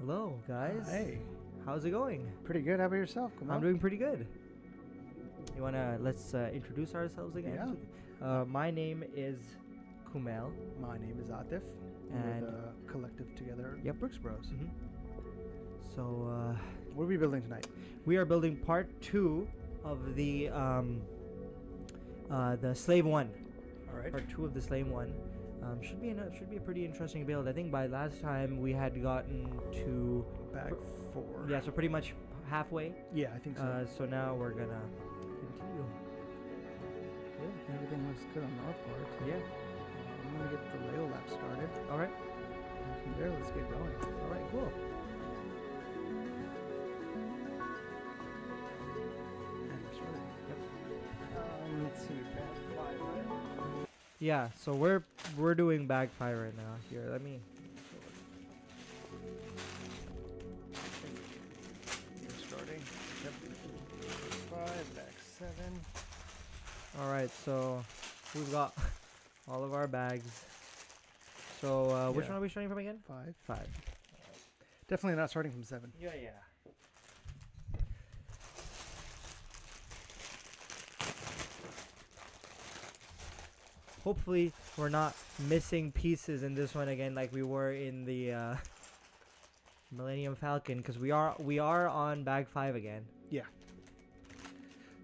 Hello, guys. Hey, How's it going? pretty good. How about yourself? Come I'm on. doing pretty good. Let's introduce ourselves again? Yeah. My name is Kumel. My name is Atif. And- we're the collective together. Yep. Bricks Bros. Mm-hmm. So What are we building tonight? we are building part 2 of the Slave 1. All right. Part 2 of the Slave 1. Should be a pretty interesting build. I think by last time we had gotten to Back 4. yeah, so pretty much halfway. Yeah, I think so. So now we're gonna continue. Cool. Everything looks good on our part. Yeah. I'm gonna get the lego-lapse started. All right. And from there, let's get going. All right. Cool. And we're started. Yep. Let's see. Bag 5, right? Yeah. So we're doing bag 5 right now. Here, let me. You're starting. Yep. 5, back 7. All right. So we've got all of our bags. So which Yeah. one are we starting from again? 5. 5. Definitely not starting from 7. Yeah. Hopefully we're not missing pieces in this one again like we were in the Millennium Falcon, because we are on bag 5 again. Yeah.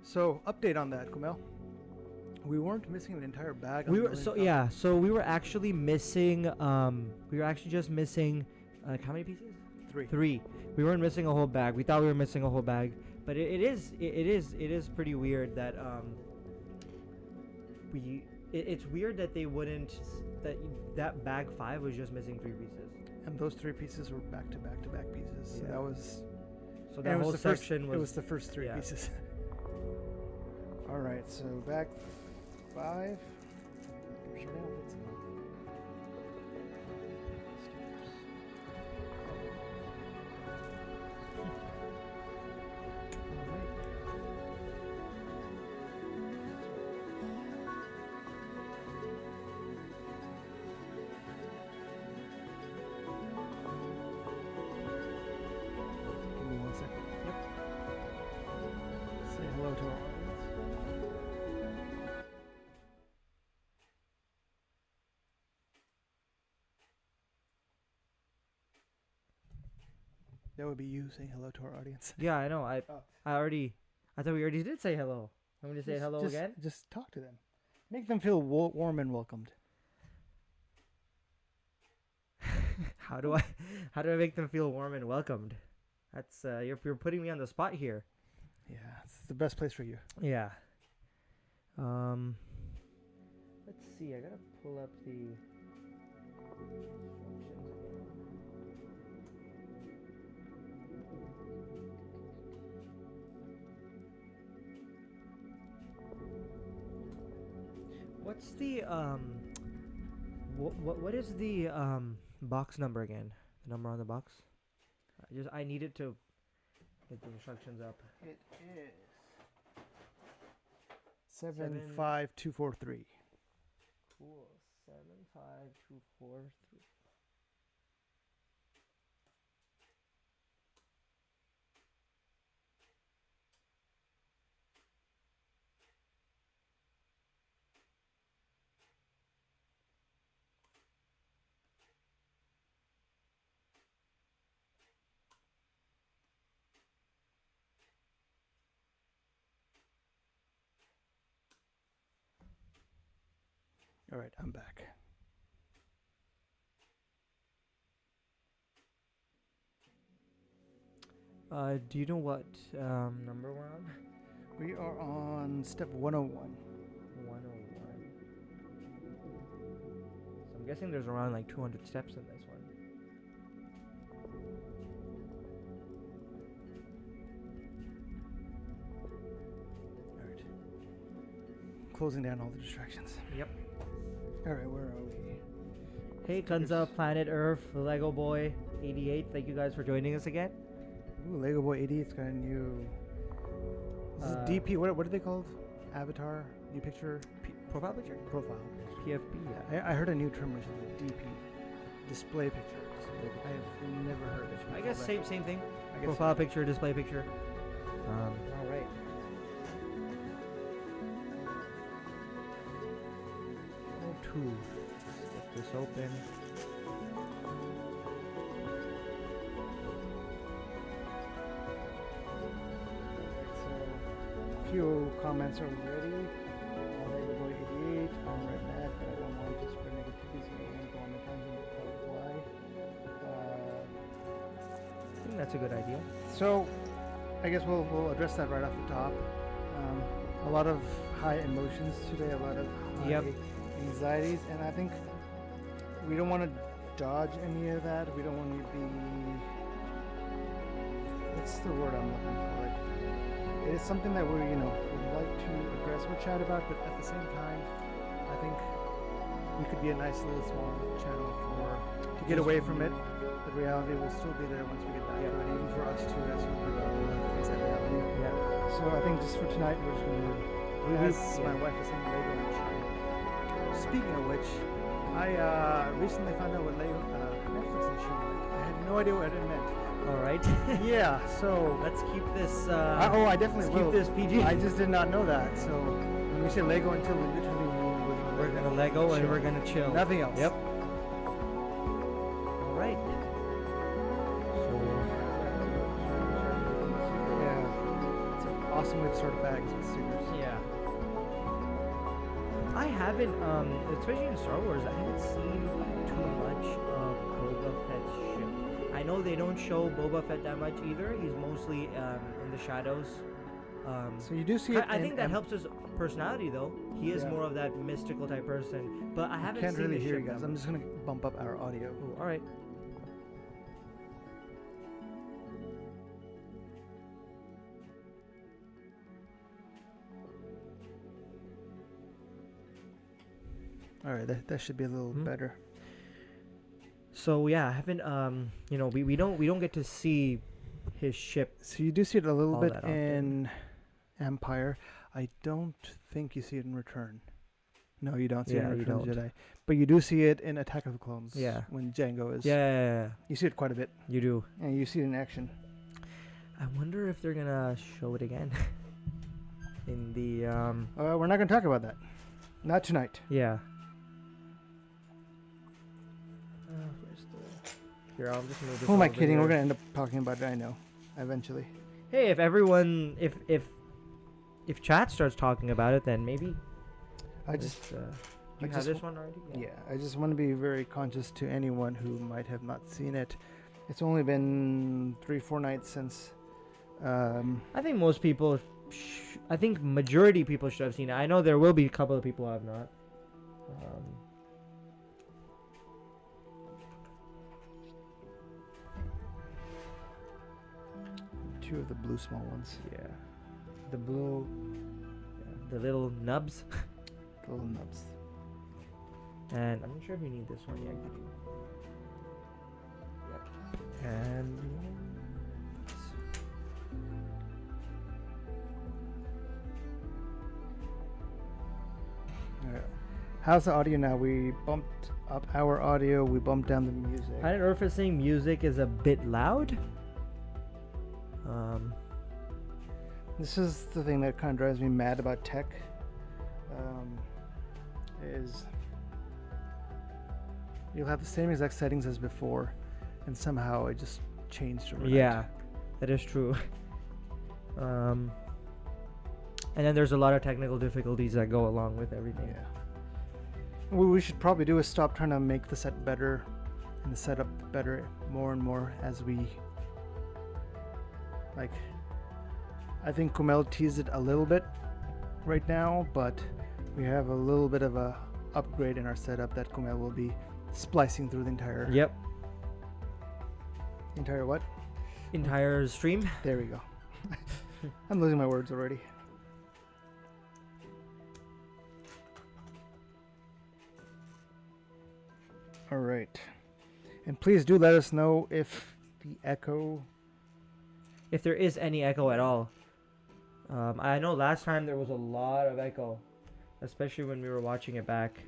So, update on that, Kumel. We weren't missing an entire bag. on We the were Millennium so Falcon. yeah, so we were actually missing we were actually just missing how many pieces? 3. 3. We weren't missing a whole bag. We thought we were missing a whole bag, but it is pretty weird that it's weird that they wouldn't that bag 5 was just missing 3 pieces. And those 3 pieces were back to back to back pieces. So Yeah. that was. So and that it was whole the first, section It was was the first 3 yeah. pieces. All right, so back 5. We're starting off with some stickers. All right. Give me 1 second. Yep. Say hello to our audience. That would be you saying hello to our audience. Yeah, I know. I Oh. I thought we already did say hello. Want me to say Just- hello just- again? Just talk to them. Make them feel warm and welcomed. How do I make them feel warm and welcomed? That's you're putting me on the spot here. Yeah, it's the best place for you. Yeah. Let's see. I gotta pull up the instructions again. What's the what is the box number again? The number on the box? I needed to get the instructions up. It is 75243. Cool. 75243. All right, I'm back. Do you know what number we're on? We are on step 101. 101. So I'm guessing there's around like 200 steps in this one. All right. Closing down all the distractions. Yep. All right, where are we? Hey, Kunza, Planet Earth, Lego Boy 88. Thank you guys for joining us again. Ooh, Lego Boy 80. It's got a new. This is DP. What are they called? Avatar, new picture, Profile picture? profile. PFP, yeah. I heard a new term which is DP, display pictures. I have never heard it. I guess same thing. I guess Profile picture, display picture. All right. Oh, 2. Let's get this open. So, a few comments already. Lego Boy 88. I'm right mad, but I don't want to spread negativity, so I won't go on a tangent about why. I think that's a good idea. So, I guess we'll address that right off the top. A lot of high emotions today, a lot of high anxieties, and I think we don't want to dodge any of that. We don't want to be, what's the word I'm looking for? Like, it is something that we're, would like to address or chat about, but at the same time, I think we could be a nice little small channel to get away from it. The reality will still be there once we get back to it, even for us too, as we face that reality. Yeah. So I think just for tonight, we're just going to, as my wife is saying, Lego machine. Speaking of which, I recently found out what Lego Netflix and shit. I had no idea what it meant. All right. Yeah, so let's keep this. I definitely will. Keep this PG. I just did not know that. So when we say Lego until we literally mean we're gonna Lego and we're gonna chill. Nothing else. Yep. All right. Yeah, it's an awesome way to start bags with stickers. Yeah. I haven't, especially in Star Wars, I haven't seen too much of Boba Fett's ship. I know they don't show Boba Fett that much either. He's mostly in the shadows. So you do see it. I think that helps his personality, though. He is more of that mystical type person. But I haven't can't seen really the hear ship you guys. I'm just gonna bump up our audio. Ooh, all right. All right, that should be a little better. So yeah, I haven't we don't get to see his ship. So you do see it a little bit that in Empire. I don't think you see it in Return. No, you don't see it in Return of the Jedi. But you do see it in Attack of the Clones. Yeah. When Jango is. Yeah. You see it quite a bit. You do. And you see it in action. I wonder if they're gonna show it again. In the we're not gonna talk about that. Not tonight. Yeah. Here, I'll just move this. Who am I kidding? here. We're gonna end up talking about it. I know. Eventually. Hey, if everyone, if chat starts talking about it, then maybe. I just. You have this one already? Yeah. I just want to be very conscious to anyone who might have not seen it. It's only been 3-4 nights since. I think most people. I think majority of people should have seen it. I know there will be a couple of people who have not. Two of the blue small ones. Yeah. The blue. The little nubs. The little nubs. And I'm not sure if you need this one yet. Yep. And. Alright. How's the audio now? We bumped up our audio. We bumped down the music. I don't know if it's saying music is a bit loud. This is the thing that kind of drives me mad about tech. Is you'll have the same exact settings as before, and somehow it just changed overnight. Yeah, that is true. And then there's a lot of technical difficulties that go along with everything. Yeah. What we should probably do is stop trying to make the set better and the setup better more and more as we like. I think Kumail teased it a little bit right now, but we have a little bit of a upgrade in our setup that Kumail will be splicing through the entire. Yep. Entire what? Entire stream. There we go. I'm losing my words already. All right. And please do let us know if the echo. If there is any echo at all. I know last time there was a lot of echo, especially when we were watching it back.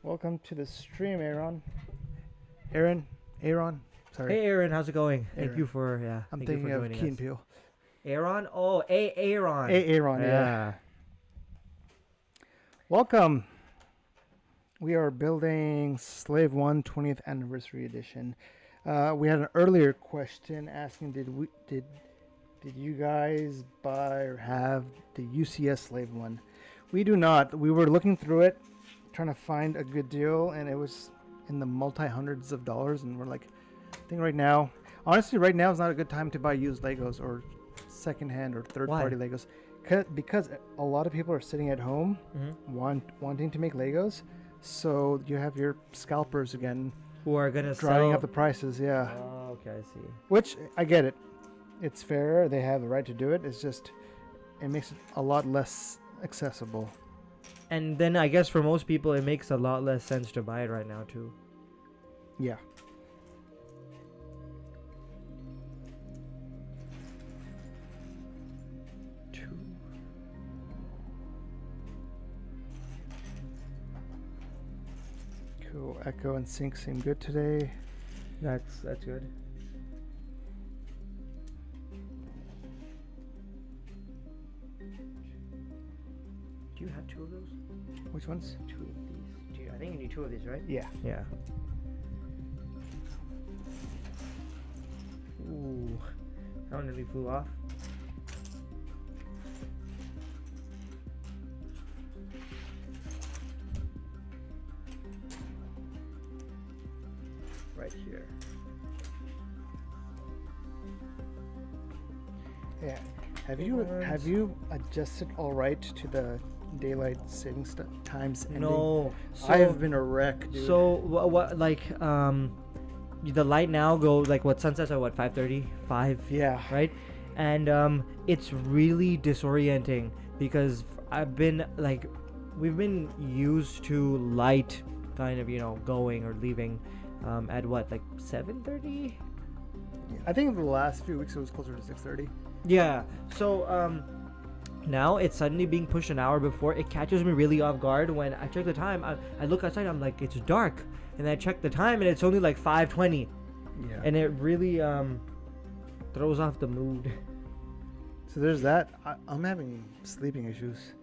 Welcome to the stream, Aaron. Aaron. Sorry. Hey Aaron, how's it going? Thank Aaron. you for I'm thank you thinking for of joining Key and us. Peele. Aaron? Oh, Aaron. Aaron, yeah. Welcome. We are building Slave 1 20th Anniversary Edition. We had an earlier question asking, did you guys buy or have the UCS Slave 1? We do not. We were looking through it, trying to find a good deal, and it was in the multi-hundreds of dollars, and we're like, I think right now is not a good time to buy used Legos or secondhand or third-party Legos, because a lot of people are sitting at home wanting to make Legos, so you have your scalpers again who are gonna driving up the prices. Yeah. Oh, okay, I see. Which I get it. It's fair. They have the right to do it. It's just it makes it a lot less accessible. And then I guess for most people it makes a lot less sense to buy it right now too. Yeah. Cool. Echo and sync seem good today. That's good. Do you have two of those? Which ones? Two of these. I think you need two of these, right? Yeah. Yeah. Ooh. That one nearly flew off. Right here. Yeah. Have you adjusted all right to the daylight saving times ending? No. I have been a wreck, dude. So what like the light now goes like what sunsets are what 5:30, 5. Yeah. Right, and it's really disorienting because we've been used to light kind of going or leaving at what like 7:30. I think the last few weeks it was closer to 6:30. Yeah. So now it's suddenly being pushed an hour before. It catches me really off guard when I check the time. I look outside. I'm like, it's dark, and I check the time, and it's only like 5:20. Yeah. And it really throws off the mood. So there's that. I'm having sleeping issues.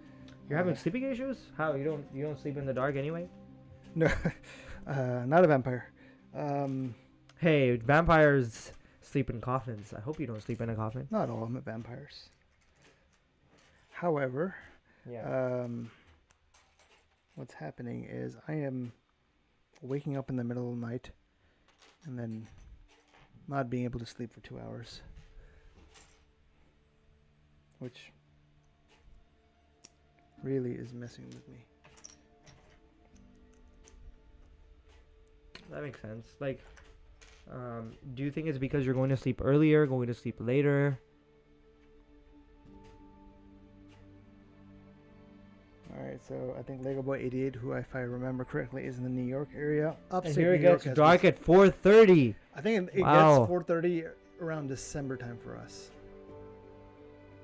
You're having sleeping issues? How you don't sleep in the dark anyway? No, not a vampire. Hey, vampires sleep in coffins. I hope you don't sleep in a coffin. Not all of them are vampires. However, what's happening is I am waking up in the middle of the night and then not being able to sleep for 2 hours, which really is messing with me. That makes sense. Like, do you think it's because you're going to sleep earlier, going to sleep later? Alright, so I think Lego Boy 88, who if I remember correctly is in the New York area. And here it gets dark at 4:30. I think it Wow. gets 4:30 around December time for us.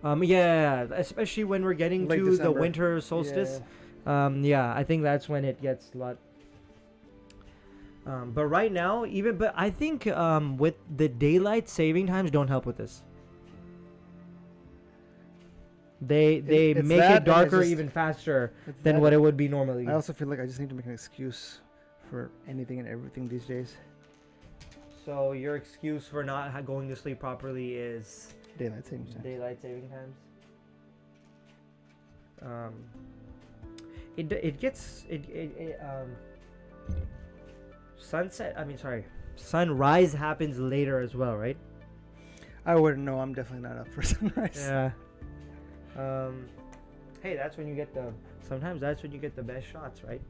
Yeah, especially when we're getting Late to December. the winter solstice. Yeah, I think that's when it gets a lot. But right now, but I think with the daylight saving times don't help with this. They It's make that, it and darker it's just- even faster It's than that- what it would be normally. I also feel like I just need to make an excuse for anything and everything these days. So your excuse for not going to sleep properly is Daylight saving time. daylight saving times. It gets sunrise happens later as well, right? I wouldn't know. I'm definitely not up for sunrise. Yeah. Hey, sometimes that's when you get the best shots, right?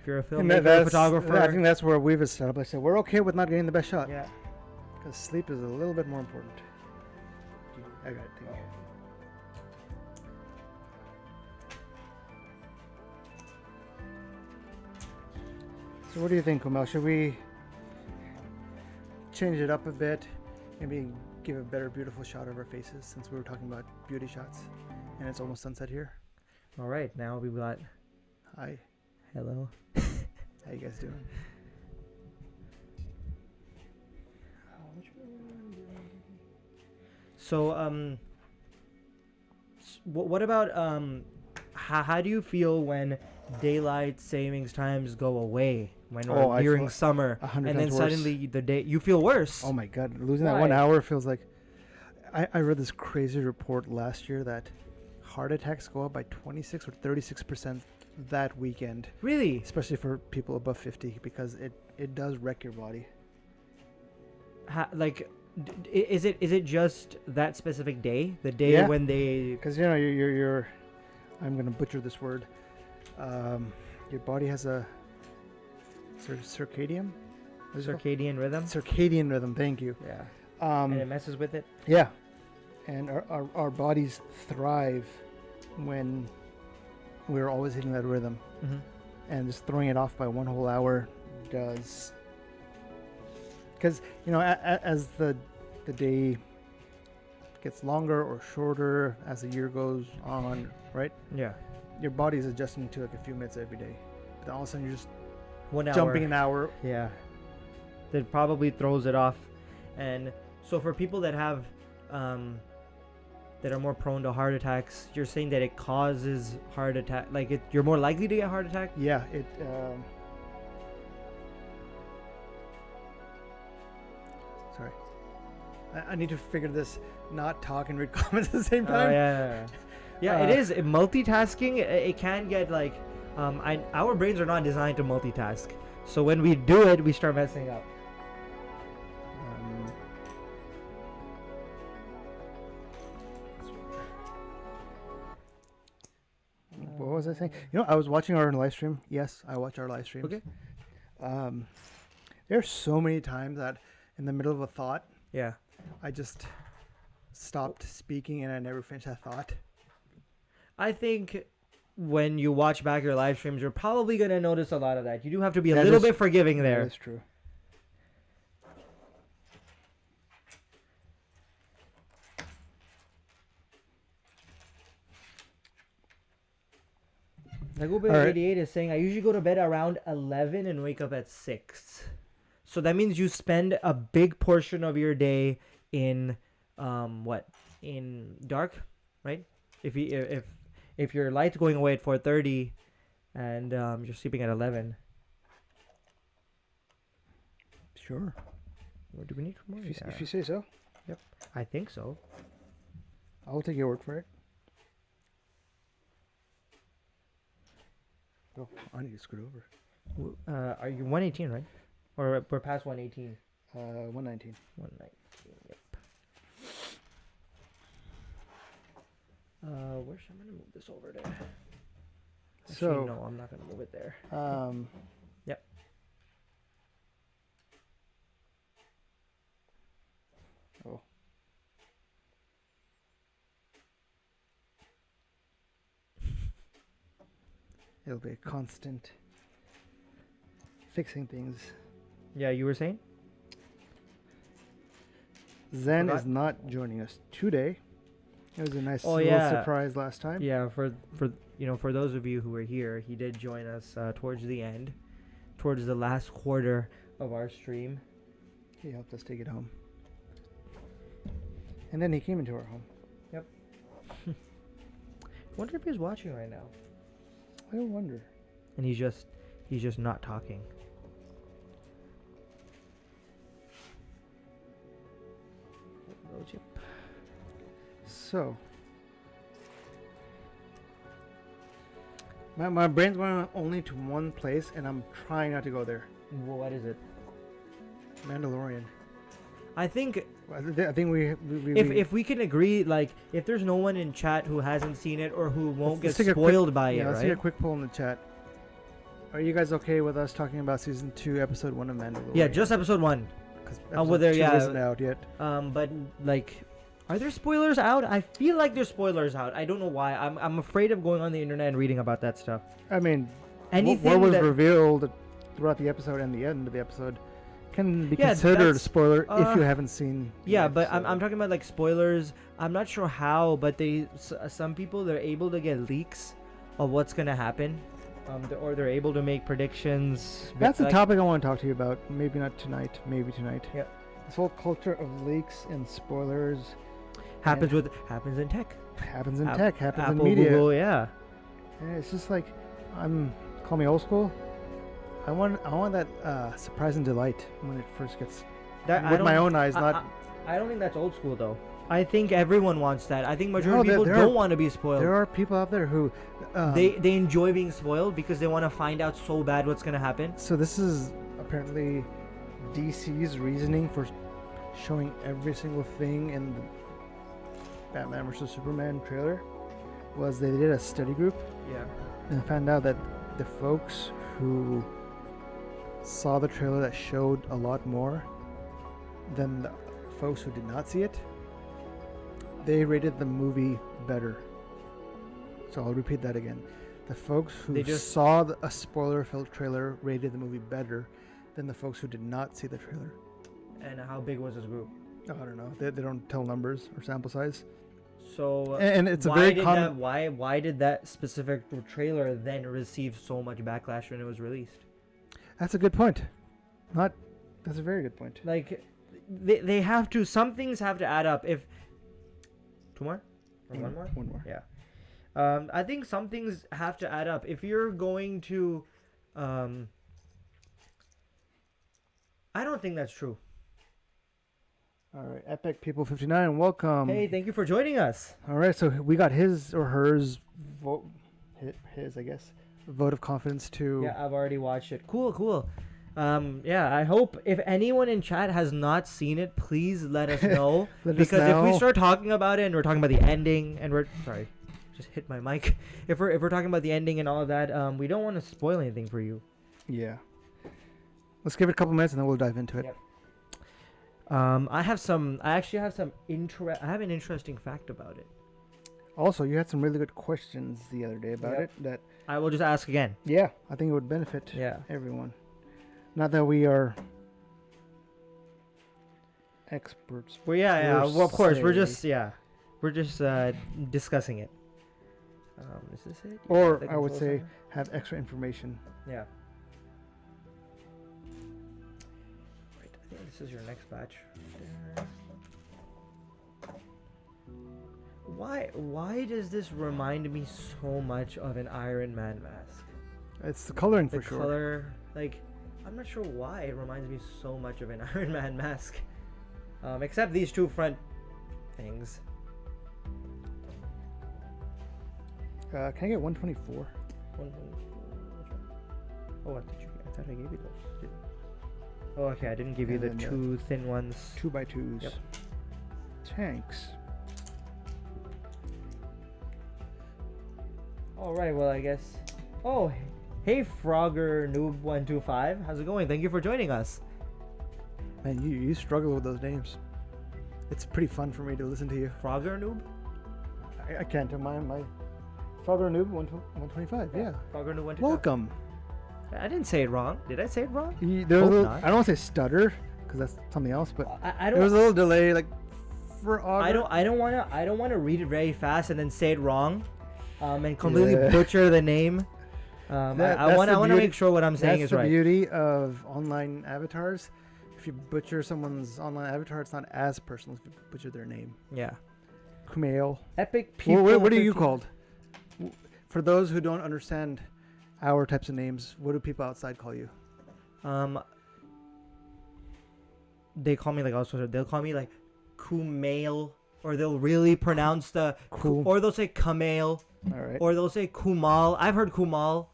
If you're a And filmmaker, photographer. I think that's where we've established that we're okay with not getting the best shot. Yeah. Because sleep is a little bit more important. I got it. Thank you. So what do you think, Kumel? Should we change it up a bit? Maybe give a better, beautiful shot of our faces, since we were talking about beauty shots, and it's almost sunset here. All right, now we've got. Hi, Hello. how you guys doing? So what about how do you feel when daylight savings times go away when we're I during feel summer 100 and then times worse. suddenly the day you feel worse? Oh my god, losing that Why? 1 hour feels like. I read this crazy report last year that heart attacks go up by 26 or 36% that weekend, Really? especially for people above 50, because it does wreck your body. Like, is it just that specific day? The day Yeah. when they Because you're I'm gonna butcher this word. Your body has a circadian. What is it called? circadian rhythm? Circadian rhythm. Thank you. Yeah. And it messes with it. Yeah, and our bodies thrive when we're always hitting that rhythm, Mm-hmm. and just throwing it off by 1 whole hour does. Because as the day gets longer or shorter as the year goes on, right? Yeah. Your body's adjusting to like a few minutes every day. But then all of a sudden you're just 1 hour. jumping an hour. Yeah. That probably throws it off. And so for people that have that are more prone to heart attacks, you're saying that it causes heart attack, like you're more likely to get heart attack? Yeah, it. Sorry, I need to figure this. Not talk and read comments at the same time. Yeah, it is multitasking. It can get like our brains are not designed to multitask. So when we do it, we start messing up. What was I saying? I was watching our live stream. Yes, I watch our live streams. Okay. There are so many times that in the middle of a thought, Yeah. I just stopped speaking and I never finished that thought. I think when you watch back your live streams, you're probably going to notice a lot of that. You do have to be a That little is- bit forgiving there. That's true. Lego-88 is saying, I usually go to bed around 11 and wake up at 6. So that means you spend a big portion of your day in, in dark, right? If your light's going away at 4:30 and you're sleeping at 11. Sure. What do we need for more? If you say so, I think so. I'll take your word for it. Oh, I need to scoot over. Are you 118, right? Or we're past 118? 119. 119, yep. Where should I move this over there? Actually, So, no, I'm not gonna move it there. Yep. Oh. It'll be a constant fixing things. Yeah, you were saying? Zen Forgot. is not joining us today. It was a nice Oh, little yeah. surprise last time. Yeah, for for those of you who were here, he did join us towards the end, towards the last quarter of our stream. He helped us take it home. And then he came into our home. Wonder if he's watching right now. I wonder. And he's just not talking. So, my brain's going only to one place, and I'm trying not to go there. What is it? Mandalorian. I think I think we if we can agree, like, if there's no one in chat who hasn't seen it or who won't let's get take a spoiled by it, let's take a right? quick poll in the chat. Are you guys okay with us talking about season 2, episode 1 of Mandalorian? Yeah, just episode 1. 'Cause well, episode there, 2 yeah. isn't out yet. But like, are there spoilers out? I feel like there's spoilers out. I don't know why. I'm afraid of going on the internet and reading about that stuff. I mean, Anything what was that revealed throughout the episode and the end of the episode can be Yeah, considered a that's- spoiler if you haven't seen. the yeah, but I'm episode. talking about like spoilers. I'm not sure how, but some people, they're able to get leaks of what's gonna happen, or they're able to make predictions. That's the like, topic I want to talk to you about. Maybe not tonight. Maybe tonight. Yeah. This whole culture of leaks and spoilers. Happens in tech. Happens in tech. Happens Apple, in media. Google, yeah. And it's just like, call me old school. I want that surprise and delight when it first gets with my own eyes. I don't think that's old school though. I think everyone wants that. I think majority No, of people don't want to be spoiled. There are people out there who they enjoy being spoiled because they want to find out so bad what's gonna happen. So this is apparently DC's reasoning for showing every single thing in the Batman vs Superman trailer was they did a study group Yeah. and found out that the folks who saw the trailer that showed a lot more than the folks who did not see it, they rated the movie better. So I'll repeat that again. The folks who saw a spoiler-filled trailer rated the movie better than the folks who did not see the trailer. And how big was this group? I don't know. They don't tell numbers or sample size. So and it's a very common. Why did that specific trailer then receive so much backlash when it was released? That's a good point. That's a very good point. Like, they have to. Some things have to add up. If 2 more, or 1 more, 1 more. Yeah. I think some things have to add up. If you're going to, I don't think that's true. All right, Epic People 59, welcome. Hey, thank you for joining us. All right, so we got his or hers vote, his I guess, vote of confidence to. Yeah, I've already watched it. Cool. Yeah, I hope if anyone in chat has not seen it, please let us know. Because if we start talking about it and we're talking about the ending and sorry, just hit my mic. If we're talking about the ending and all of that, we don't want to spoil anything for you. Yeah. Let's give it a couple minutes and then we'll dive into it. Yep. I actually have an interesting fact about it. Also, you had some really good questions the other day about it that I will just ask again. Yeah, I think it would benefit everyone. Not that we are experts. Well, yeah. Well, of course, we're just discussing it. Is this it? Or I would say have extra information. Yeah. Right. I think this is your next batch. Why does this remind me so much of an Iron Man mask? It's the coloring for sure. The color, like, I'm not sure why it reminds me so much of an Iron Man mask. Except these two front things. Can I get 124? 124. Oh, I thought I gave you those. Oh, okay. I didn't give you the two thin ones. 2x2s. Yep. Tanks. All right. Well, I guess. Oh, hey, Frogger Noob 125. How's it going? Thank you for joining us. Man, you struggle with those names. It's pretty fun for me to listen to you. Frogger Noob. I can't do my Frogger Noob 125. Yeah. Frogger Noob 125. Welcome. I didn't say it wrong. Did I say it wrong? There was I don't want to say stutter because that's something else, but I don't. There was a little delay, like for Auger. I don't want to read it very fast and then say it wrong, and completely butcher the name. I want to make sure what I'm saying is right. That's the beauty of online avatars. If you butcher someone's online avatar, it's not as personal if you butcher their name. Yeah. Kumail. Epic people. What are you called? For those who don't understand our types of names, what do people outside call you? They call me like all sorts of. They'll call me like Kumail, or they'll really pronounce the or they'll say Kumail. All right. Or they'll say Kumal. I've heard Kumal.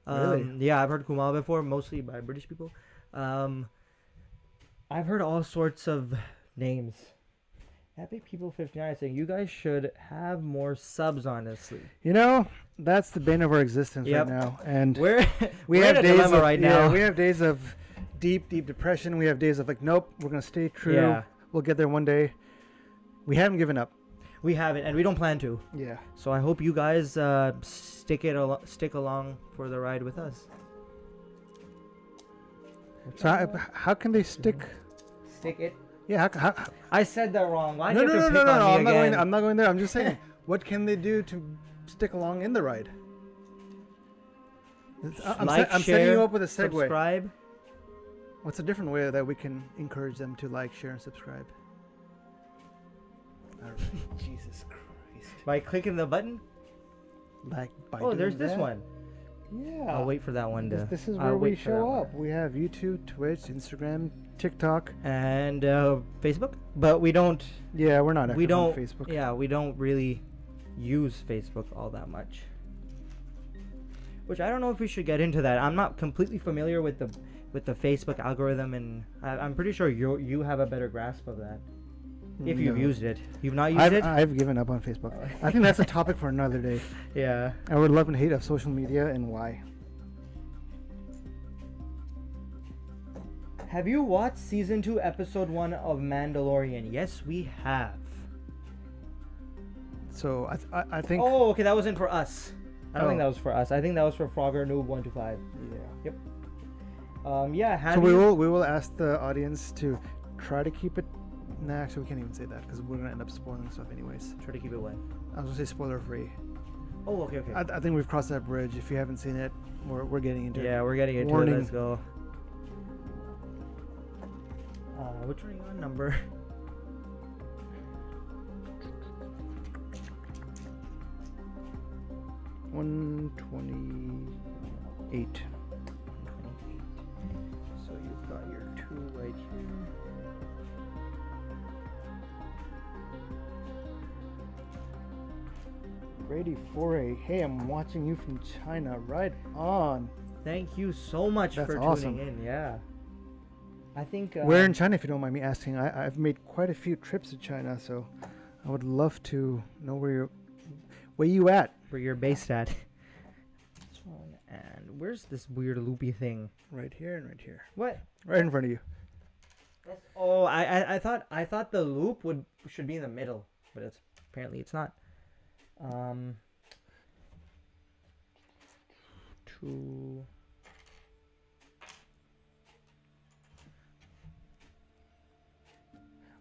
Really? Yeah, I've heard Kumal before, mostly by British people. I've heard all sorts of names. Epic People 59 saying you guys should have more subs, honestly. You know, that's the bane of our existence right now. And we're have in a days dilemma right now. Yeah, we have days of deep depression. We have days of like, nope, we're gonna stay true. Yeah. We'll get there one day. We haven't given up. We haven't, and we don't plan to. Yeah. So I hope you guys stick along for the ride with us. So how can they stick? Stick it. Yeah. How, I said that wrong. Why no. I'm not going there. I'm just saying, what can they do to stick along in the ride? I'm setting you up with a segue. Subscribe. What's a different way that we can encourage them to like, share, and subscribe? Alright. Jesus Christ. By clicking the button. Like by Oh, there's doing this that? one. Yeah. I'll wait for that one to. This is I'll where we wait for that show one. up. We have YouTube, Twitch, Instagram, TikTok. And Facebook, but we don't. Yeah, we're not active We don't. on Facebook. Yeah, we don't really use Facebook all that much. Which I don't know if we should get into that. I'm not completely familiar with the Facebook algorithm, and I'm pretty sure you have a better grasp of that. If you've No. used it, you've not used it. I've given up on Facebook. I think that's a topic for another day. Yeah. Our love and hate of social media and why. Have you watched season 2, episode 1 of Mandalorian? Yes, we have. So I think. Oh, okay, that wasn't for us. I don't think Oh. that was for us. I think that was for Frogger Noob 125. Yeah. Yeah. Have So you... we will ask the audience to try to keep it. Nah, actually, we can't even say that because we're gonna end up spoiling stuff anyways. Try to keep it wet. I was gonna say spoiler free. Oh, okay. I think we've crossed that bridge. If you haven't seen it, we're getting into it. Yeah, we're getting into Warning. it. Let's go. Which one are you on? Number? $128. So you've got your 2 right here. Grady Foray, hey, I'm watching you from China. Right on. Thank you so much That's for awesome. tuning in. Yeah. I think. Where in China, if you don't mind me asking? I've made quite a few trips to China, so I would love to know where you at. Where you're based at. This one, and where's this weird loopy thing? Right here and right here. What? Right in front of you. Oh, I thought the loop should be in the middle, but apparently it's not. 2.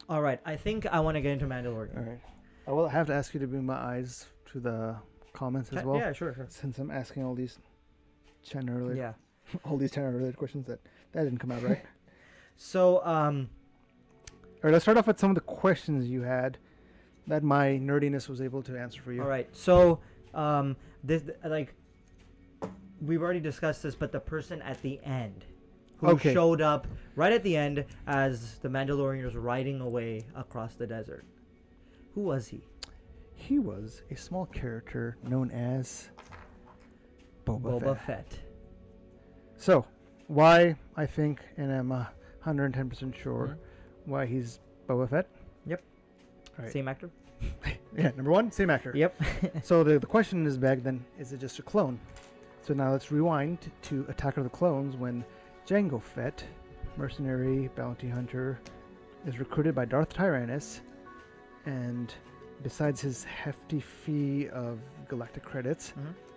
All right, I think I want to get into Mandalorian. All right. I will have to ask you to bring my eyes to the comments as well. Yeah, sure. Since I'm asking all these China related, Yeah. all these China related questions that didn't come out right. So, All right, let's start off with some of the questions you had that my nerdiness was able to answer for you. all right. So, this we've already discussed this, but the person at the end who Okay. showed up right at the end as the Mandalorian was riding away across the desert. Who was he? He was a small character known as Boba Fett. Fett. So, why I think, and I'm 110% sure, why he's Boba Fett. Yep. All right. Same actor. Yeah, number one, same actor. Yep. So the question is back then, is it just a clone? So now let's rewind to Attack of the Clones when Jango Fett, mercenary bounty hunter, is recruited by Darth Tyrannus, and besides his hefty fee of galactic credits,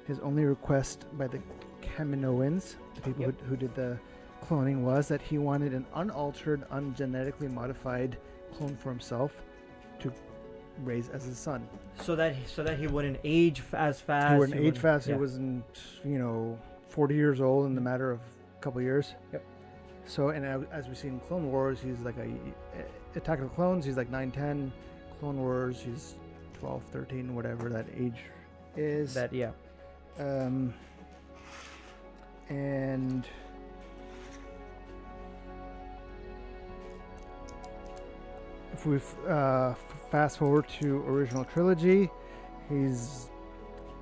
his only request by the Kaminoans, the people who did the cloning, was that he wanted an unaltered, ungenetically modified clone for himself to raise as his son. So that he wouldn't age as fast. He wouldn't age fast. Yeah. He wasn't, 40 years old in the matter of a couple years. Yep. So, and as we see in Clone Wars, he's like Attack of the Clones, he's like 9, 10. Clone Wars, he's 12, 13, whatever that age is. That, yeah. And if we fast forward to original trilogy, he's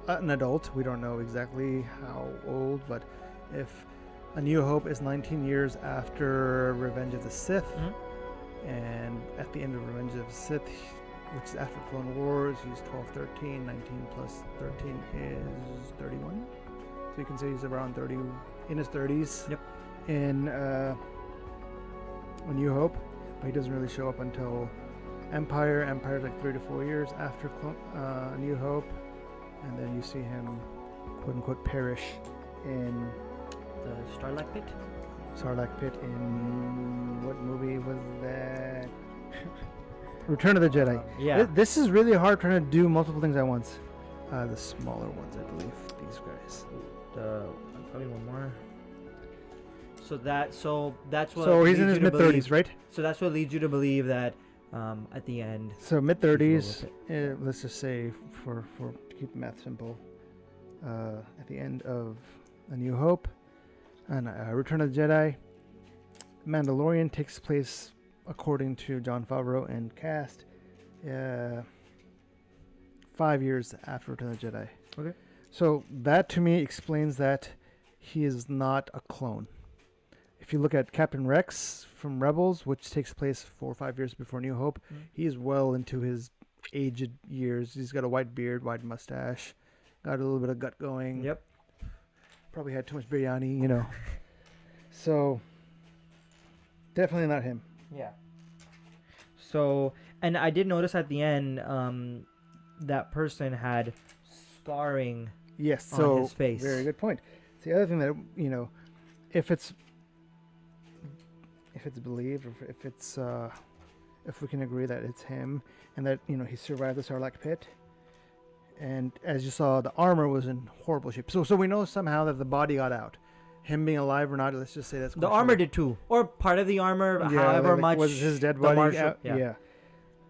an adult. We don't know exactly how old, but if A New Hope is 19 years after Revenge of the Sith, and at the end of Revenge of the Sith, which is after Clone Wars, he's 12, 13, 19 plus 13 is 31. So you can say he's around 30, in his 30s. Yep. In A New Hope, but he doesn't really show up until Empire. Empire's like 3 to 4 years after A New Hope, and then you see him, quote unquote, perish in The Starlight Pit. Sarlacc pit in what movie was that? Return of the Jedi. Yeah. This is really hard trying to do multiple things at once. The smaller ones, I believe. These guys. Probably one more. So that's what. So he's in leads his you to mid 30s, believe- right? So that's what leads you to believe that at the end. So mid she's 30s. over Let's just say for to keep the math simple. At the end of A New Hope and Return of the Jedi, Mandalorian takes place according to Jon Favreau and cast 5 years after Return of the Jedi. Okay. So that to me explains that he is not a clone. If you look at Captain Rex from Rebels, which takes place 4 or 5 years before New Hope, he is well into his aged years. He's got a white beard, white mustache, got a little bit of gut going. Yep. Probably had too much biryani, you know. So definitely not him. Yeah. So, and I did notice at the end, that person had scarring Yes, on so his face. very good point. It's the other thing that, you know, if it's believed, or if it's if we can agree that it's him and that, you know, he survived the Sarlacc pit, and as you saw, the armor was in horrible shape. So we know somehow that the body got out. Him being alive or not, let's just say that's The armor did too, or part of the armor, yeah, however like, much. was his dead the body Marshal- out? yeah. Yeah.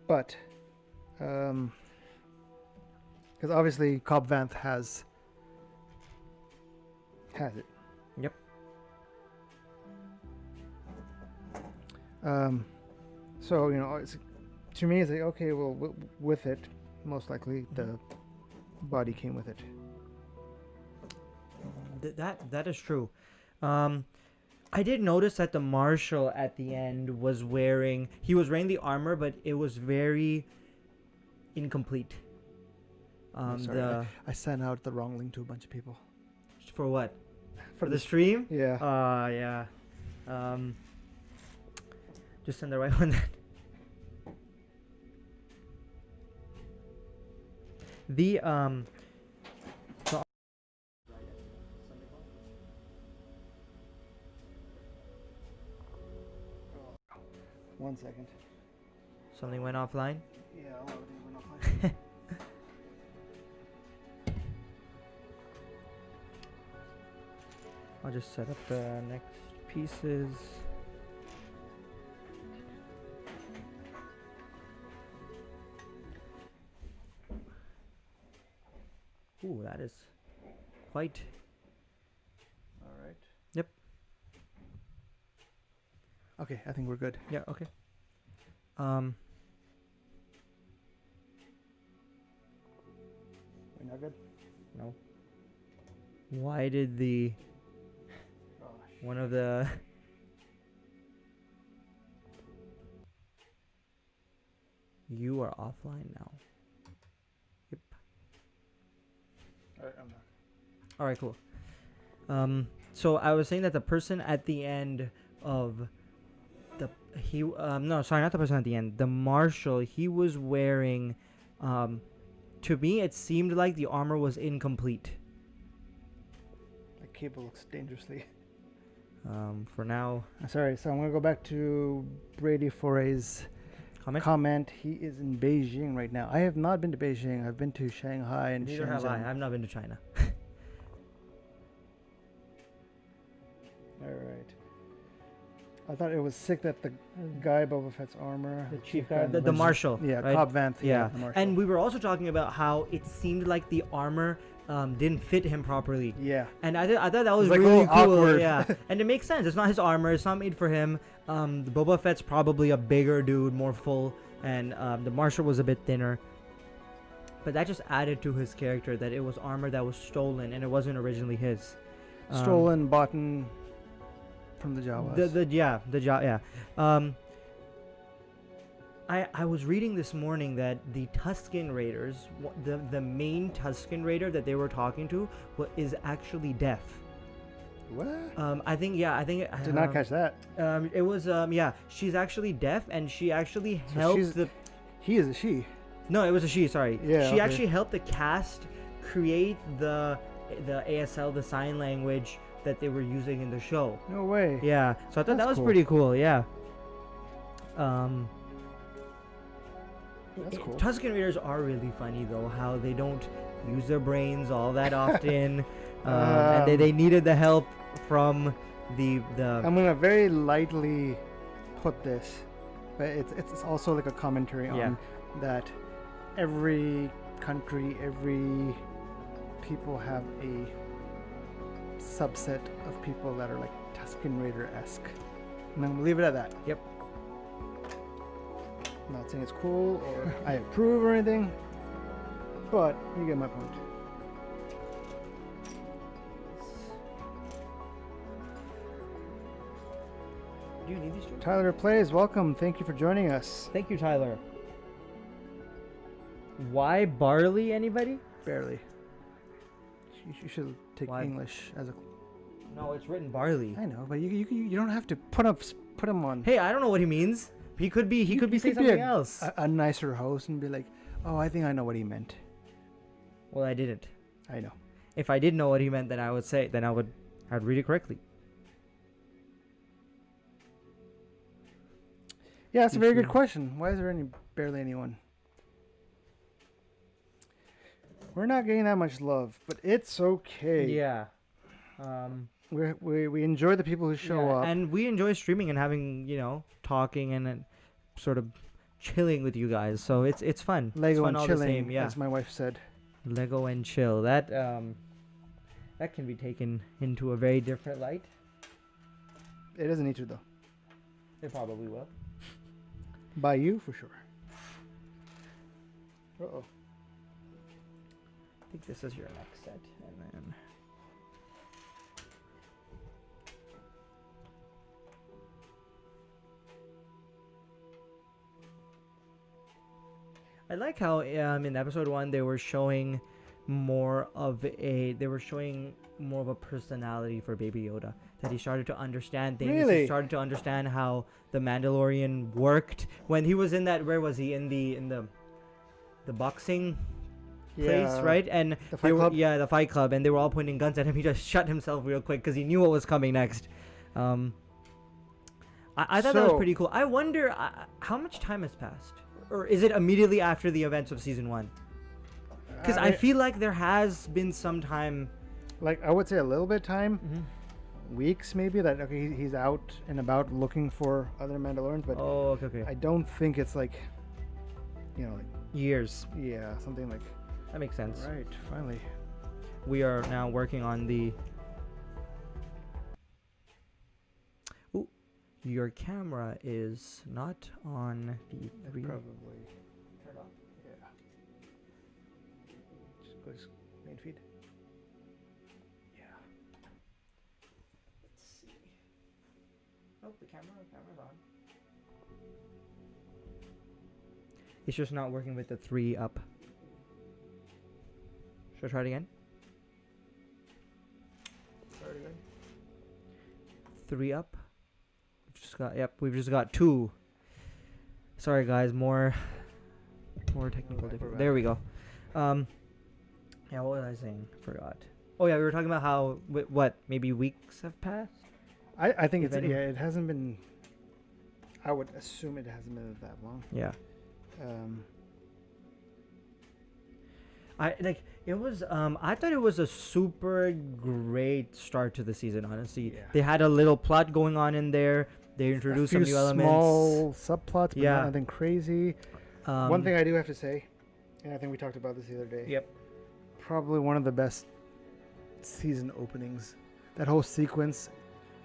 But because obviously Cobb Vanth has it. Yep. So, you know, to me, it's like, okay, well, with it, most likely the body came with it. That is true. I did notice that the Marshal at the end was wearing the armor, but it was very incomplete. Sorry, I sent out the wrong link to a bunch of people. For what? For the this- stream? Yeah. Yeah. Just send the right one then. The One second. something went offline. Yeah, a lot of these went offline. I'll just set up the next pieces. Ooh, that is quite. All right. Yep. Okay, I think we're good. Yeah. Okay. We're not good. No. Why did Gosh. one of the you are offline now? Yep. All right, I'm not. All right, cool. So I was saying that the person at the end of no, sorry, not the person at the end. The Marshal, he was wearing, to me, it seemed like the armor was incomplete. The cable looks dangerously. For now, Sorry, so I'm gonna go back to Brady Foray's comment. He is in Beijing right now. I have not been to Beijing. I've been to Shanghai and Neither have Shenzhen. I've not been to China. All right. I thought it was sick that the guy Boba Fett's armor, The chief guy, the Marshal. yeah, right? Cobb Vanth, Yeah, the Marshal. and we were also talking about how it seemed like the armor didn't fit him properly. yeah, And I thought that was It's like a really little cool. awkward. Yeah, and it makes sense. It's not his armor. It's not made for him. The Boba Fett's probably a bigger dude, more full, and the Marshal was a bit thinner. But that just added to his character that it was armor that was stolen and it wasn't originally his. stolen, bought from the Jawas. Yeah. I was reading this morning that the Tusken Raiders, the main Tusken Raider that they were talking to, is actually deaf. What? I think. Did not catch that. It was she's actually deaf and she actually So helped she's- the. He is a she. No, it was a she. Sorry. Yeah, She okay. actually helped the cast create the ASL, the sign language that they were using in the show. No way. Yeah, so I thought that That's was cool. pretty cool. Yeah. That's cool. Tusken Raiders are really funny though. How they don't use their brains all that often, and they needed the help from the. I'm gonna very lightly put this. but it's also like a commentary Yeah. on that every country, every people have a subset of people that are like Tusken Raider-esque. And I'm gonna leave it at that. Yep. I'm not saying it's cool or I approve or anything, but you get my point. Do you need these? Tyler Plays, welcome. Thank you for joining us. Thank you, Tyler. Why barley? Anybody? Barely. You should take Why? English as a. No, it's written barley. I know, but you don't have to put him on. Hey, I don't know what he means. He could be saying could something be else. a nicer host and be like, oh, I think I know what he meant. Well, I didn't. I know. If I did know what he meant, then I'd read it correctly. Yeah, that's a very good Mhm. question. Why is there barely anyone? We're not getting that much love, but it's okay. Yeah. We enjoy the people who show up. And we enjoy streaming and having, talking and sort of chilling with you guys. So it's fun. Lego it's fun and all chilling, the same. Yeah. as my wife said. Lego and chill. That can be taken into a very different light. It doesn't need to though. It probably will. By you for sure. Uh-oh. I think this is your next set, and then. I like how in episode 1 they were showing more of a personality for Baby Yoda, that he started to understand things. Really? He started to understand how the Mandalorian worked when he was in that. Where was he in the boxing place, right? And The Fight Club? Yeah, the Fight Club, and they were all pointing guns at him. He just shut himself real quick because he knew what was coming next. I thought that was So- pretty cool. I wonder how much time has passed, or is it immediately after the events of season 1? Because I feel like there has been some time. like I would say a little bit of time, weeks maybe. That okay, he's out and about looking for other Mandalorians, but Oh, okay. I don't think it's like, like Years. yeah, something like. That makes sense. Right, finally. We are now working on the. Ooh, your camera is not on the three. Probably. Turn off. Yeah. Just go to main feed. Yeah. Let's see. Oh, the camera's on. It's just not working with the 3 up. Should I try it again? Sorry, again. 3 up. We've just got 2. Sorry guys, more technical difficulty. There we go. Yeah, what was I saying? Forgot. Oh yeah, we were talking about how what maybe weeks have passed. I think If it's any. it hasn't been. I would assume it hasn't been that long. Yeah. Um, I thought it was a super great start to the season, honestly. Yeah. They had a little plot going on in there. They introduced some new elements. Small subplots, but Yeah. not nothing crazy. One thing I do have to say, and I think we talked about this the other day. Yep. Probably one of the best season openings. That whole sequence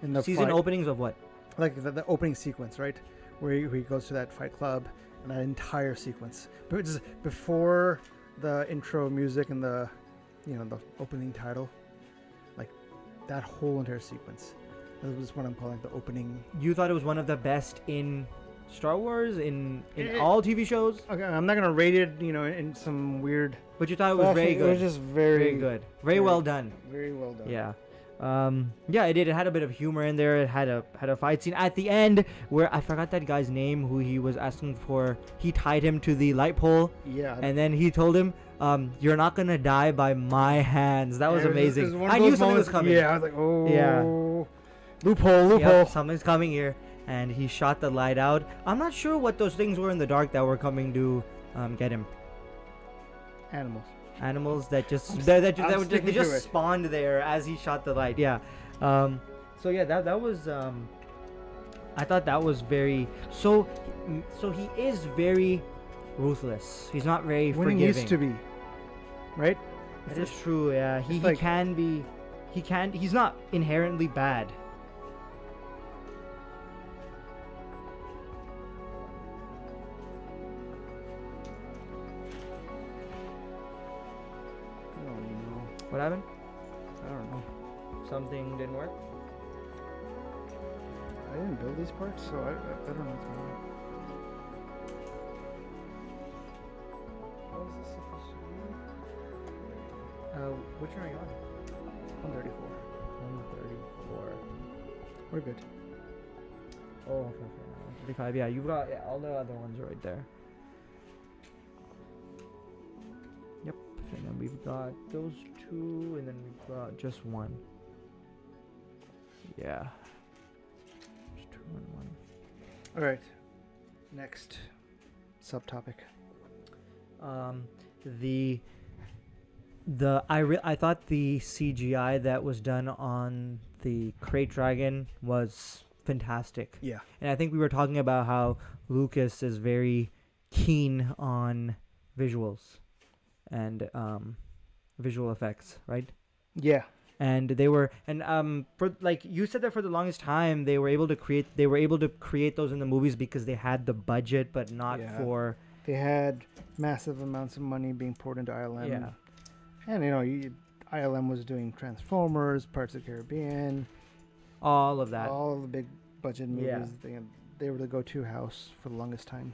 in the Season fight, openings of what? like the opening sequence, right, where he goes to that fight club, and that entire sequence. But just before the intro music and the opening title, like that whole entire sequence. That was what I'm calling the opening. You thought it was one of the best in Star Wars, in It- all TV shows, Okay, I'm not gonna rate it, in some weird. but you thought it was very fashion. good. It was just very good. Very well done. Very well done. Yeah. Yeah, it did. It had a bit of humor in there. It had a fight scene at the end where I forgot that guy's name who he was asking for. He tied him to the light pole, Yeah. and then he told him, "You're not gonna die by my hands." That was It was amazing. one of I knew those something was moments- coming. Yeah, I was like, oh. Yeah. Loophole. Yep, something's coming here, and he shot the light out. I'm not sure what those things were in the dark that were coming to get him. Animals. Animals that just I'm they sticking just to it. spawned there as he shot the light. Yeah. So yeah, that was I thought that was very so he is very ruthless. He's not very When forgiving. he used to be, right? That is true. Yeah, he like- can be. He's not inherently bad. Oh no, What happened? I don't know. Something didn't work. I didn't build these parts, so I don't know what's going on. How is this supposed to be? Which one are you on? 134. 134. We're good. Oh, okay. 135. Yeah, you've got all the other ones right there. Yep. And then we've got those two, and then we've got just one. Yeah. Just 2 and 1. All right. Next subtopic. I thought the CGI that was done on the Crate Dragon was fantastic. Yeah. And I think we were talking about how Lucas is very keen on visuals and visual effects, right? Yeah. And they were for like you said that for the longest time they were able to create those in the movies because they had the budget, but not Yeah. for They had massive amounts of money being poured into ILM. yeah. And ILM was doing Transformers, Parts of the Caribbean, all of that. all the big budget movies. Yeah. They were the go-to house for the longest time.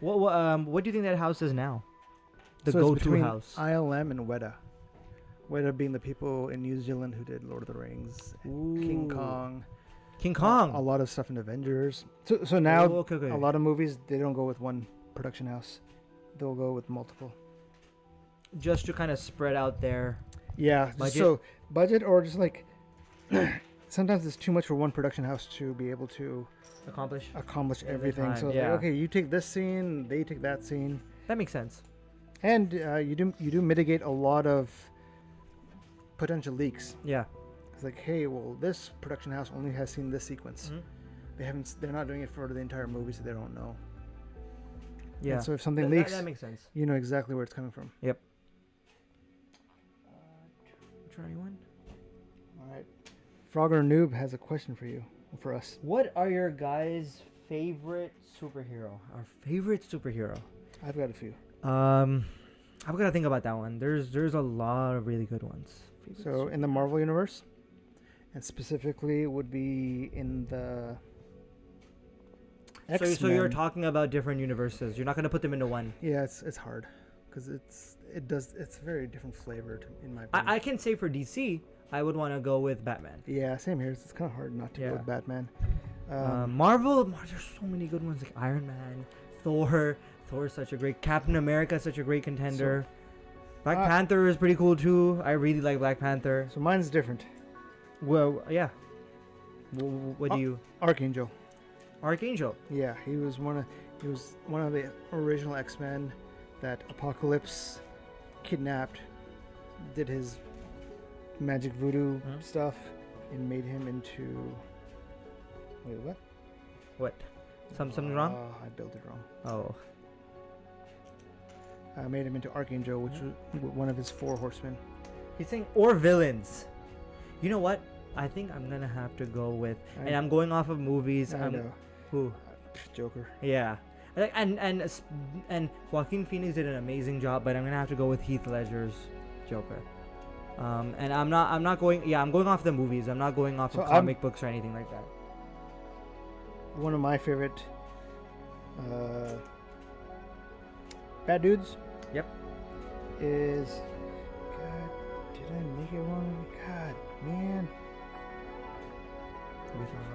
What do you think that house is now? The So it's go-to between house. ILM and Weta. Weta being the people in New Zealand who did Lord of the Rings, King Ooh. Kong, King Kong. a lot of stuff in Avengers. So now Oh, okay. a lot of movies they don't go with one production house; they'll go with multiple. Just to kind of spread out their Yeah, budget. so budget or just like sometimes it's too much for one production house to be able to accomplish. accomplish Every everything. time, So it's yeah. like, okay, you take this scene, they take that scene, That makes sense. and you do mitigate a lot of potential leaks. Yeah. It's like, hey, well, this production house only has seen this sequence. Mhm. They're not doing it for the entire movie, so they don't know. Yeah. And so if something That leaks, that makes sense. you know exactly where it's coming from. Which one are you on? All right. Frogger Noob has a question for you, for us. What are your guys' favorite superhero? Our favorite superhero. I've got a few. I've got to think about that one. There's a lot of really good ones. Favorite So in the Marvel universe, and specifically would be in the X-Men. So you're talking about different universes. You're not gonna put them into one. Yeah, it's hard because it's a very different flavor in my opinion. I can say for DC, I would want to go with Batman. Yeah, same here. It's kind of hard not to Yeah. go with Batman. Marvel, there's so many good ones like Iron Man, Thor. Thor's such a great. Captain America, such a great contender. Black Panther is pretty cool too. I really like Black Panther. So mine's different. Well, yeah. What do you? Archangel. Archangel. Yeah, he was one of the original X-Men that Apocalypse kidnapped, did his magic voodoo Mhm. stuff, and made him into. Wait, what? What? Something wrong? I built it wrong. Oh. I made him into Archangel, which was one of his 4 horsemen. He's saying or villains. You know what? I think I'm gonna have to go with, and I'm going off of movies. I know. Who? Joker. Yeah. Like, and Joaquin Phoenix did an amazing job, but I'm gonna have to go with Heath Ledger's Joker. And I'm not going. Yeah, I'm going off the movies. I'm not going off So of comic books or anything like that. One of my favorite bad dudes. Yep. Is God? Did I make it wrong? God, man.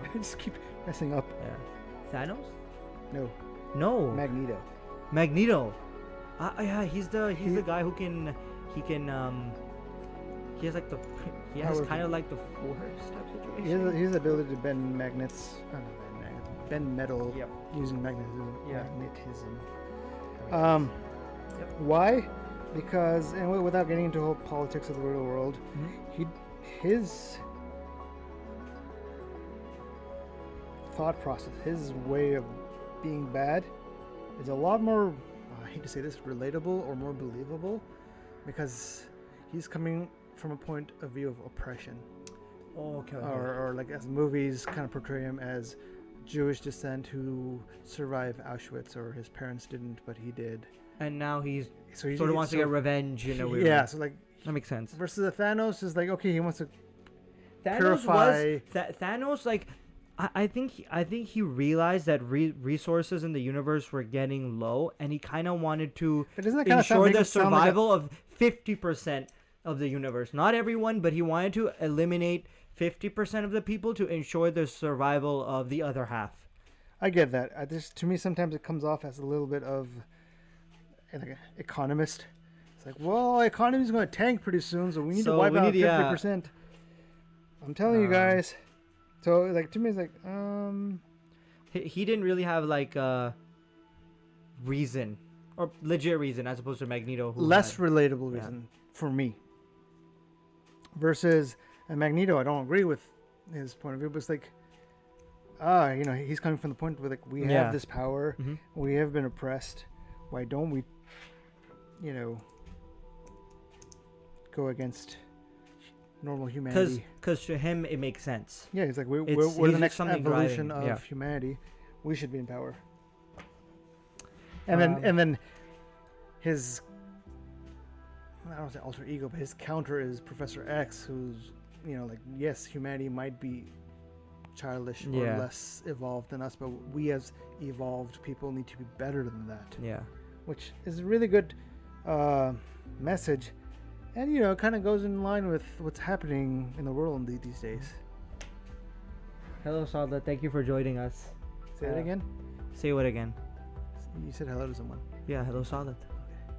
I just keep messing up. Yeah. Thanos? No, No. Magneto. Magneto. Yeah, he's the guy who can he has like he has Power- kind of like the Force type situation. He has the ability to bend magnets. Bend metal Yep. using magnetism. Yeah. Magnetism. Yep. Why? Because, and without getting into the whole politics of the real world, Mhm. his thought process, his way of being bad, is a lot more, I hate to say this, relatable or more believable, because he's coming from a point of view of oppression. Oh, okay. Or like as movies kind of portray him as Jewish descent who survived Auschwitz, or his parents didn't, but he did. And now he So he sort of wants to get revenge in a weird way. so like That makes sense. versus the Thanos is like, okay, he wants to Thanos purify. Thanos, like, I think he realized that resources in the universe were getting low, and he kind of wanted to But doesn't that kind ensure of the survival of 50% of the universe. Not everyone, but he wanted to eliminate 50% of the people to ensure the survival of the other half. I get that. To me, sometimes it comes off as a little bit of like an economist. It's like, well, economy's going to tank pretty soon, so we need to wipe out 50%. I'm telling you guys. So, like, to me, it's like, He didn't really have like a reason or legit reason, as opposed to Magneto. Less relatable reason for me. Versus Magneto, I don't agree with his point of view, but it's like, he's coming from the point where, like, we have this power, we have been oppressed. Why don't we, go against normal humanity? Because to him it makes sense. Yeah, he's like, we're He's the next something evolution driving, of humanity. We should be in power. And then his, I don't want to say alter ego, but his counter is Professor X, who's, like, yes, humanity might be childish or less evolved than us, but we as evolved people need to be better than that. Yeah. Which is a really good message, and kind of goes in line with what's happening in the world these days. Hello, Salda. Thank you for joining us. Say that again. Say what again? You said hello to someone. Yeah, hello, Salad.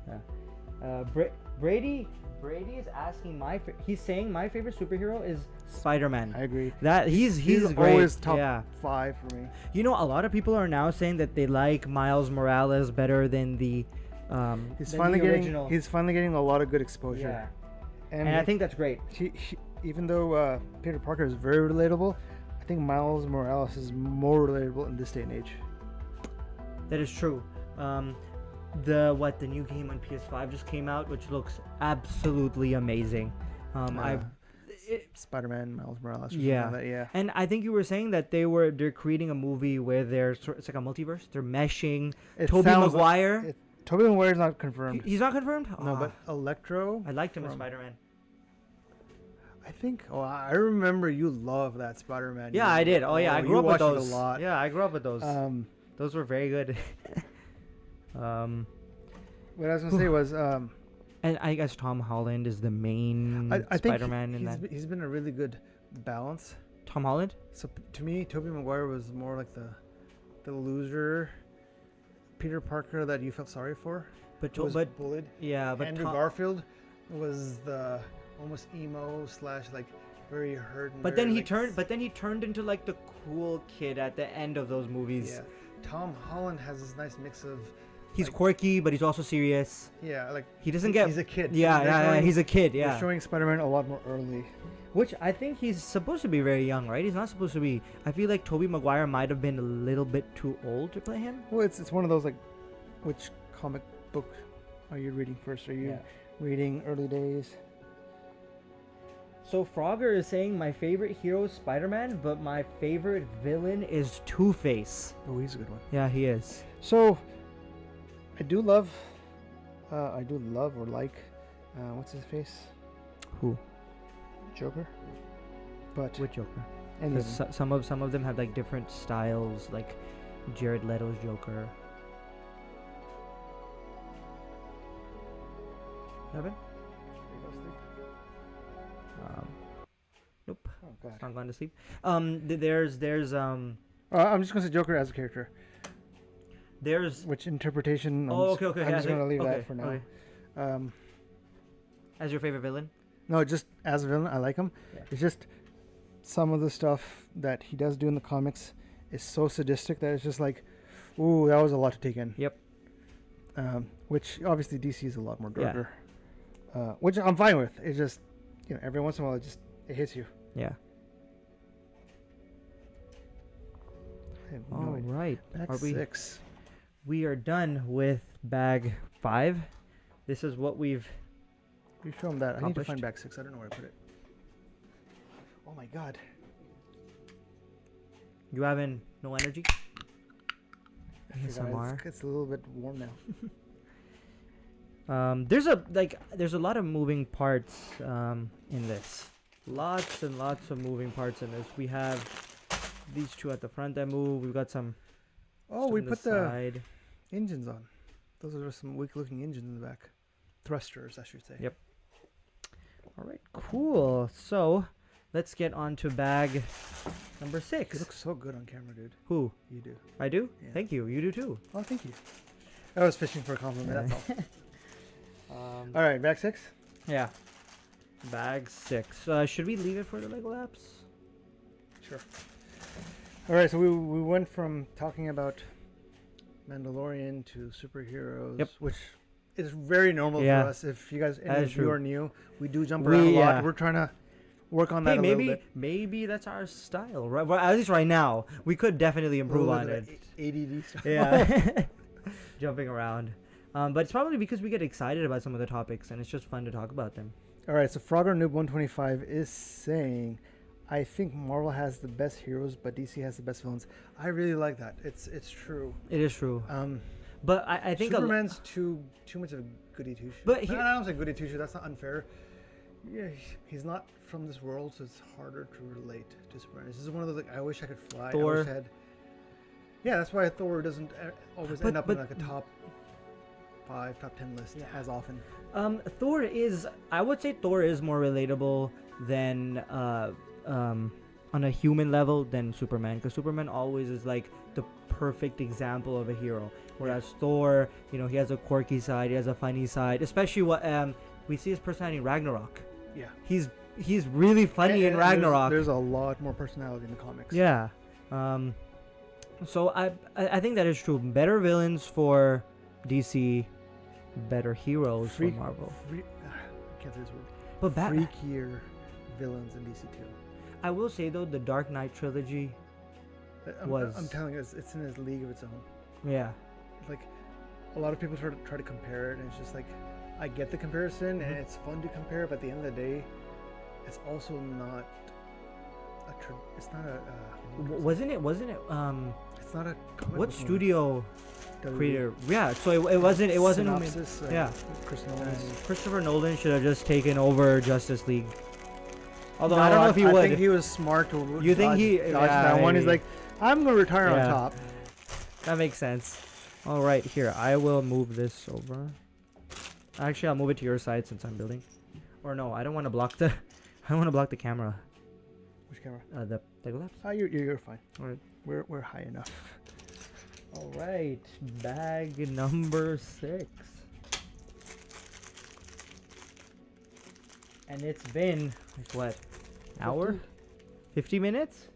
Yeah. Brady is asking he's saying my favorite superhero is Spider-Man. I agree. That he's great. Always top 5 for me. A lot of people are now saying that they like Miles Morales better than the He's than finally the original. He's finally getting a lot of good exposure. Yeah. And I think that's great. He even though Peter Parker is very relatable, I think Miles Morales is more relatable in this day and age. That is true. The new game on PS5 just came out, which looks absolutely amazing. Spider-Man, Miles Morales. Yeah. And I think you were saying that they're creating a movie where it's like a multiverse. They're meshing. Tobey Maguire. Tobey Maguire is not confirmed. He's not confirmed. No, but Electro. I liked him as Spider-Man. I think. Oh, I remember you love that Spider-Man. Yeah, I did. Oh yeah, I grew up with those. A lot. Yeah, I grew up with those. Those were very good. What I was gonna say was, and I guess Tom Holland is the main Spider-Man in that. He's been a really good balance. Tom Holland. So to me, Tobey Maguire was more like the loser Peter Parker that you felt sorry for. But bullied. Yeah, but Andrew Garfield was the almost emo / like very hurt. And but then he turned into like the cool kid at the end of those movies. Yeah. Tom Holland has this nice mix of. He's quirky, but he's also serious. Yeah, like he doesn't get. He's a kid. Yeah, he's a kid. Yeah. They're showing Spider-Man a lot more early. Which I think he's supposed to be very young, right? He's not supposed to be. I feel like Tobey Maguire might have been a little bit too old to play him. Well, it's one of those, like, which comic book are you reading first? Are you reading early days? So Frogger is saying my favorite hero is Spider-Man, but my favorite villain is Two-Face. Oh, he's a good one. Yeah, he is. So I do love or like, what's his face? Who? Joker. But which Joker? And some of them have like different styles, like Jared Leto's Joker. Evan? Nope. Oh God. It's not going to sleep. There's I'm just gonna say Joker as a character. There's which interpretation? Okay. I'm just gonna leave that for now. Okay. As your favorite villain? No, just as a villain, I like him. Yeah. It's just some of the stuff that he does do in the comics is so sadistic that it's just like, ooh, that was a lot to take in. Yep. Which obviously DC is a lot more darker. Yeah. Which I'm fine with. It's just, every once in a while it hits you. Yeah. have no All idea. right. Bag Are we? 6. We are done with bag 5. This is what we've. You show him that. I need to Accomplished. find bag 6. I don't know where I put it. Oh my god. You having no energy? I forgot, ASMR. it's a little bit warm now. There's a lot of moving parts in this. Lots and lots of moving parts in this. We have these two at the front that move. We've got some. Oh, stuff we on put side. the engines on. Those are some weak-looking engines in the back. Thrusters, I should say. Yep. All right, cool. So let's get on to bag number 6. You look so good on camera, dude. Who? You do. I do? Yeah. Thank you. You do too. Oh, thank you. I was fishing for a compliment. Yeah. That's all. All right, bag 6. Yeah. Bag 6. Should we leave it for the lego-lapse? Sure. All right, so we went from talking about Mandalorian to superheroes, Yep. which is very normal Yeah. for us. If you guys, That any is of you true. are new, we do jump around a lot. We're trying to work on that Hey, a little bit. maybe that's our style, right? Well, at least right now, we could definitely improve on it. ADD stuff. Yeah, jumping around. But it's probably because we get excited about some of the topics, and it's just fun to talk about them. All right, so Frogger Noob 125 is saying, I think Marvel has the best heroes, but DC has the best villains. I really like that. It's true. It is true. But I think Superman's too much of a goody two shoes. But I don't say goody two shoes. That's not unfair. Yeah, he's not from this world, so it's harder to relate to Superman. This is one of those like I wish I could fly. Thor. I wish I had. Yeah, that's why Thor doesn't always end up in like a top 5, top 10 list as often. Thor is. I would say Thor is more relatable than on a human level than Superman, because Superman always is like the perfect example of a hero, whereas Thor, you know, he has a quirky side, he has a funny side, especially what we see his personality in Ragnarok. Yeah, he's really funny in Ragnarok. There's a lot more personality in the comics. Yeah. So I think that is true. Better villains for DC, better heroes for Marvel. I can't say this word. But freakier villains in DC too. I will say though, the Dark Knight trilogy I'm telling you, it's in a league of its own. Yeah. Like a lot of people try to compare it, and it's just like I get the comparison, and it's fun to compare, but at the end of the day, it's also not it's not a wasn't it it's not a comic what book studio movie. creator? Yeah, so it wasn't Synopsis, yeah. Christopher Christopher Nolan should have just taken over Justice League. Although No, I don't know if he would. I think he was smart to You think he dodge that one? He's maybe. like, I'm gonna retire on Yeah. top. That makes sense. All right, here I will move this over. Actually, I'll move it to your side since I'm building. Or no, I don't want to block the. I don't want to block the camera. Which camera? The lego-lapse. You're fine. All right. We're high enough. All right, bag number 6. And it's been like what, hour? 50 minutes?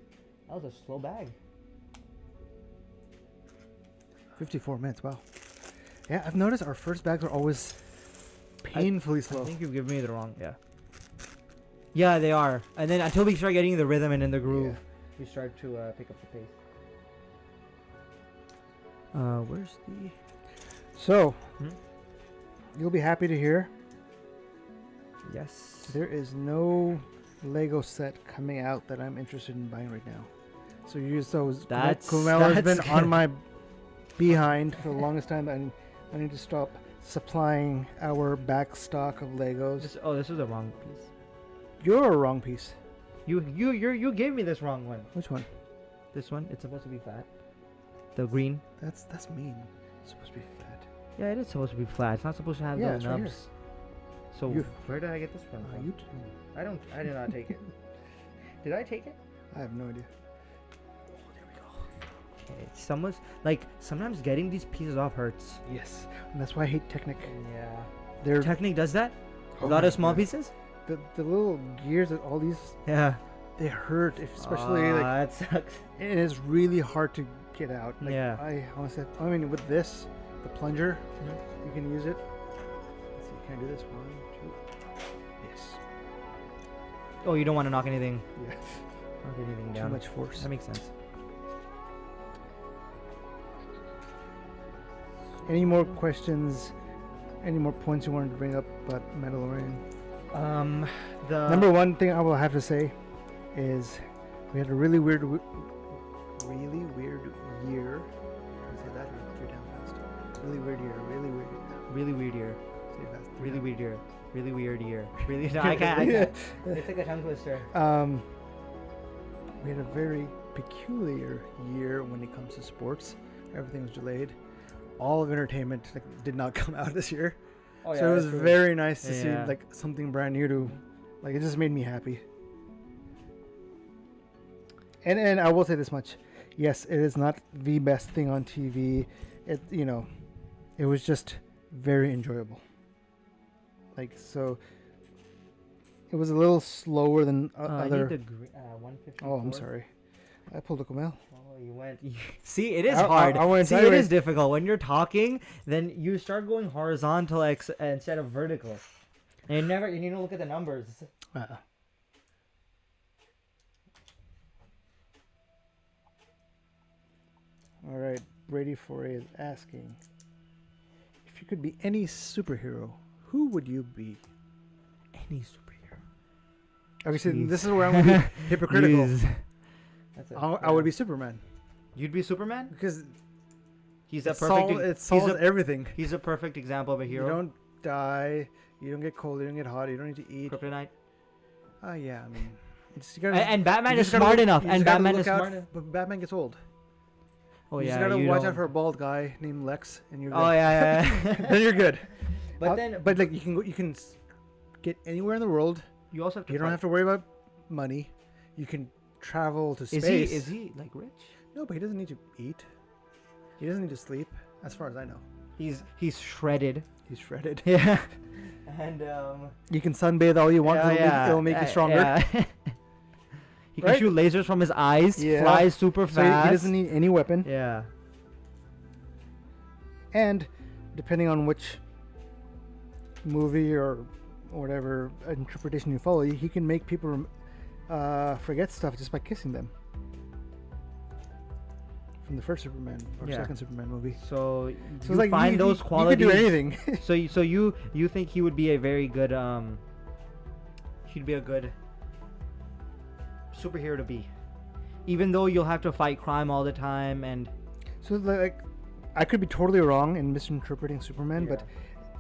That was a slow bag. 54 minutes. Wow. Yeah, I've noticed our first bags are always painfully slow. I think you've given me the wrong. Yeah, they are. And then until we start getting the rhythm and in the groove, we start to pick up the pace. Where's the? So, you'll be happy to hear Yes. there is no Lego set coming out that I'm interested in buying right now. So you use those. Kumella's been on my behind for the longest time. And I need to stop supplying our back stock of Legos. This is the wrong piece. You're a wrong piece. You gave me this wrong one. Which one? This one. It's supposed to be fat. The green. That's mean. It's supposed to be fat. Yeah, it is supposed to be flat. It's not supposed to have Yeah, the it's right nubs. So where did I get this from? You I did not take it. Did I take it? I have no idea. Okay, sometimes getting these pieces off hurts. Yes, and that's why I hate Technic. Yeah. Technic does that? A lot of small pieces? The little gears that all these they hurt, especially that sucks. It is really hard to get out. Like, Yeah. I honestly, with this, the plunger, you can use it. Let's see, can I do this? 1, 2. Yes. Oh, you don't want to knock anything. Yeah. Knock anything Too down. much force. That makes sense. Any more questions? Any more points you wanted to bring up about Mandalorian? The Number one thing I will have to say is we had a really weird year. Can I say that or too damn fast? Really weird year. really weird year. Say it fast. Really weird year. Really weird year. Really, no, I can't. It's like a tongue twister. We had a very peculiar year when it comes to sports. Everything was delayed. All of entertainment did not come out this year. Oh, yeah, so it was that's true. very nice to see Yeah. like something brand new to, like, it just made me happy. And I will say this much, yes, it is not the best thing on TV. It was just very enjoyable. Like, so it was a little slower than I other. need the 154. Oh, I'm sorry. I pulled a Camel. Oh, you went. See, it is I hard. went See, it sideways. is difficult when you're talking. Then you start going horizontal instead of vertical, and you need to look at the numbers. All right, Brady Foray is asking, if you could be any superhero, who would you be? Any superhero. Obviously, Jeez. this is where I'm going to be hypocritical. Jeez. That's it. I would be Superman You'd be Superman. because He's a it perfect. solves everything. He's a perfect example of a hero. You don't die, you don't get cold, you don't get hot, you don't need to eat. Kryptonite. Yeah, I mean, you gotta, And Batman you is just gotta smart look- enough. you And just gotta Batman look is out, smart enough. But Batman gets old. Oh You yeah. just gotta you watch don't- out for a bald guy named Lex, and you're good. Oh yeah. Then you're good. But like you can get anywhere in the world. you also have to. You don't have to worry about money. You can travel to space. Is he like rich? No, but he doesn't need to eat. He doesn't need to sleep, as far as I know. He's shredded. He's shredded. Yeah. And You can sunbathe all you want. It'll make you stronger. Yeah. He can Right? shoot lasers from his eyes. Yeah. Flies super So fast. he doesn't need any weapon. Yeah. And depending on which movie or whatever interpretation you follow, he can make people forget stuff just by kissing them. From the first Superman or Yeah. second Superman movie. So So you it's like find those qualities. You could do anything. So you think he would be a very good he'd be a good superhero to be, even though you'll have to fight crime all the time and. So like, I could be totally wrong in misinterpreting Superman, Yeah. but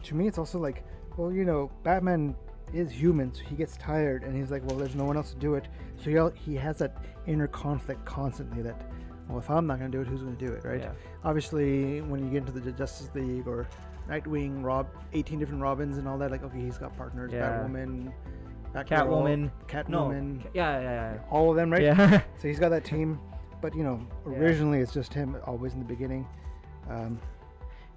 to me it's also like, well, Batman is human, so he gets tired, and he's like, well, there's no one else to do it. So he has that inner conflict constantly that, well, if I'm not going to do it, who's going to do it, right? Yeah. Obviously, when you get into the Justice League or Nightwing, 18 different Robins and all that, like, okay, he's got partners, Yeah. Batwoman, Catwoman. Catwoman, Yeah. all of them, right? Yeah. So he's got that team, but originally it's just him always in the beginning.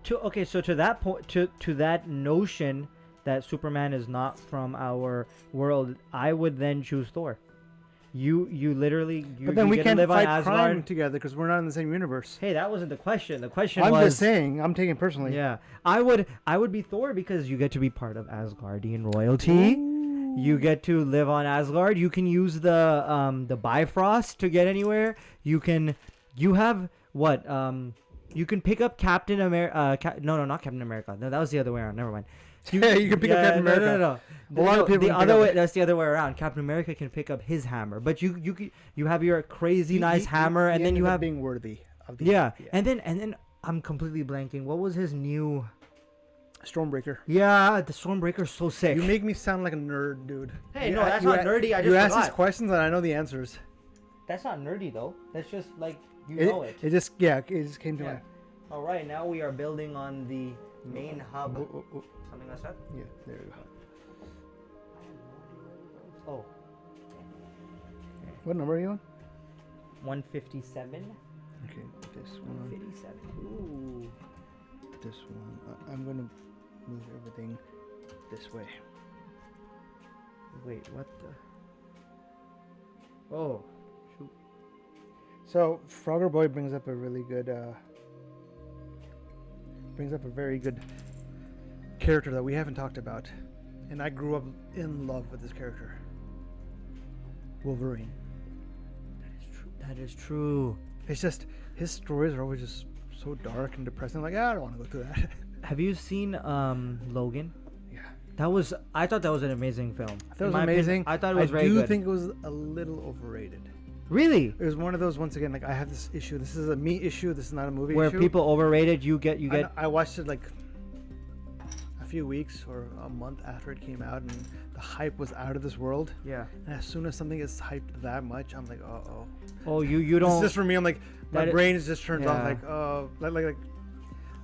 So to that point, to that notion that Superman is not from our world, I would then choose Thor. You literally. But then we get to can't live on fight crime Asgard. together because we're not in the same universe. Hey, that wasn't the question. The question I'm was. just saying. I'm taking it personally. Yeah, I would be Thor because you get to be part of Asgardian royalty. Ooh. You get to live on Asgard. You can use the Bifrost to get anywhere. You can pick up Captain America. No, not Captain America. No, that was the other way around. Never mind. You can pick up Captain America. No. A lot of people The can pick other up- way. That's the other way around. Captain America can pick up his hammer, but you have your crazy nice hammer, and then you have being worthy of the yeah. And then I'm completely blanking. What was his new? Stormbreaker. Yeah, the Stormbreaker's so sick. You make me sound like a nerd, dude. Hey, no, that's not nerdy. I just you ask forgot. these questions and I know the answers. That's not nerdy though. That's just like you It know it. just came to Yeah. mind. All right, now we are building on the main hub. Oh. Something like that. Yeah, there you go. Oh, What number are you on? 157. Okay, this one. 157. Ooh. This one. I'm gonna move everything this way. Wait, what the? Oh, shoot. So Frogger Boy brings up a really good, very good character that we haven't talked about, and I grew up in love with this character. Wolverine. That is true. It's just his stories are always just so dark and depressing. Like, I don't want to go through that. Have you seen Logan? Yeah. I thought that was an amazing film. I thought it was amazing. I thought it was very I good. do think it was a little overrated. Really? It was one of those, once again, like I have this issue. This is a me issue. This is not a movie Where issue. people overrated, you get. I watched it like a few weeks or a month after it came out, and the hype was out of this world. Yeah. And as soon as something is hyped that much, I'm like, uh-oh. Oh, you don't. This is just for me. I'm like, my brain is just turned off. Yeah. Like,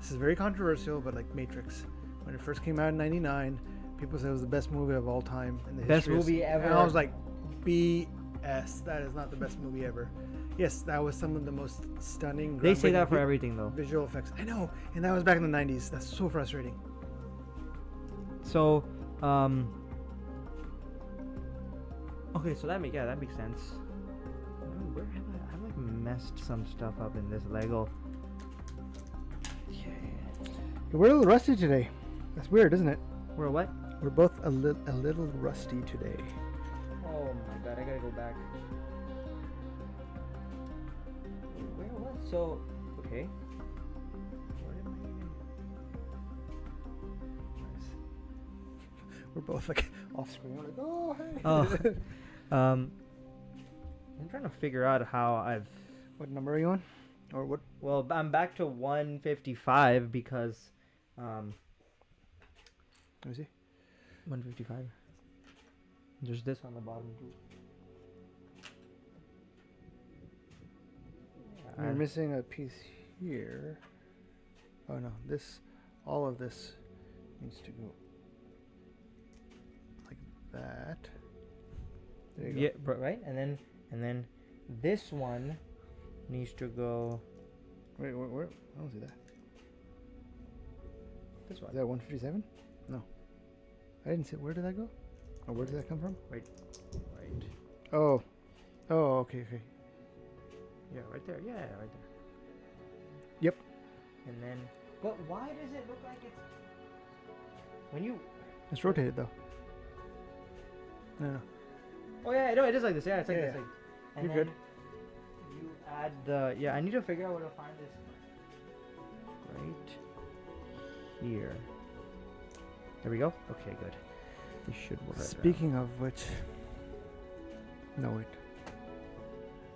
this is very controversial, but like Matrix, when it first came out in '99, people said it was the best movie of all time in the Best history. movie ever. And I was like, BS. That is not the best movie ever. Yes, that was some of the most stunning. They say that for groundbreaking everything, though. visual effects. I know, and that was back in the '90s. That's so frustrating. So, okay, so that makes sense. Where have I like messed some stuff up in this Lego? Okay. We're a little rusty today. That's weird, isn't it? We're what? We're both a little rusty today. Oh my god, I gotta go back. Where was so? Okay. Where did my even? Nice. We're both like off screen. We're like, oh hey. Oh. I'm trying to figure out how I've. What number are you on? Or what? Well, I'm back to 155 because. Let me see. 155. There's this on the bottom too. You're missing a piece here. Oh no, all of this needs to go like that. There you go. Yeah, right. And then this one needs to go. Wait, where? I don't see that. This one. Is that 157? No. I didn't see. Where did that go? Oh, where did that come from? Right. Oh, okay. Yeah, right there. Yeah, right there. Yep. And then, but why does it look like it's when you? It's rotated though. No. Oh yeah, no, it is like this. Yeah, it's like Yeah, this. yeah. Like, and You're then good. You add the I need to figure out where to find this. Right here. There we go. Okay, good. This should work. Speaking of which, no wait.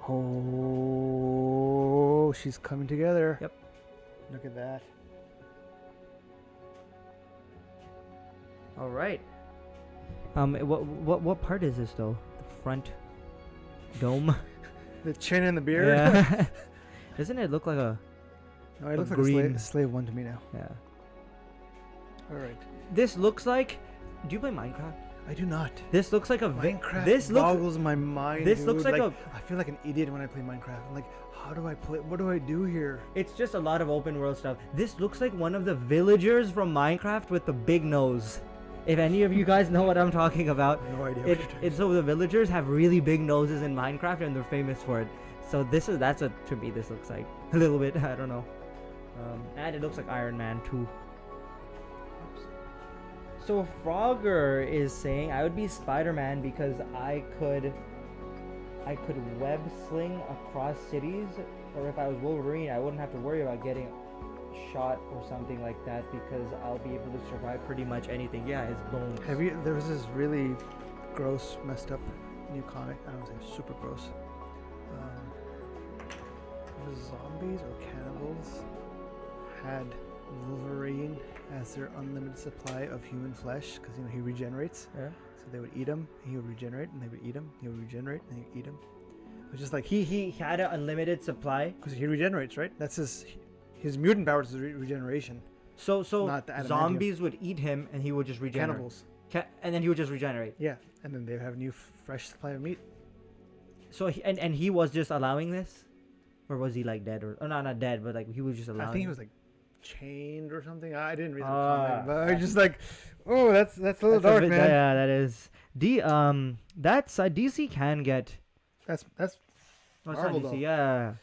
Oh, she's coming together. Yep. Look at that. All right. What part is this though? The front dome. The chin and the beard. Yeah. Doesn't it look like a? No, it looks green- like a slave one to me now. Yeah. All right. This looks like. Do you play Minecraft? I do not. This looks like a. Minecraft This looks. boggles my mind. This dude. looks like a. I feel like an idiot when I play Minecraft. I'm like, how do I play? What do I do here? It's just a lot of open world stuff. This looks like one of the villagers from Minecraft with the big nose. If any of you guys know what I'm talking about, No idea. so the villagers have really big noses in Minecraft and they're famous for it. So that's what to me this looks like a little bit. I don't know. And it looks like Iron Man too. Oops. So Frogger is saying I would be Spider-Man because I could web sling across cities, or if I was Wolverine, I wouldn't have to worry about getting shot or something like that because I'll be able to survive pretty much anything. Yeah, his bones. There was this really gross, messed up new comic. I don't want to say super gross. It was zombies or cannibals had Wolverine as their unlimited supply of human flesh because he regenerates. Yeah. So they would eat him, and he would regenerate, and they would eat him. He would regenerate, and they would eat him. It was just like He had an unlimited supply. because he regenerates, right? That's his mutant powers is regeneration. So Not the adamantium. zombies would eat him and he would just regenerate. Cannibals. And then he would just regenerate. Yeah, and then they would have a new fresh supply of meat. So and he was just allowing this, or was he like dead or no, not dead, but like he was just allowing. I think he was like chained or something. I didn't read the Ah. comic, but I was just like, oh, that's a little dark, man. Yeah, that is. That's DC can get. That's Oh, it's not Marvel, DC, though. yeah.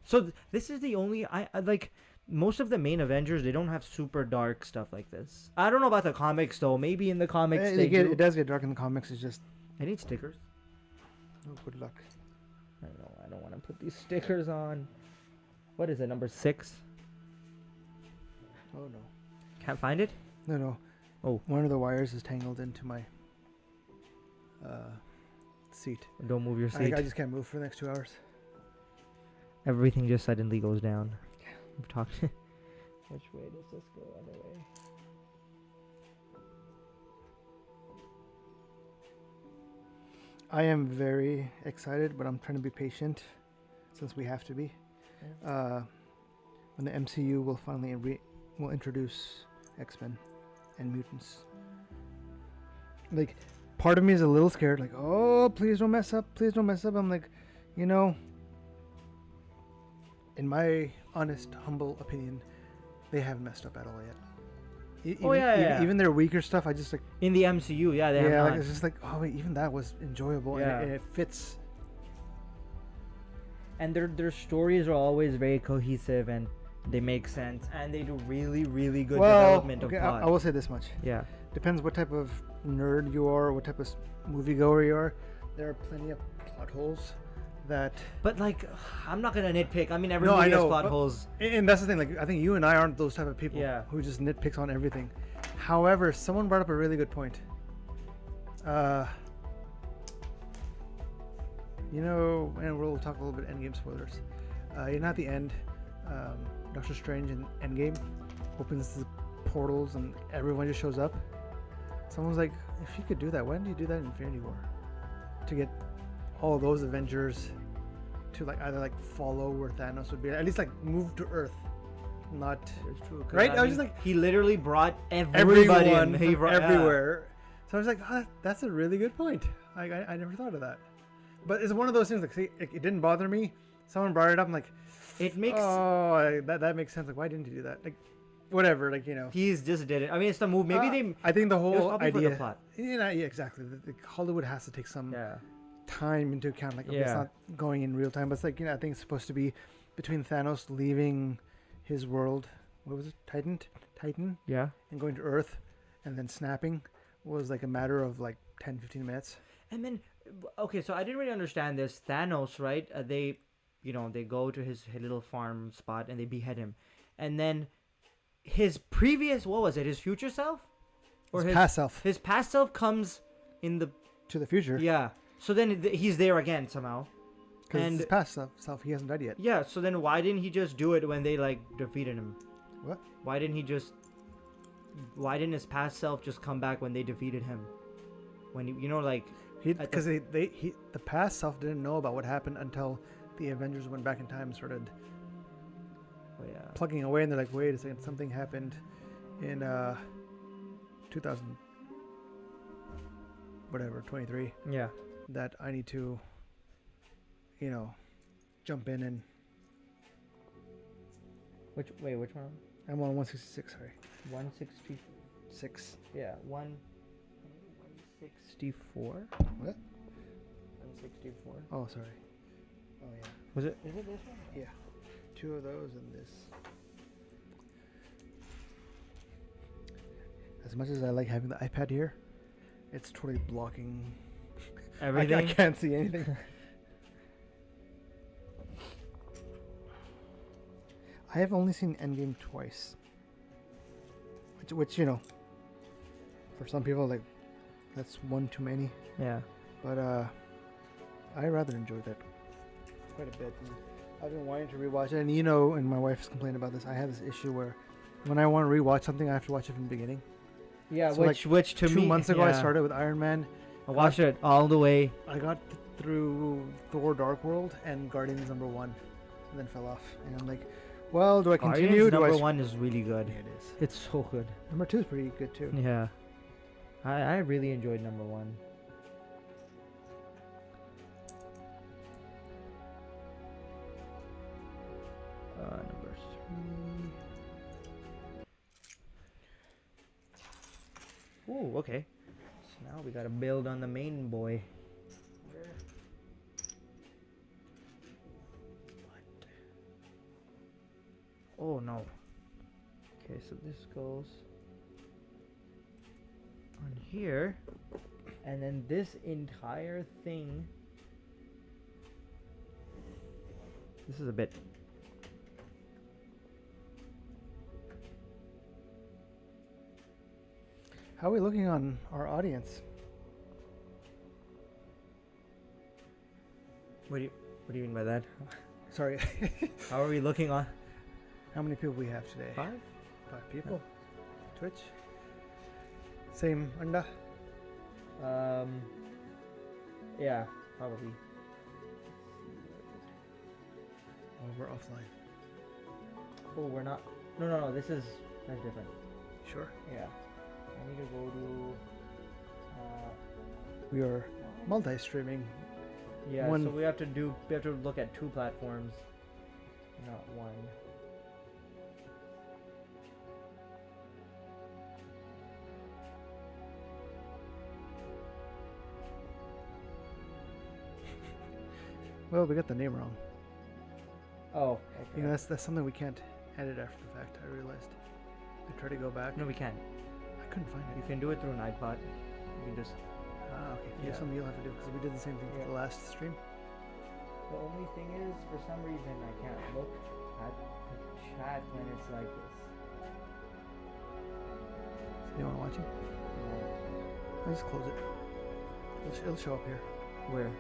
So this is the only I like. Most of the main Avengers, they don't have super dark stuff like this. I don't know about the comics though. Maybe in the comics they do. it does get dark in the comics. It's just I need stickers. oh, good luck. I don't want to put these stickers on. What is it? Number 6. Oh no. Can't find it? No. Oh. One of the wires is tangled into my seat. Don't move your seat. I just can't move for the next 2 hours. Everything just suddenly goes down. I'm talking. Which way does this go? Other way. I am very excited, but I'm trying to be patient since we have to be. When the MCU will finally will introduce X-Men and mutants. Like, part of me is a little scared, like, oh, please don't mess up, please don't mess up. I'm like, you know, in my honest, humble opinion, they haven't messed up at all yet. Even their weaker stuff, I just like in the MCU, yeah, they have not. Like, it's just like, oh wait, even that was enjoyable, and it fits. And their stories are always very cohesive and they make sense, and they do really, really good development of plot. I will say this much. Yeah. Depends what type of nerd you are, what type of moviegoer you are. There are plenty of plot holes that. But like, I'm not gonna nitpick. I mean, every movie has plot holes. And that's the thing. Like, I think you and I aren't those type of people who just nitpicks on everything. However, someone brought up a really good point. You know, and we'll talk a little bit Endgame spoilers. You know, at the end, Doctor Strange in Endgame opens the portals and everyone just shows up. Someone's like, if you could do that, why didn't you do that in Infinity War? To get all those Avengers to like either like follow where Thanos would be, at least like move to Earth, not. It's true, right? I was just like, he literally brought everybody everyone in. from everywhere. So I was like, oh, that's a really good point. I never thought of that. But it's one of those things like, see, it didn't bother me. Someone brought it up. I'm like, it makes. Oh, that makes sense. Like, why didn't you do that? Like, whatever. Like, you know. He's just did it. I mean, it's the move. Maybe I think the whole idea. For the plot. Yeah, exactly. Hollywood has to take some time into account. Like, okay, it's not going in real time, but it's like, you know, I think it's supposed to be between Thanos leaving his world. What was it? Titan. Yeah. And going to Earth, and then snapping was like a matter of like 10-15 minutes. And then, okay, so I didn't really understand this. Thanos, right? They go to his little farm spot and they behead him. And then his previous, what was it? His future self? Or his past self. His past self comes to the future. Yeah. So then he's there again somehow. Because his past self, he hasn't died yet. Yeah, so then why didn't he just do it when they, like, defeated him? What? Why didn't his past self just come back when they defeated him? When, you know, like... Because the past self didn't know about what happened until the Avengers went back in time and started plugging away, and they're like, wait a second, something happened in 2000 whatever 23 that I need to, you know, jump in and which one? I'm on 166. Sorry, 166. Yeah, 164. What? 164. Oh, sorry. Oh yeah. Is it this one? Yeah. 2 of those and this. As much as I like having the iPad here, it's totally blocking everything. I can't see anything. I have only seen Endgame twice. Which, you know, for some people, like, that's one too many. Yeah. But I rather enjoyed that quite a bit. And I've been wanting to rewatch it, and you know, and my wife's complained about this. I have this issue where when I want to rewatch something, I have to watch it from the beginning. Yeah, so which to 2 months ago, I started with Iron Man. I watched it all the way. I got through Thor: Dark World and Guardians #1, and then fell off. And I'm like, well, do I continue? Guardians #1 is really good. Yeah, it is. It's so good. #2 is pretty good too. Yeah, I really enjoyed #1. Number 3. Ooh, okay. So now we gotta build on the main boy. Oh no. Okay, so this goes on here, and then this entire thing. This is a bit. How are we looking on our audience? What do you mean by that? Sorry. How are we looking on? How many people we have today? 5? 5 people. Twitch. Same anda. Yeah, probably. Oh, we're offline. Oh, we're not. No. That's different. Sure. Yeah. I need to go to. We are multi-streaming. Yeah. One. So we have to look at 2 platforms, not one. Well, we got the name wrong. Oh. Okay. You know, that's something we can't edit after the fact. I realized. I tried to go back. No, we can't. I couldn't find You it. can do it through Nightbot. You can just. Ah, okay. Yeah. Here's something you'll have to do because we did the same thing for the last stream. The only thing is, for some reason, I can't look at the chat when it's like this. Is anyone watching? I'll just close it. It'll show up here. Where?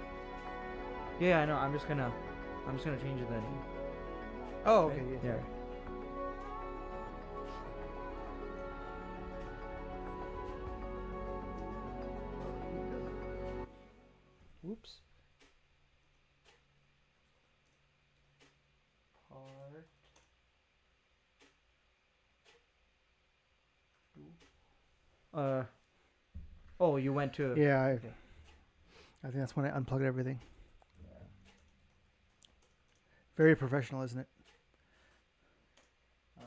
Yeah, I know. I'm just gonna change it then. Oh, okay. Right? Yeah. Yeah. Oops. Oh, you went to. Yeah, Okay. I think that's when I unplugged everything. Yeah. Very professional, isn't it? Um,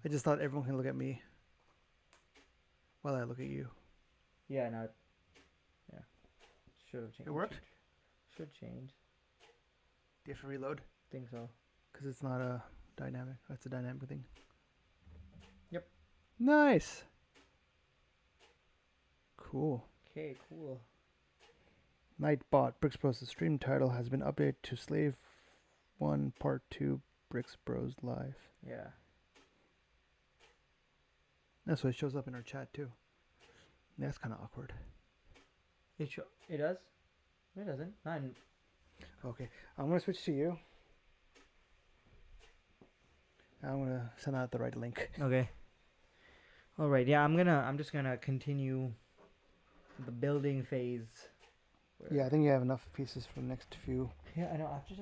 I just thought everyone can look at me while I look at you. yeah, no. Yeah. Should have changed. It worked? Should change. Do you have to reload? Think so. Because it's not a dynamic. That's a dynamic thing. Yep. Nice. Cool. Okay, cool. Nightbot Bricks Bros. The stream title has been updated to Slave 1 Part 2 Bricks Bros Live. Yeah. That's why it shows up in our chat too. That's kind of awkward. It does? It doesn't. Nine. Okay, I'm gonna switch to you. I'm gonna send out the right link. Okay. All right. Yeah, I'm just gonna continue the building phase. Yeah, I think you have enough pieces for the next few. Yeah, I know. I have to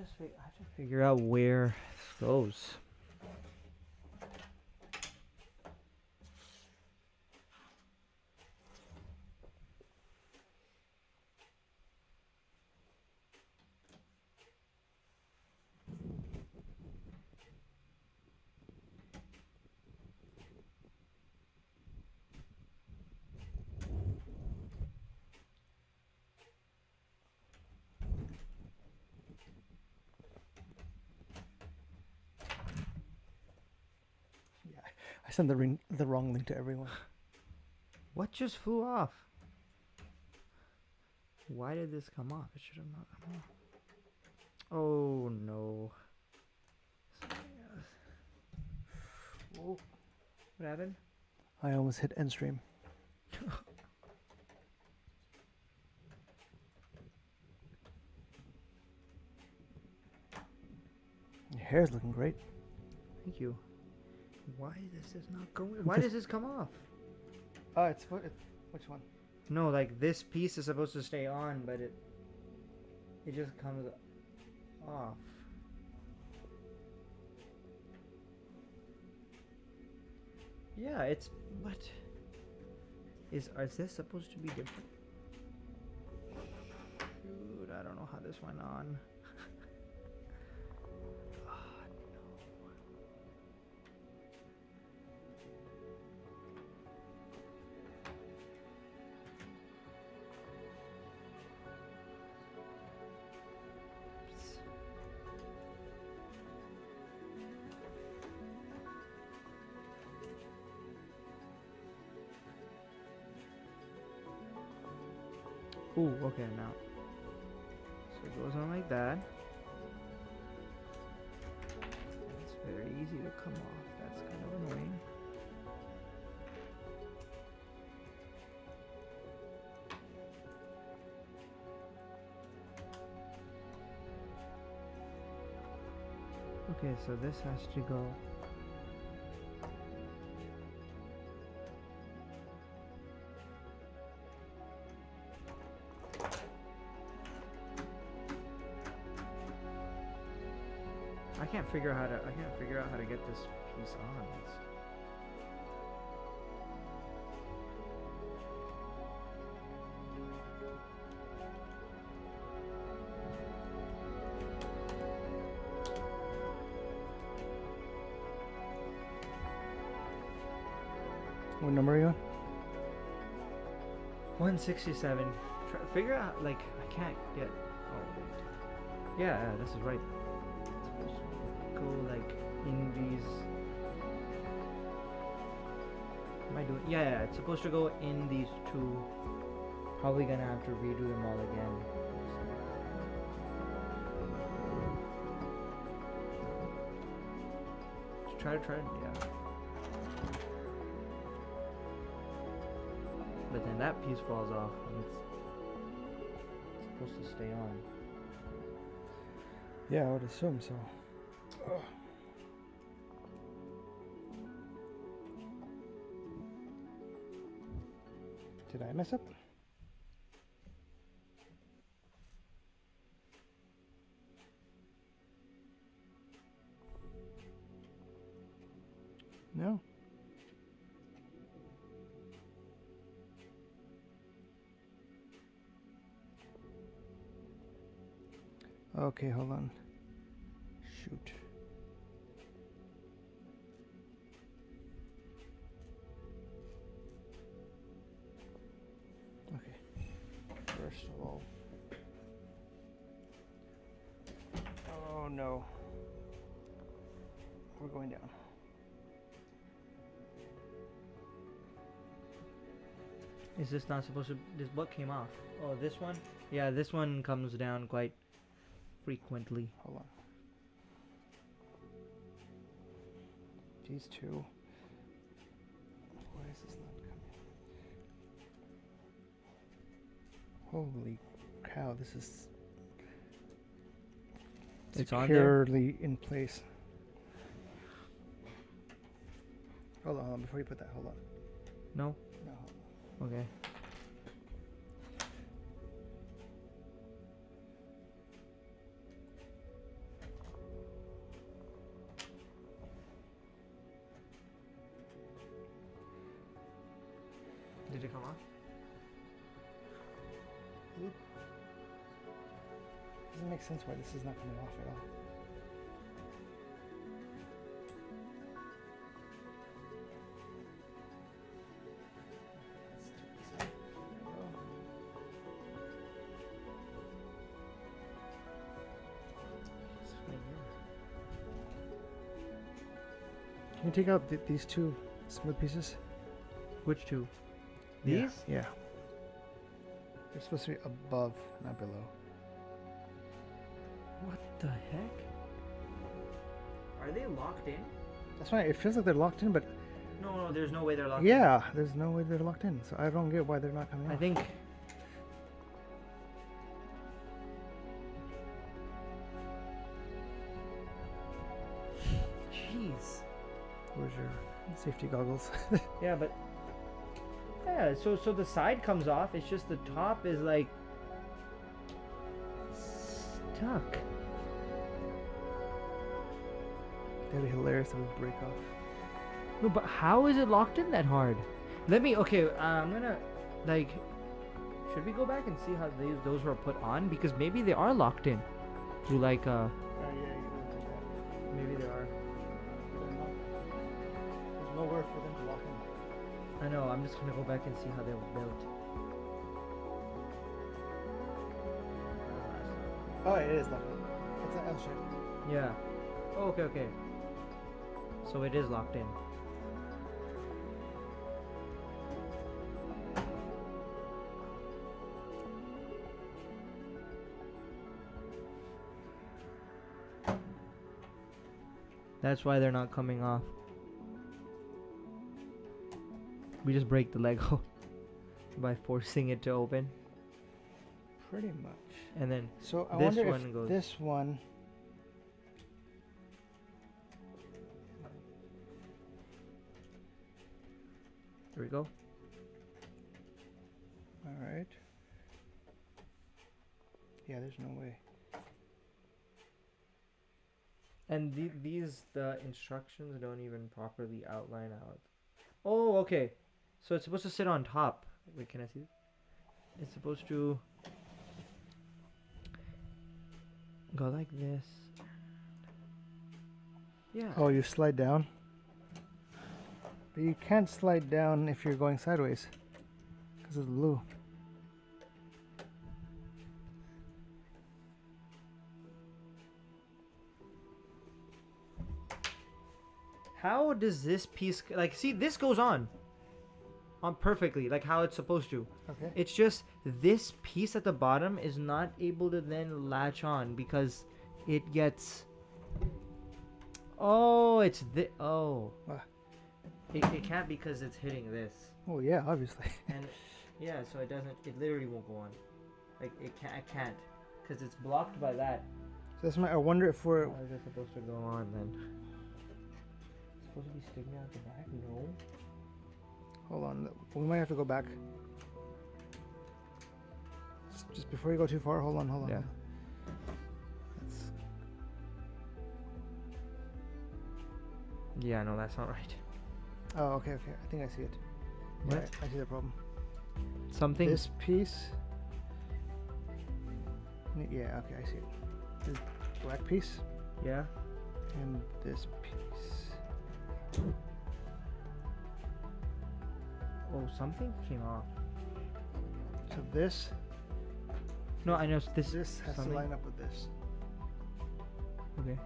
figure out where this goes. I sent the wrong link to everyone. What just flew off? Why did this come off? It should have not come off. Oh no. Oh, what happened? I almost hit end stream. Your hair's looking great. Thank you. Why is this not going? Why does this come off? It's which one? No, like this piece is supposed to stay on, but it just comes off. Yeah, it's what? Is this supposed to be different? Dude, I don't know how this went on. Ooh, okay, now. So it goes on like that. It's very easy to come off. That's kind of annoying. Okay, so this has to go. I can't figure out how to get this piece on. What number are you on? 167. Figure out, like, I can't get. Oh, wait. Yeah, this is right. It's supposed to go, like, in these. Am I doing? Yeah, it's supposed to go in these two. Probably gonna have to redo them all again. Just try, yeah. But then that piece falls off and it's supposed to stay on. Yeah, I would assume so. Ugh. Did I mess up? No. Okay, hold on. Shoot. Okay. First of all. Oh no. We're going down. Is this not supposed to? What came off? Oh, this one? Yeah, this one comes down quite frequently. Hold on. These two. Why is this not coming? Holy cow, this is It's on there? securely in place. Hold on, before you put that, hold on. No? No. Okay. Did it come off? Doesn't make sense why this is not coming off at all. Can you take out these two smooth pieces? Which two? Yeah, These? yeah. They're supposed to be above, not below. What the heck? Are they locked in? That's why it feels like they're locked in, but No, there's no way they're locked in. yeah, there's no way they're locked in. So I don't get why they're not coming I off. think. Jeez. Where's your safety goggles? Yeah, but. Yeah, so the side comes off. It's just the top is like stuck. That'd be hilarious if it would break off. No, but how is it locked in that hard? Let me. Okay, I'm gonna like. Should we go back and see how those were put on? Because maybe they are locked in through like Oh yeah, you don't do that. Maybe they are. There's nowhere for them to lock in. I know. I'm just gonna go back and see how they were built. Oh, it is locked in. It's an L shape. Yeah. Oh, okay. So it is locked in. That's why they're not coming off. We just break the Lego by forcing it to open. Pretty much. And then So I this wonder one if goes- this one Here we go. All right. Yeah, there's no way. And the instructions don't even properly outline how it. Oh, okay. So it's supposed to sit on top. Wait, can I see it? It's supposed to go like this. Yeah. Oh, you slide down? But you can't slide down if you're going sideways because of the blue. How does this piece like see this goes on perfectly like how it's supposed to. Okay. It's just this piece at the bottom is not able to then latch on because it gets it's What? it can't because it's hitting this. Oh yeah, obviously. And yeah, so it doesn't it literally won't go on. Like I can't because it's blocked by that. So that's my. I wonder if we're. How is it supposed to go on then? It's supposed to be sticking out the back? No. Hold on. We might have to go back. Just before you go too far. Hold on. Yeah. That's, Yeah, no, that's not right. oh, okay. I think I see it. What? Yeah, I see the problem. Something. This piece. Yeah. Okay, I see it. This black piece Yeah. and this piece. Oh, something came off. So this. No, I know this. This has something. to line up with this. Okay.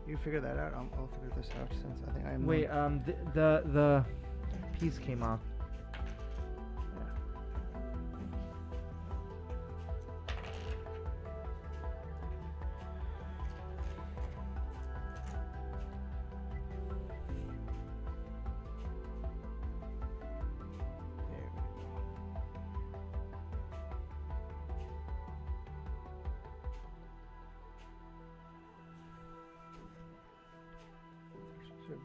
You figure that out. I'll figure this out since I think I'm. Wait. The piece came off.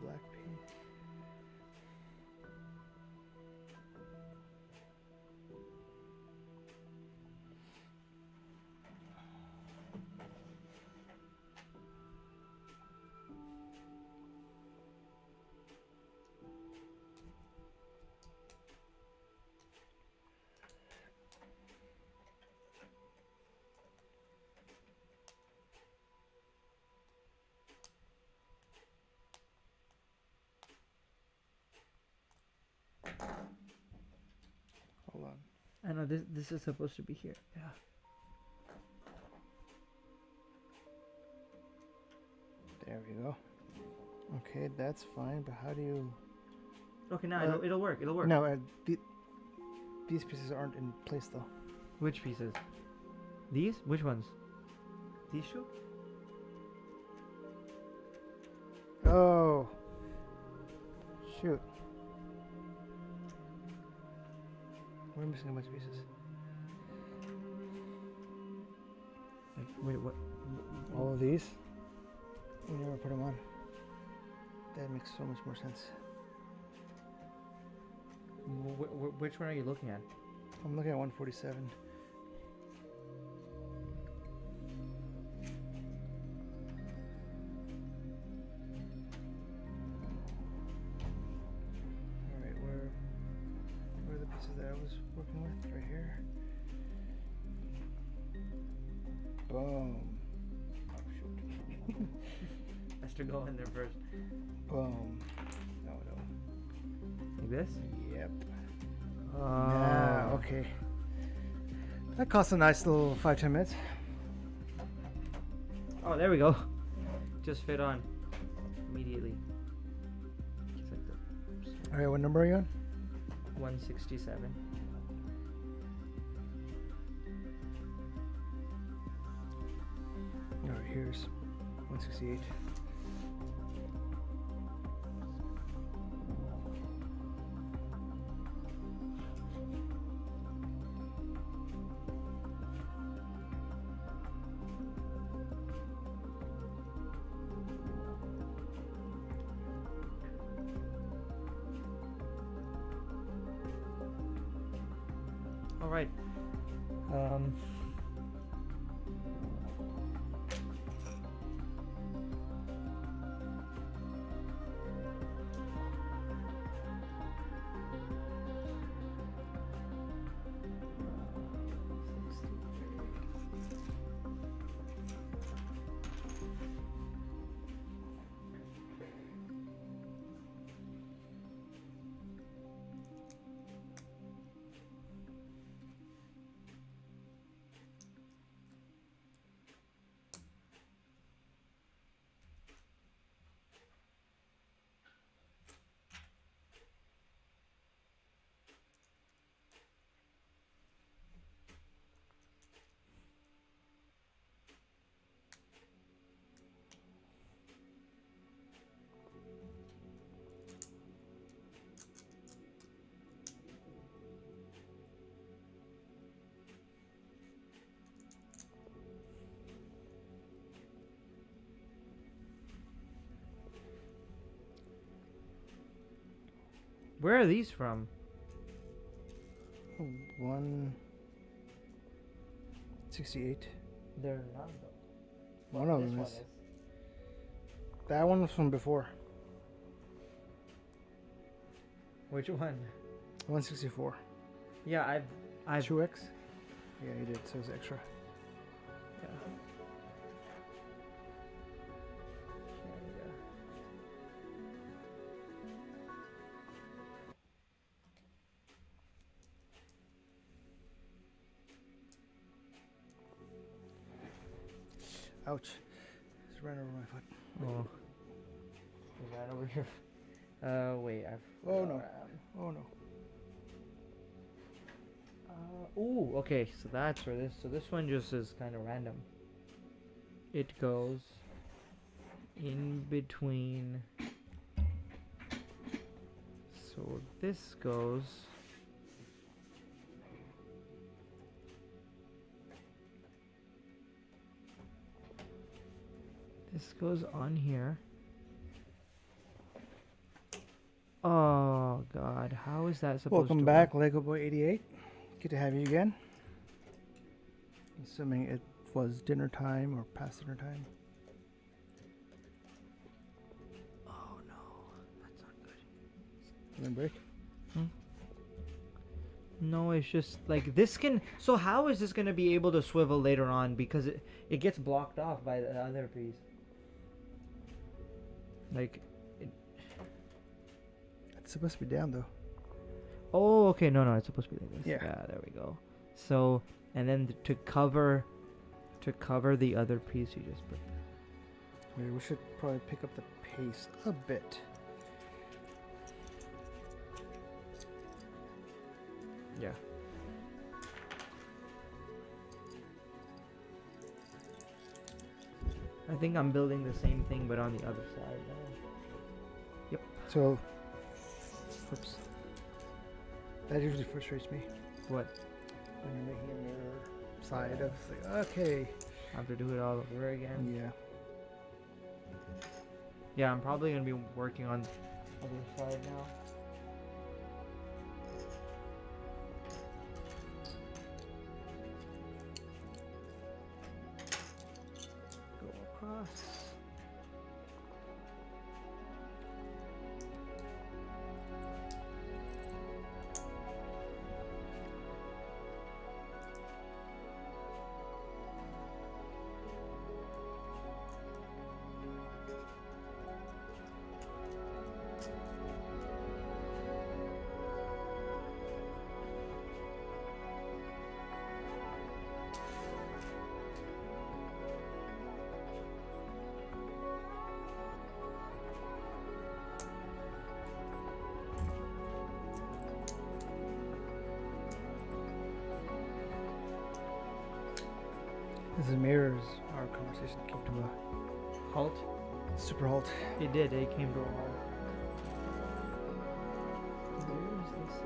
Black piece. Hold on. I know this is supposed to be here. Yeah. There we go. Okay, that's fine. But how do you? Okay, now it'll work. It'll work. No, these pieces aren't in place though. Which pieces? These? Which ones? These two? Oh. Shoot. We're missing a bunch of pieces. Like, wait, what? All of these? We never put them on. That makes so much more sense. Which one are you looking at? I'm looking at 147. Alright, where are the pieces that I was working with? Right here. Boom. Oh shoot. Has to go in there first. Boom. No. Like this? Yep. Oh. Yeah, okay. That cost a nice little 5-10 minutes. Oh, there we go. Just fit on immediately. Just like that. Alright, what number are you on? 167. Alright, here's 168. right. Where are these from? 168. They're not though. One of them is. That one was from before. Which one? 164. Yeah, I've 2x? Yeah, you did, so it's extra. Yeah. Ouch. Just ran over my foot. Oh. Is that over here? Wait, Oh no. Oh no. Ooh, okay, so that's where this. So this one just is kind of random. It goes in between. So this goes. This goes on here. Oh God, how is that supposed Welcome to back, work? Lego Boy 88. Good to have you again. Assuming it was dinner time or past dinner time. Oh no, that's not good. You break? No, it's just like this can. So how is this gonna be able to swivel later on? Because it gets blocked off by the other piece. Like, It's supposed to be down though. oh, okay, no, it's supposed to be like this. Yeah. Yeah, there we go. So, and then to cover the other piece, you just put. Maybe we should probably pick up the pace a bit. Yeah. I think I'm building the same thing, but on the other side now. Yep. So, Oops. that usually frustrates me What? when you're making a mirror side of like, okay. I have to do it all over again. Yeah. Yeah, I'm probably gonna be working on the other side now. Go across. As the mirrors, our conversation came to a Halt. super halt. It did. It came to a halt. Where is this?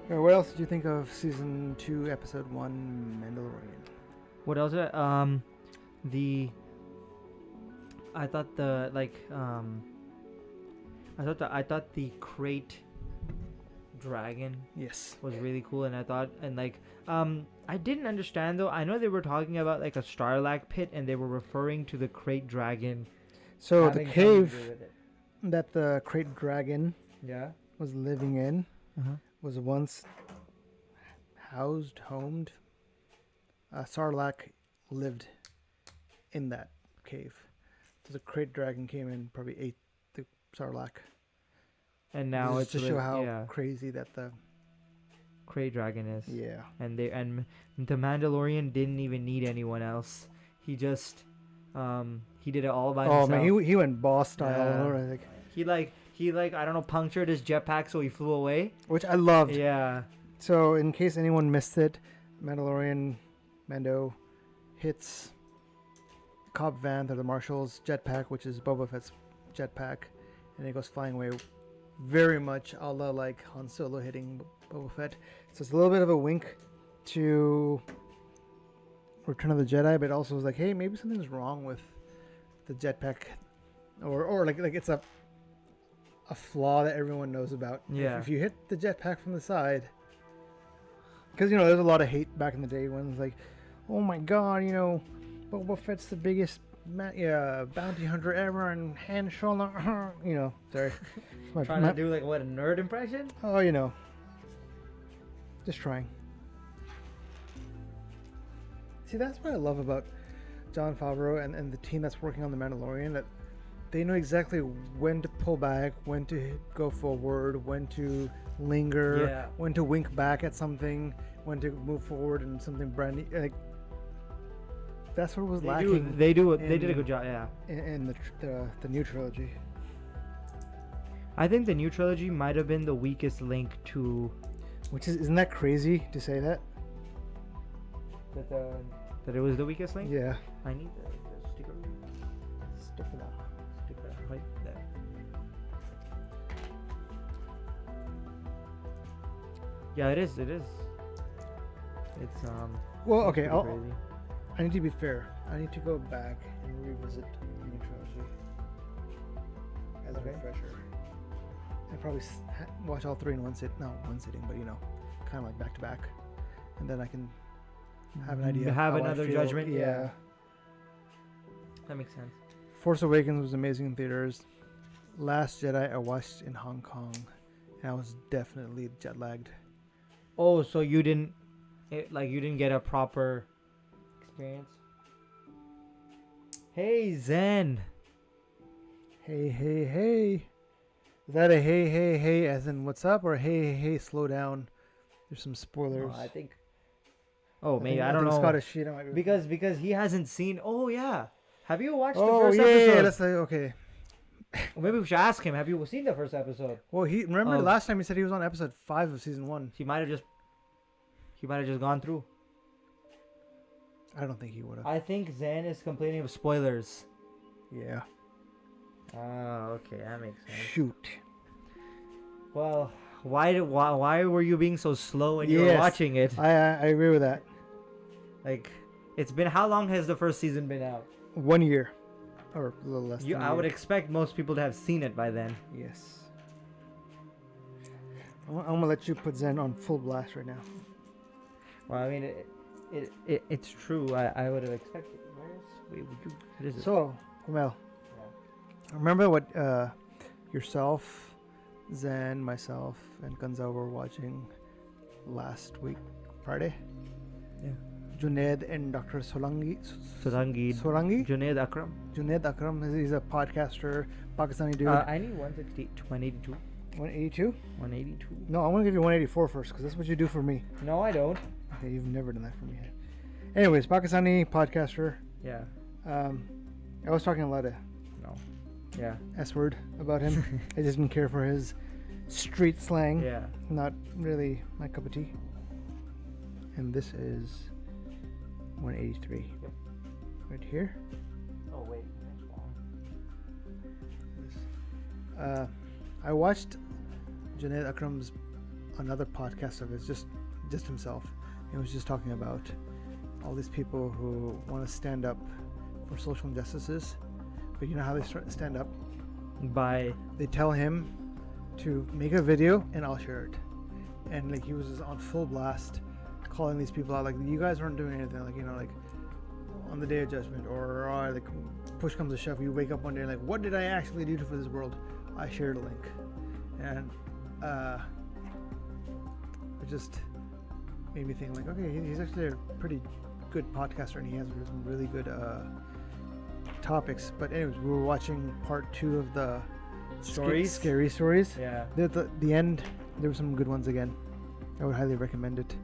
What else did you think of season 2, episode 1, Mandalorian? What else? The I thought I thought the crate dragon Yes. was really cool, and I didn't understand though. I know they were talking about like a Starlack pit, and they were referring to the crate dragon. So the having something to do cave with it. that the crate dragon Yeah. was living in Uh-huh. was once homed. Sarlacc lived in that cave. So the crate dragon came in, probably ate the Sarlacc. And now Just it's to show how yeah, crazy that the crate dragon is. yeah. And the Mandalorian didn't even need anyone else. He just he did it all by Oh himself. man, he went boss style. Yeah. Like, He I don't know, punctured his jetpack so he flew away. which I loved. Yeah. So in case anyone missed it, Mando hits Cobb Vanth or the Marshal's jetpack, which is Boba Fett's jetpack, and it goes flying away. Very much a la like Han Solo hitting Boba Fett. So it's a little bit of a wink to Return of the Jedi, but also was like, hey, maybe something's wrong with the jetpack, or like it's a flaw that everyone knows about. Yeah. If you hit the jetpack from the side, because there's a lot of hate back in the day when it's like, oh my god, Boba Fett's the biggest bounty hunter ever, and Han Solo, sorry. Trying to do like what, a nerd impression? Oh, just trying. See, that's what I love about Jon Favreau and the team that's working on The Mandalorian, that they know exactly when to pull back, when to go forward, when to linger, Yeah. when to wink back at something, when to move forward and something brand new. Like, that's what was lacking. They did a good job. Yeah. in the new trilogy. I think the new trilogy might have been the weakest link to Which isn't that crazy to say that? that it was the weakest link. Yeah. I need the sticker. Stick it out. Sticker right there. Yeah, it is. It's Well, it's okay. pretty crazy. I need to be fair. I need to go back and revisit the new trilogy as a refresher. And probably watch all three in one sitting, but kind of like back to back, and then I can have an idea. Have how I another feel. judgment. Yeah. That makes sense. Force Awakens was amazing in theaters. Last Jedi I watched in Hong Kong, and I was definitely jet lagged. Oh, so you didn't get a proper experience? Hey, Zen. Hey. Is that a hey as in what's up, or hey slow down? There's some spoilers. I think. Oh, maybe I don't know. Scottish shit. Might be Because he hasn't seen. Oh yeah. Have you watched the oh first yeah, episode? let's say okay. Well, maybe we should ask him. Have you seen the first episode? Well, remember Of- last time he said he was on episode 5 of season 1. He might have just gone through. I don't think he would have. I think Zen is complaining of spoilers. Yeah. Oh, okay, that makes sense. Shoot. Well, why were you being so slow when you were Yes. watching it? I agree with that. Like, it's been, how long has the first season been out? 1 year, or a little less. Than I a would year. expect most people to have seen it by then. Yes. I'm gonna let you put Zen on full blast right now. Well, I mean, it's true. I would have expected. What is it? So, Kumel, remember what yourself, Zen, myself, and Gonzalo were watching last week, Friday? Yeah. Junaid and Dr. Solangi. Solangi. Junaid Akram. Junaid Akram. He's a podcaster, Pakistani dude. I need 182. 182? 182. No, I want to give you 184 first, because that's what you do for me. No, I don't. Okay, you've never done that for me. Anyways, Pakistani podcaster. Yeah. I was talking a lot of Yeah. S word about him. I just didn't care for his street slang. Yeah. Not really my cup of tea. And this is 183. Yep. Right here. Oh wait. I watched Junaid Akram's another podcast of his, just himself. He was just talking about all these people who want to stand up for social injustices, But you know how they stand up? By They tell him to make a video and I'll share it. And like he was just on full blast, calling these people out like, you guys weren't doing anything, like, you know, like on the day of judgment, or like push comes to shove, you wake up one day like, what did I actually do for this world? I shared a link. And it just made me think like, okay, he's actually a pretty good podcaster and he has some really good topics. But anyways, we were watching part 2 of the stories, scary stories. yeah, The end, there were some good ones again. I would highly recommend it.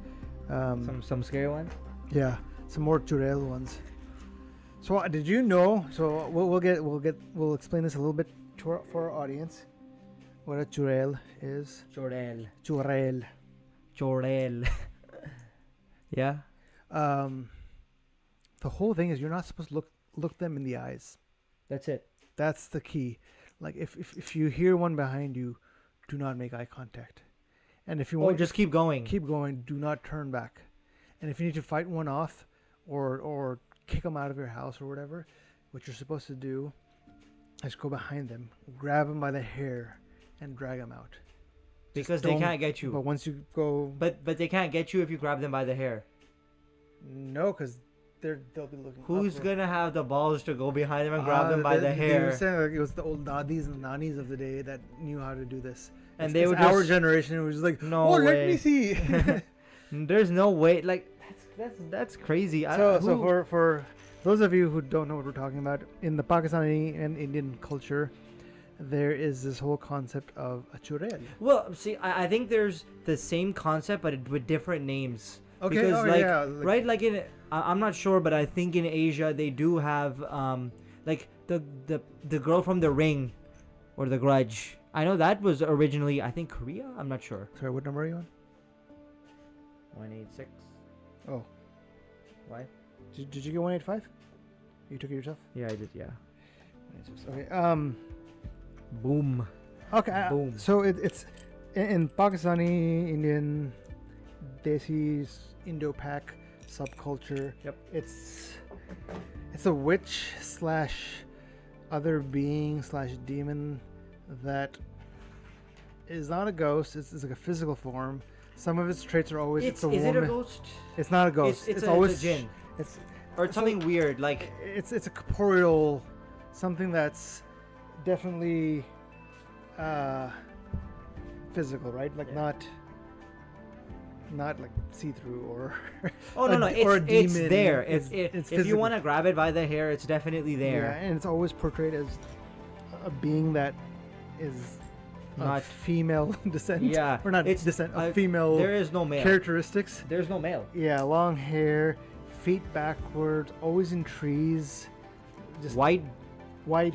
some scary ones. Yeah, some more Jurel ones. So did you know? So we'll explain this a little bit for our audience. What a Jurel is. Chorel. Yeah. The whole thing is you're not supposed to look them in the eyes. That's it. That's the key. Like if you hear one behind you, do not make eye contact. And if you want, just keep going. Keep going. Do not turn back. And if you need to fight one off, or kick them out of your house or whatever, what you're supposed to do is go behind them, grab them by the hair, and drag them out. Because they can't get you. But once you go, but they can't get you if you grab them by the hair. No, because they'll be looking. Who's upward. gonna have the balls to go behind them and grab them by the They hair? were saying like it was the old daddies and nannies of the day that knew how to do this. And It's would our just, generation who was just like, no oh, way. let me see. There's no way. Like that's crazy. So for those of you who don't know what we're talking about, in the Pakistani and Indian culture, there is this whole concept of a churel. Well, see, I think there's the same concept, but with different names. Okay, because yeah, right, like I'm not sure, but I think in Asia they do have like the girl from The Ring, or The Grudge. I know that was originally, I think, Korea. I'm not sure. Sorry, what number are you on? 186. Oh, Why? did you get 185? You took it yourself? Yeah, I did. Yeah. 186. Okay. Boom. Okay. Boom. So it's in Pakistani, Indian, Desi, Indo-Pak subculture. Yep. It's a witch / other being / demon that is not a ghost. It's like a physical form. Some of its traits are always it's a is woman. it a ghost? It's not a ghost. It's always a jinn. Or it's something weird like it's a corporeal, something that's definitely physical, right? Like not like see-through or oh no, it's there. It's if you want to grab it by the hair, it's definitely there. Yeah, and it's always portrayed as a being that is not female descent. Yeah, or not descent. Of female. There is no male characteristics. There's no male. Yeah, long hair, feet backwards, always in trees, just white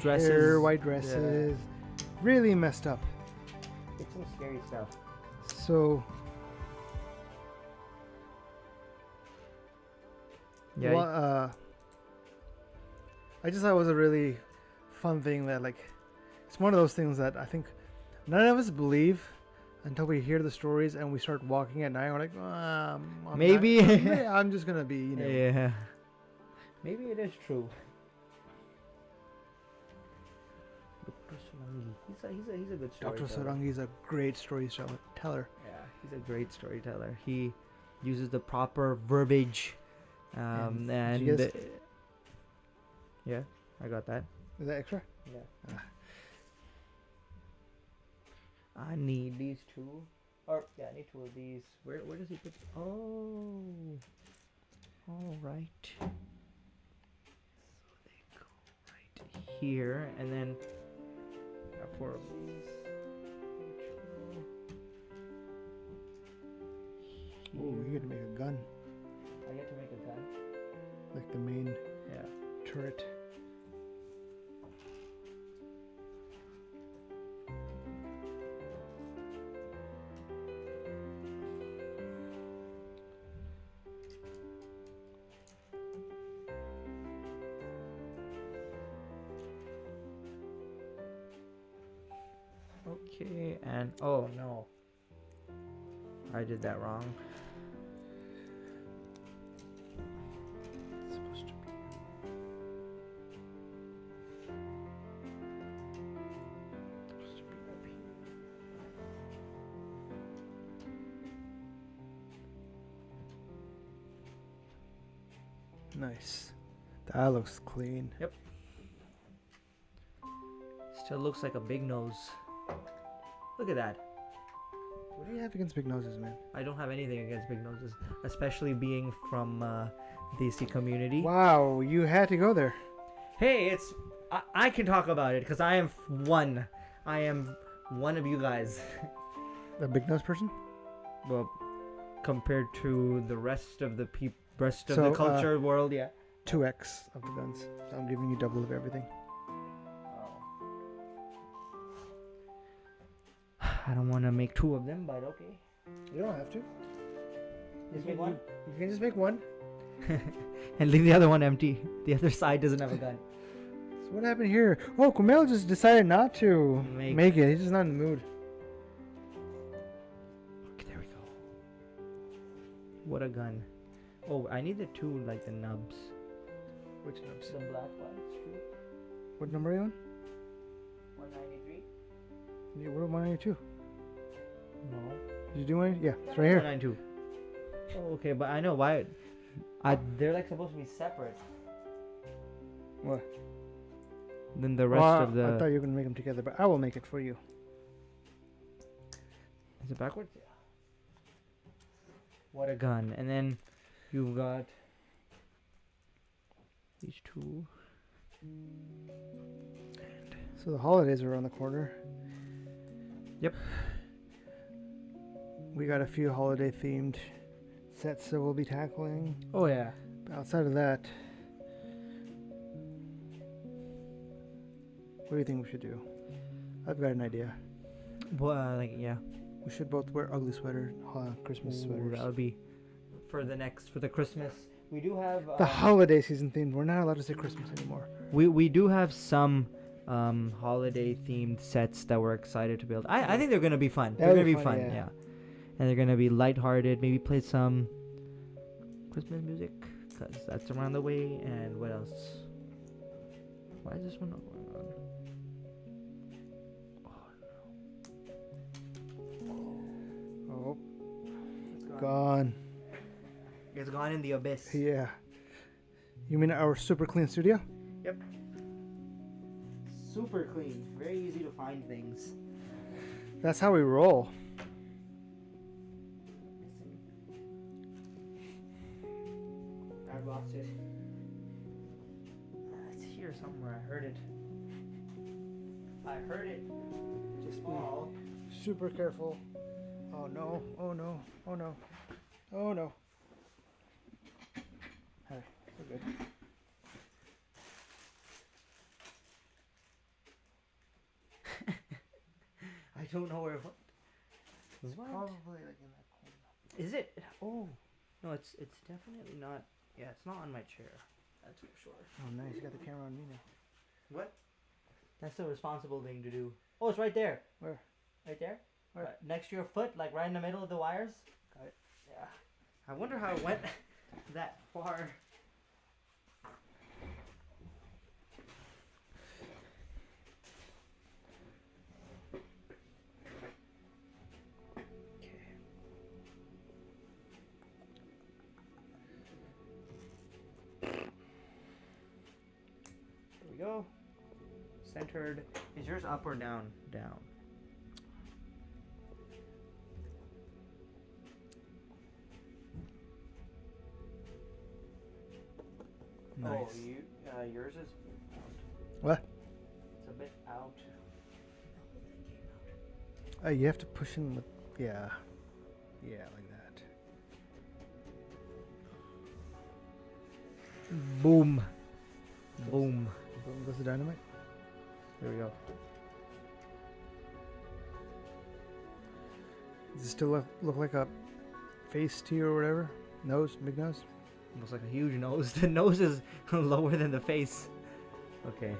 dresses, hair, white dresses. Yeah. Really messed up. It's some scary stuff. So. Yeah. Well, I just thought it was a really fun thing that, like, it's one of those things that I think none of us believe until we hear the stories and we start walking at night. We're like, maybe I'm just gonna be, you know. Yeah. Maybe it is true. He's a good storyteller. Dr. Sarangi is a great storyteller. Yeah, he's a great storyteller. He uses the proper verbiage. Yeah, I got that. Is that extra? Yeah. I need these two. Or yeah, I need two of these. Where does he put? Oh, all right. So they go right here, and then I got 4 of these. Oh, you get to make a gun. I get to make a gun. Like the main turret. Okay, and oh no, I did that wrong. It's supposed to be. Nice. That looks clean. Still looks like a big nose. Look at that. What do you have against big noses, man? I don't have anything against big noses, especially being from DC community. Wow, you had to go there. Hey, I can talk about it because I am one. I am one of you guys. A big nose person? Well, compared to the rest of the the culture world, yeah. 2x of the guns. So I'm giving you double of everything. I don't want to make 2 of them, but okay. You don't have to. Just make 1? You can just make 1. And leave the other one empty. The other side doesn't have a gun. So what happened here? Oh, Kumail just decided not to make it. He's just not in the mood. Okay, there we go. What a gun. Oh, I need the 2, like the nubs. Which nubs? The black ones. What number are you on? 193? Yeah, we're 192. No. Did you do one? Yeah, it's right here. 192. Oh, okay, but I know why. They're like supposed to be separate. What? Than the rest of the. I thought you were gonna make them together, but I will make it for you. Is it backwards? Yeah. What a gun! And then you've got these 2. So the holidays are around the corner. Yep. We got a few holiday themed sets that we'll be tackling. Oh yeah. But outside of that, what do you think we should do? I've got an idea. Well, yeah. We should both wear ugly Christmas sweaters. That would be for the Christmas. We do have the holiday season themed. We're not allowed to say Christmas anymore. We do have some holiday themed sets that we're excited to build. I think they're gonna be fun. They're gonna be fun, yeah. And they're gonna be lighthearted. Maybe play some Christmas music because that's around the way. And what else? Why is this one not going on? Oh, it's gone. It's gone in the abyss. Yeah. You mean our super clean studio? Yep. Super clean. Very easy to find things. That's how we roll. I lost it. It's here somewhere. I heard it. Just fall. Super careful. Oh no. Oh no. Oh no. Oh no. Hey, we're good. I don't know where. It's probably like in that corner. Is it? Oh, no, it's definitely not. Yeah, it's not on my chair. That's for sure. Oh, nice. You got the camera on me now. What? That's the responsible thing to do. Oh, it's right there. Where? Right there? Where? Right next to your foot, like right in the middle of the wires. Got it. Yeah. I wonder how it went that far. Go. Centered. Is yours up or down? Down. Nice. Oh, yours is out. What? It's a bit out. You have to push in the... Yeah. Yeah, like that. Boom. Boom. Boom goes the dynamite. There we go. Does it still look like a face to you or whatever? Nose? Big nose? Looks like a huge nose. The nose is lower than the face. Okay.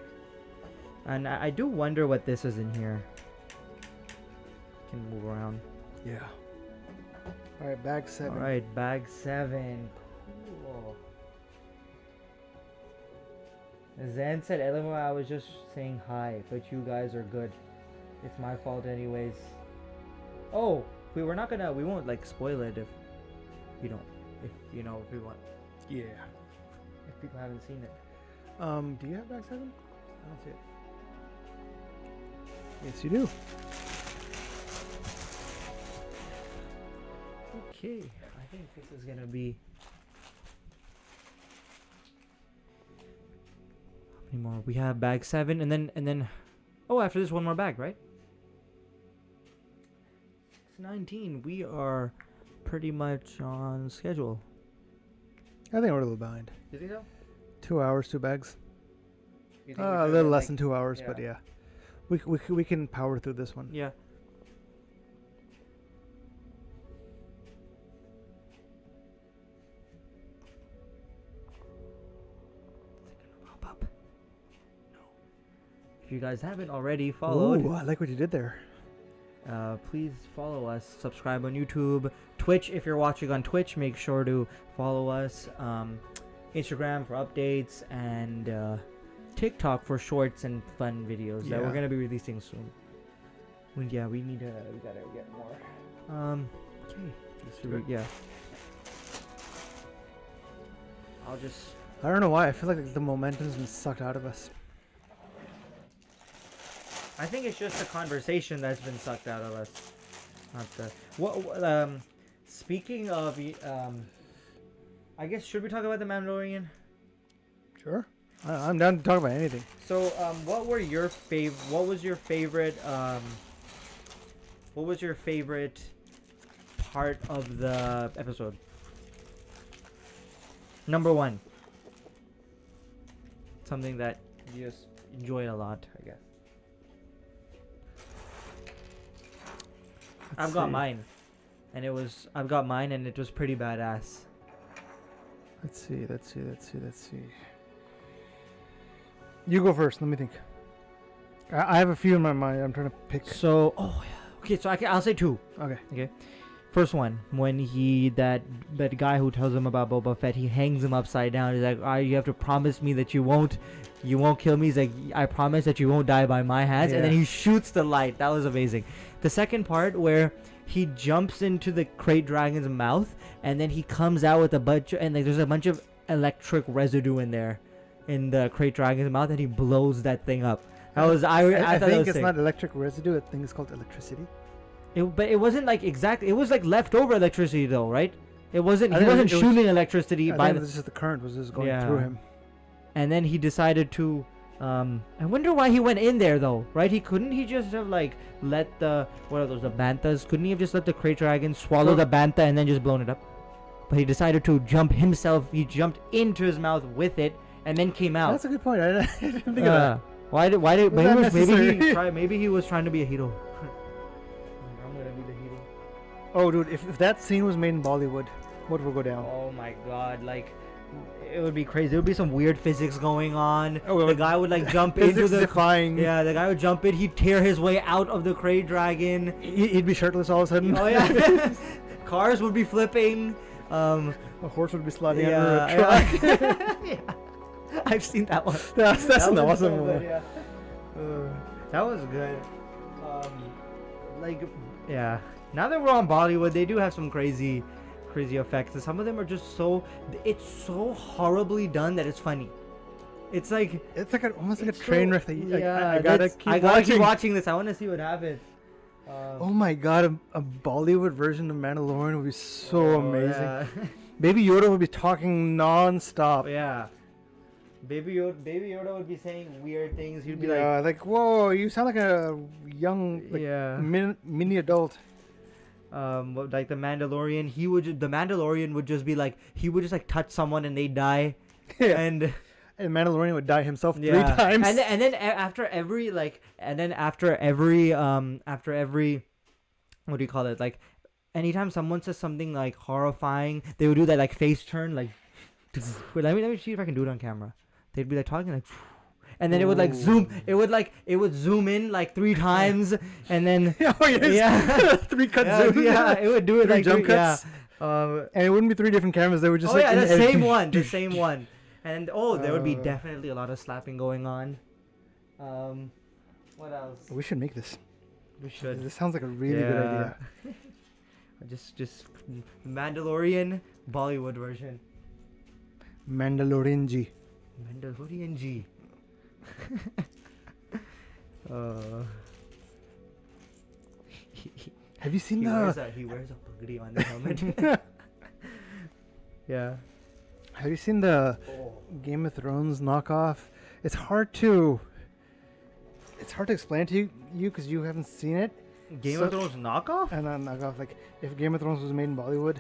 And I do wonder what this is in here. Can move around. Yeah. Alright, bag 7. Alright, bag 7. Cool. Zen said, Eleanor, I was just saying hi, but you guys are good. It's my fault anyways. Oh, we won't like spoil it if you don't, if we want. Yeah. if people haven't seen it. Do you have back 7? I don't see it. Yes, you do. Okay, I think this is gonna be. How many more? We have bag 7, and then. Oh, after this, one more bag, right? It's 19. We are pretty much on schedule. I think we're a little behind. You think so? 2 hours, 2 bags. You think we A should little get, less like- than 2 hours, but yeah. yeah. We can power through this one. Yeah. Pop up. No. If you guys haven't already followed, Ooh, I like what you did there. please follow us. Subscribe on YouTube, Twitch. If you're watching on Twitch, make sure to follow us. Instagram for updates, and TikTok for shorts and fun videos that we're Yeah. gonna be releasing soon. We need to. We gotta get more. Okay. Let's do it. Yeah. I'll just. I don't know why. I feel like the momentum's been sucked out of us. I think it's just the conversation that's been sucked out of us. Not the. Speaking of, I guess should we talk about the Mandalorian? Sure. I'm down to talk about anything. So, what was your favorite? What was your favorite part of the episode? Number 1. Something that you just enjoyed a lot, I guess. I've got mine, and it was pretty badass. Let's see. You go first. Let me think. I have a few in my mind. I'm trying to pick. So, okay. So I'll say 2. Okay. First one, when that guy who tells him about Boba Fett, he hangs him upside down. He's like, you have to promise me that you won't kill me. He's like, I promise that you won't die by my hands. And then Yeah. he shoots the light. That was amazing. The second part where he jumps into the crate dragon's mouth, and then he comes out with there's a bunch of electric residue in there, in the crate dragon's mouth, and he blows that thing up. I I thought that think was it's sick. not electric residue. I think it's called electricity. But it wasn't like exactly. It was like leftover electricity though, right? It wasn't. I He think wasn't it was- shooting electricity I by think the. this is the current was just going Yeah. through him. And then he decided to. I wonder why he went in there though, right? He just have like let the what are those, the banthas? Couldn't he have just let the crate dragon swallow So- the bantha and then just blown it up? But he decided to jump himself. He jumped into his mouth with it and then came out. That's a good point. I didn't think of that. Why did Was that necessary? maybe he was trying to be a hero. I'm gonna be the hero. Oh, dude, if that scene was made in Bollywood, what would go down? Oh my god, like it would be crazy. There would be some weird physics going on. Oh, The guy would like jump into Physics the defying. yeah, the guy would jump in. He'd tear his way out of the crate dragon. He'd be shirtless all of a sudden. Oh yeah, cars would be flipping. A horse would be sliding under Yeah, a truck. yeah. I've seen that one. That's That an was awesome so one. good, yeah. That was good. Yeah. Now that we're on Bollywood, they do have some crazy effects, and some of them are just it's so horribly done that it's funny. It's like It's like almost like a it's train so- wreck that you, yeah, I gotta keep keep watching. watching this. I want to see what happens. Oh my god, a Bollywood version of Mandalorian would be so amazing. Yeah. Baby Yoda would be talking non-stop. Yeah. Baby Yoda would be saying weird things. He'd be Yeah, like, whoa, you sound like a young, like, yeah. mini adult. Like the Mandalorian, the Mandalorian would just be like, he would just like touch someone and they die. Yeah. And Mandalorian would die himself 3 yeah. times. And then after every what do you call it? Like anytime someone says something like horrifying, they would do that like face turn, like wait, let me see if I can do it on camera. They'd be like talking like, and then it would like zoom. It would zoom in like 3 times, and then Oh, yes. yeah, 3 cut yeah, zoom. yeah, it would do it 3 like jump cuts. Yeah. And it wouldn't be 3 different cameras. They were just Oh like yeah, in the edit. same one, the same one. And there would be definitely a lot of slapping going on. What else? We should make this. We should. This sounds like a really good idea. just Mandalorian Bollywood version. Mandalorian G. Mandalorian G. Have you seen he wears a pagdi on the helmet. Yeah. Have you seen the Game of Thrones knockoff? It's hard to explain to you because you haven't seen it. Game of Thrones knockoff? And then knockoff, like if Game of Thrones was made in Bollywood,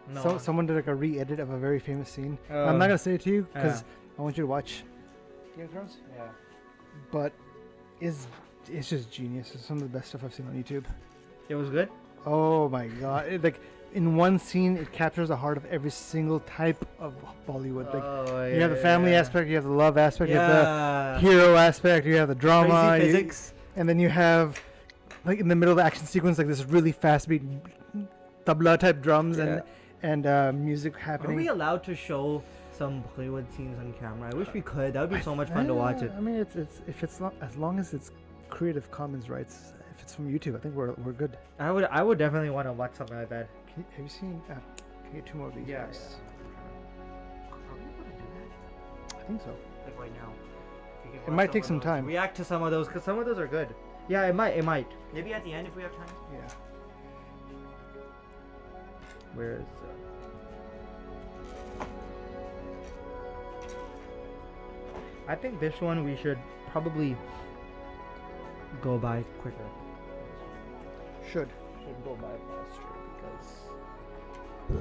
No. someone did like a re-edit of a very famous scene. I'm not gonna say it to you because Yeah. I want you to watch Game of Thrones. Yeah. But it's just genius. It's some of the best stuff I've seen on YouTube. It was good? Oh my god! Like in one scene, it captures the heart of every single type of Bollywood. Like you have the family aspect, you have the love aspect, you have the hero aspect, you have the drama, Crazy physics. and then you have like in the middle of the action sequence, like this really fast beat tabla type drums and music happening. Are we allowed to show some Bollywood scenes on camera? I wish we could. That would be so much fun to watch it. I mean, it's if it's not, as long as it's Creative Commons rights. If it's from YouTube, I think we're good. I would definitely want to watch something like that. Have you seen? Can you get 2 more of these? Yes. Guys? I think so. Like right now. It might take some time. React to some of those because some of those are good. Yeah, it might. Maybe at the end if we have time. Yeah. Where is? I think this one we should probably go by quicker. Should Go by faster because. Do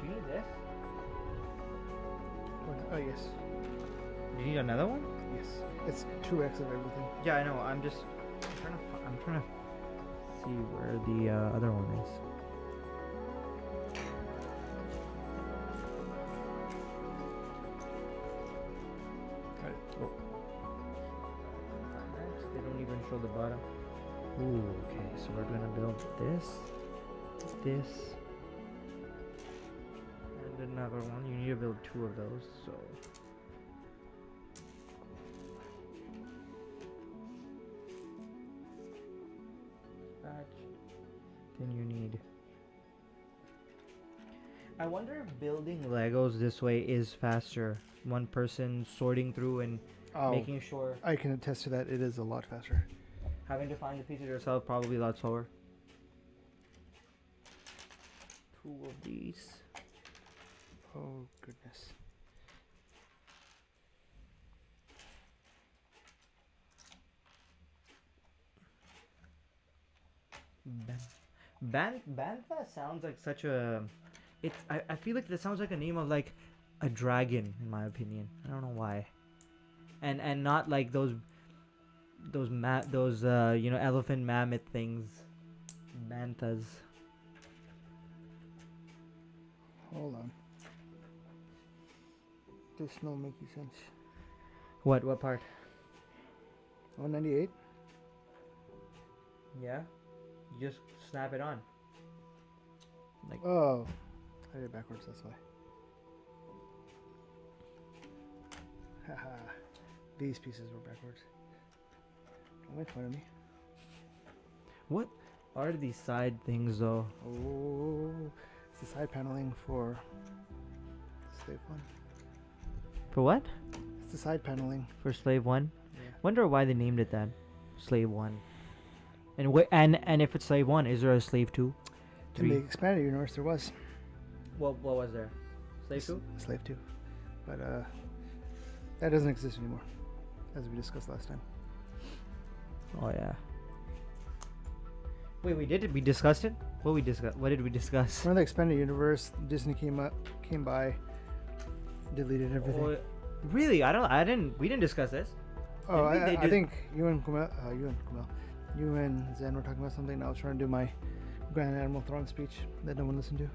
you need this? Oh yes. Do you need another one? Yes. It's 2x of everything. Yeah, I know. I'm trying to see where the other one is. They don't even show the bottom. Ooh, okay, so we're gonna build this, and another one. You need to build 2 of those, so. Then you need. I wonder if building Legos this way is faster. One person sorting through and making sure. I can attest to that. It is a lot faster. Having to find the pieces yourself probably a lot slower. 2 of these. Oh goodness. Bantha sounds like such a. I feel like that sounds like a name of like a dragon in my opinion. I don't know why. And not like those elephant mammoth things. Banthas. Hold on. This no make sense. What part? 198. Yeah. You just snap it on. Like Oh, I did it backwards. That's why. Haha. These pieces were backwards. Don't make fun of me. what are these side things though? Oh, it's the side paneling for Slave 1. For what? It's the side paneling. For Slave 1? Yeah. Wonder why they named it that. Slave 1. And if it's Slave 1, is there a Slave 2? In the expanded universe, there was. What was there? Slave 2? Slave 2. But that doesn't exist anymore, as we discussed last time. Oh yeah. Wait, we discussed it? What did we discuss? From the expanded universe, Disney came by, deleted everything. Oh, really? We didn't discuss this. Oh, I think you and Zen were talking about something. I was trying to do my Grand Admiral Thrawn speech that no one listened to.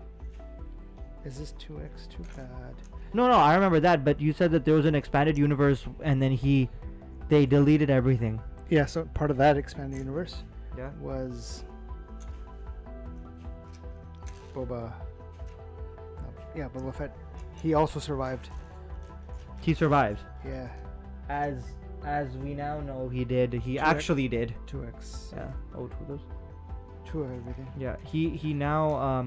Is this 2x too bad? No, I remember that, but you said that there was an expanded universe and then they deleted everything. Yeah, so part of that expanded universe was Boba Fett. He also survived. He survived. Yeah. As we now know, he did. He actually did. 2x. Yeah. Oh, 2 of those. 2 of everything. Yeah. He now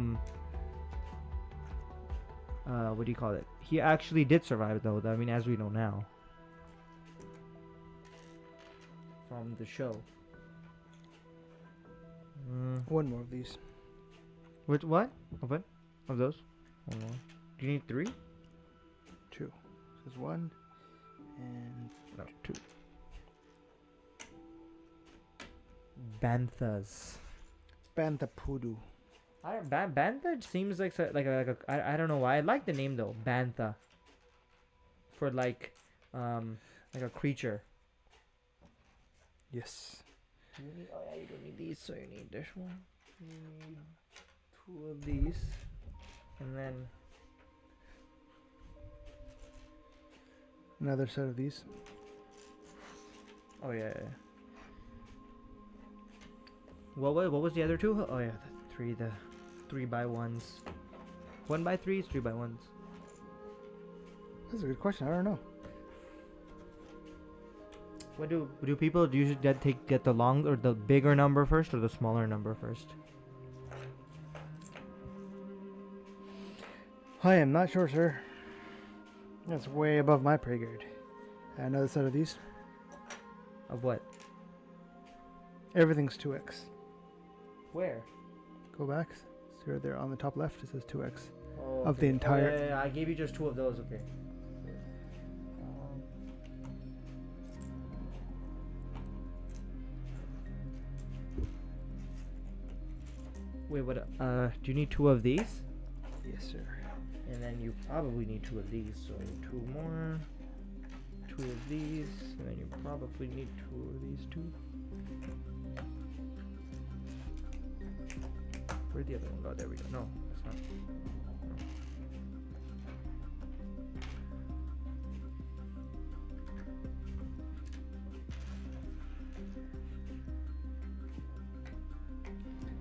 what do you call it? He actually did survive, though. I mean, as we know now from the show. One more of these. Which what? What? Of those? One more. Do you need 3? 2. This is 1 and No, 2. Banthas. Bantha Poodoo. Bantha seems like I don't know why. I like the name though. Bantha. For like a creature. Yes. You need, oh yeah, you don't need these, so you need this one. You need 2 of these, and then Another set of these. oh yeah. What was the other 2? Oh yeah, the 3x1s. 1x3s, 3x1s. That's a good question. I don't know. What do people usually get the long or the bigger number first or the smaller number first? I am not sure, sir. That's way above my pay grade. Another set of these. Of what? Everything's 2x. Where? Go back. See right there on the top left. It says 2x. Oh, Of the entire- Oh, yeah, I gave you just 2 of those. Okay. Wait, what? Do you need 2 of these? Yes, sir. And then you probably need 2 of these. So 2 more. 2 of these. And then you probably need 2 of these too. Where'd the other one go? There we go. No, that's not.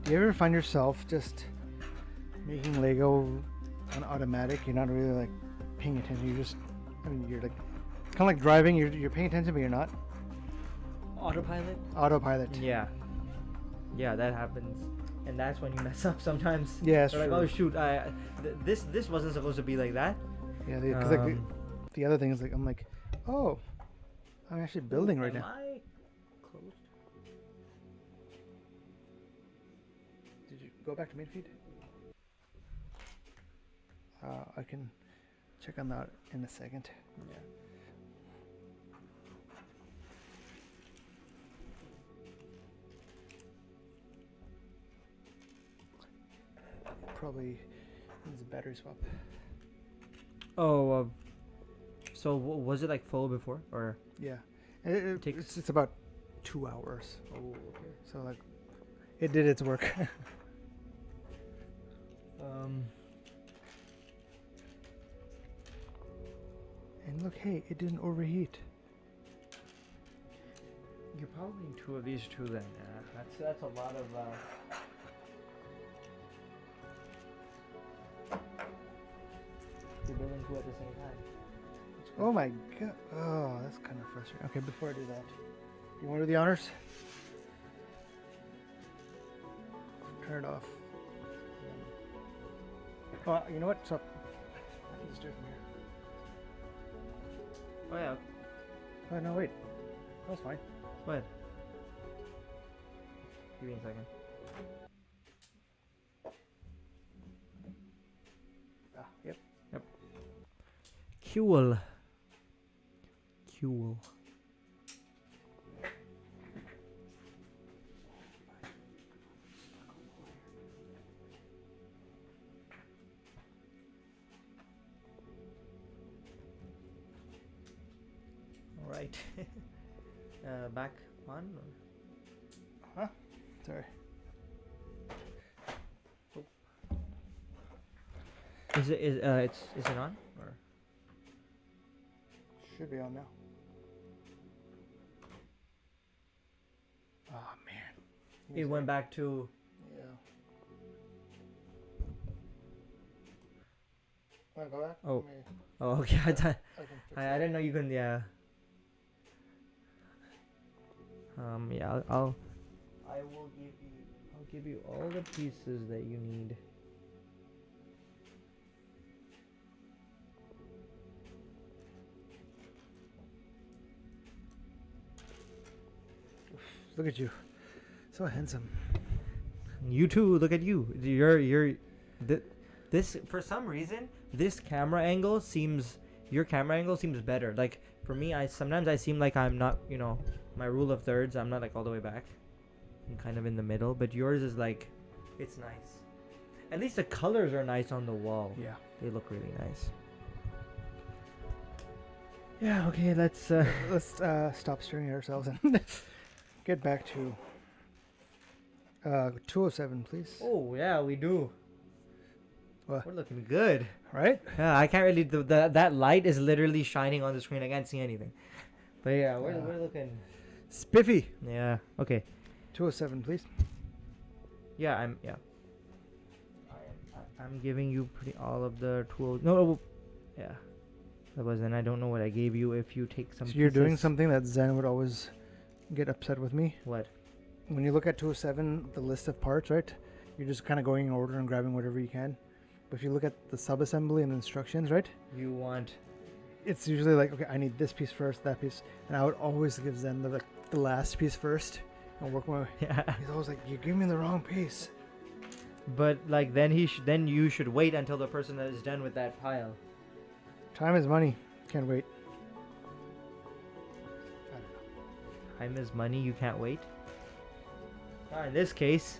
Do you ever find yourself just making Lego on automatic? You're not really like paying attention. You're just, I mean, you're like kind of like driving. You're paying attention, but you're not. Autopilot? Autopilot. Yeah. Yeah, that happens. And that's when you mess up sometimes. Yeah, that's You're like, true. oh shoot, this wasn't supposed to be like that. Yeah, because like the other thing is like I'm like, oh, I'm actually building right now. Am I closed? Did you go back to main feed? I can check on that in a second. Yeah. Probably needs a battery swap. Oh, so was it like full before or? Yeah, Takes- it's about 2 hours. Oh, okay. So like, it did its work. And look, hey, it didn't overheat. You probably need 2 of these too then. That's a lot of. You're building 2 at the same time. Oh my god. Oh, that's kind of frustrating. Okay, before I do that, you want to do the honors? Turn it off. Oh, you know what? Stop. I can just do it from here. Oh yeah. Oh, no, wait. That's fine. Go ahead. Give me a second. Ah, yep. Cool. All right. Back on. Huh? Sorry. Is it on or? Should be on now. Oh man. It went back to. Yeah. Wanna go back? Oh. Let me- Oh, okay. I thought. I can fix I that. didn't know you can. Yeah. Yeah. I will give you. I'll give you all the pieces that you need. Look at you. So handsome. You too. Look at you. This for some reason this camera angle seems your camera angle seems better. Like for me, sometimes I seem like I'm not, my rule of thirds. I'm not like all the way back. I'm kind of in the middle, but yours is like, it's nice. At least the colors are nice on the wall. Yeah. They look really nice. Yeah. Okay. Let's Stop staring at ourselves and get back to 207, please. Oh yeah, we do. What? We're looking good. Right? Yeah, I can't really. That light is literally shining on the screen. I can't see anything. But yeah, we're looking spiffy. Yeah. Okay. 207, please. Yeah, I'm giving you all of the tools. No. Yeah. That was. And I don't know what I gave you. If you take some. So you're doing something that Zen would always get upset with me. What? When you look at 207, the list of parts, right? You're just kind of going in order and grabbing whatever you can. But if you look at the sub-assembly and the instructions, right? You want... It's usually like, okay, I need this piece first, that piece. And I would always give Zen the last piece first and work my way. Yeah. He's always like, you give me the wrong piece. But like then you should wait until the person that is done with that pile. Time is money. Can't wait. Time is money. You can't wait. In this case,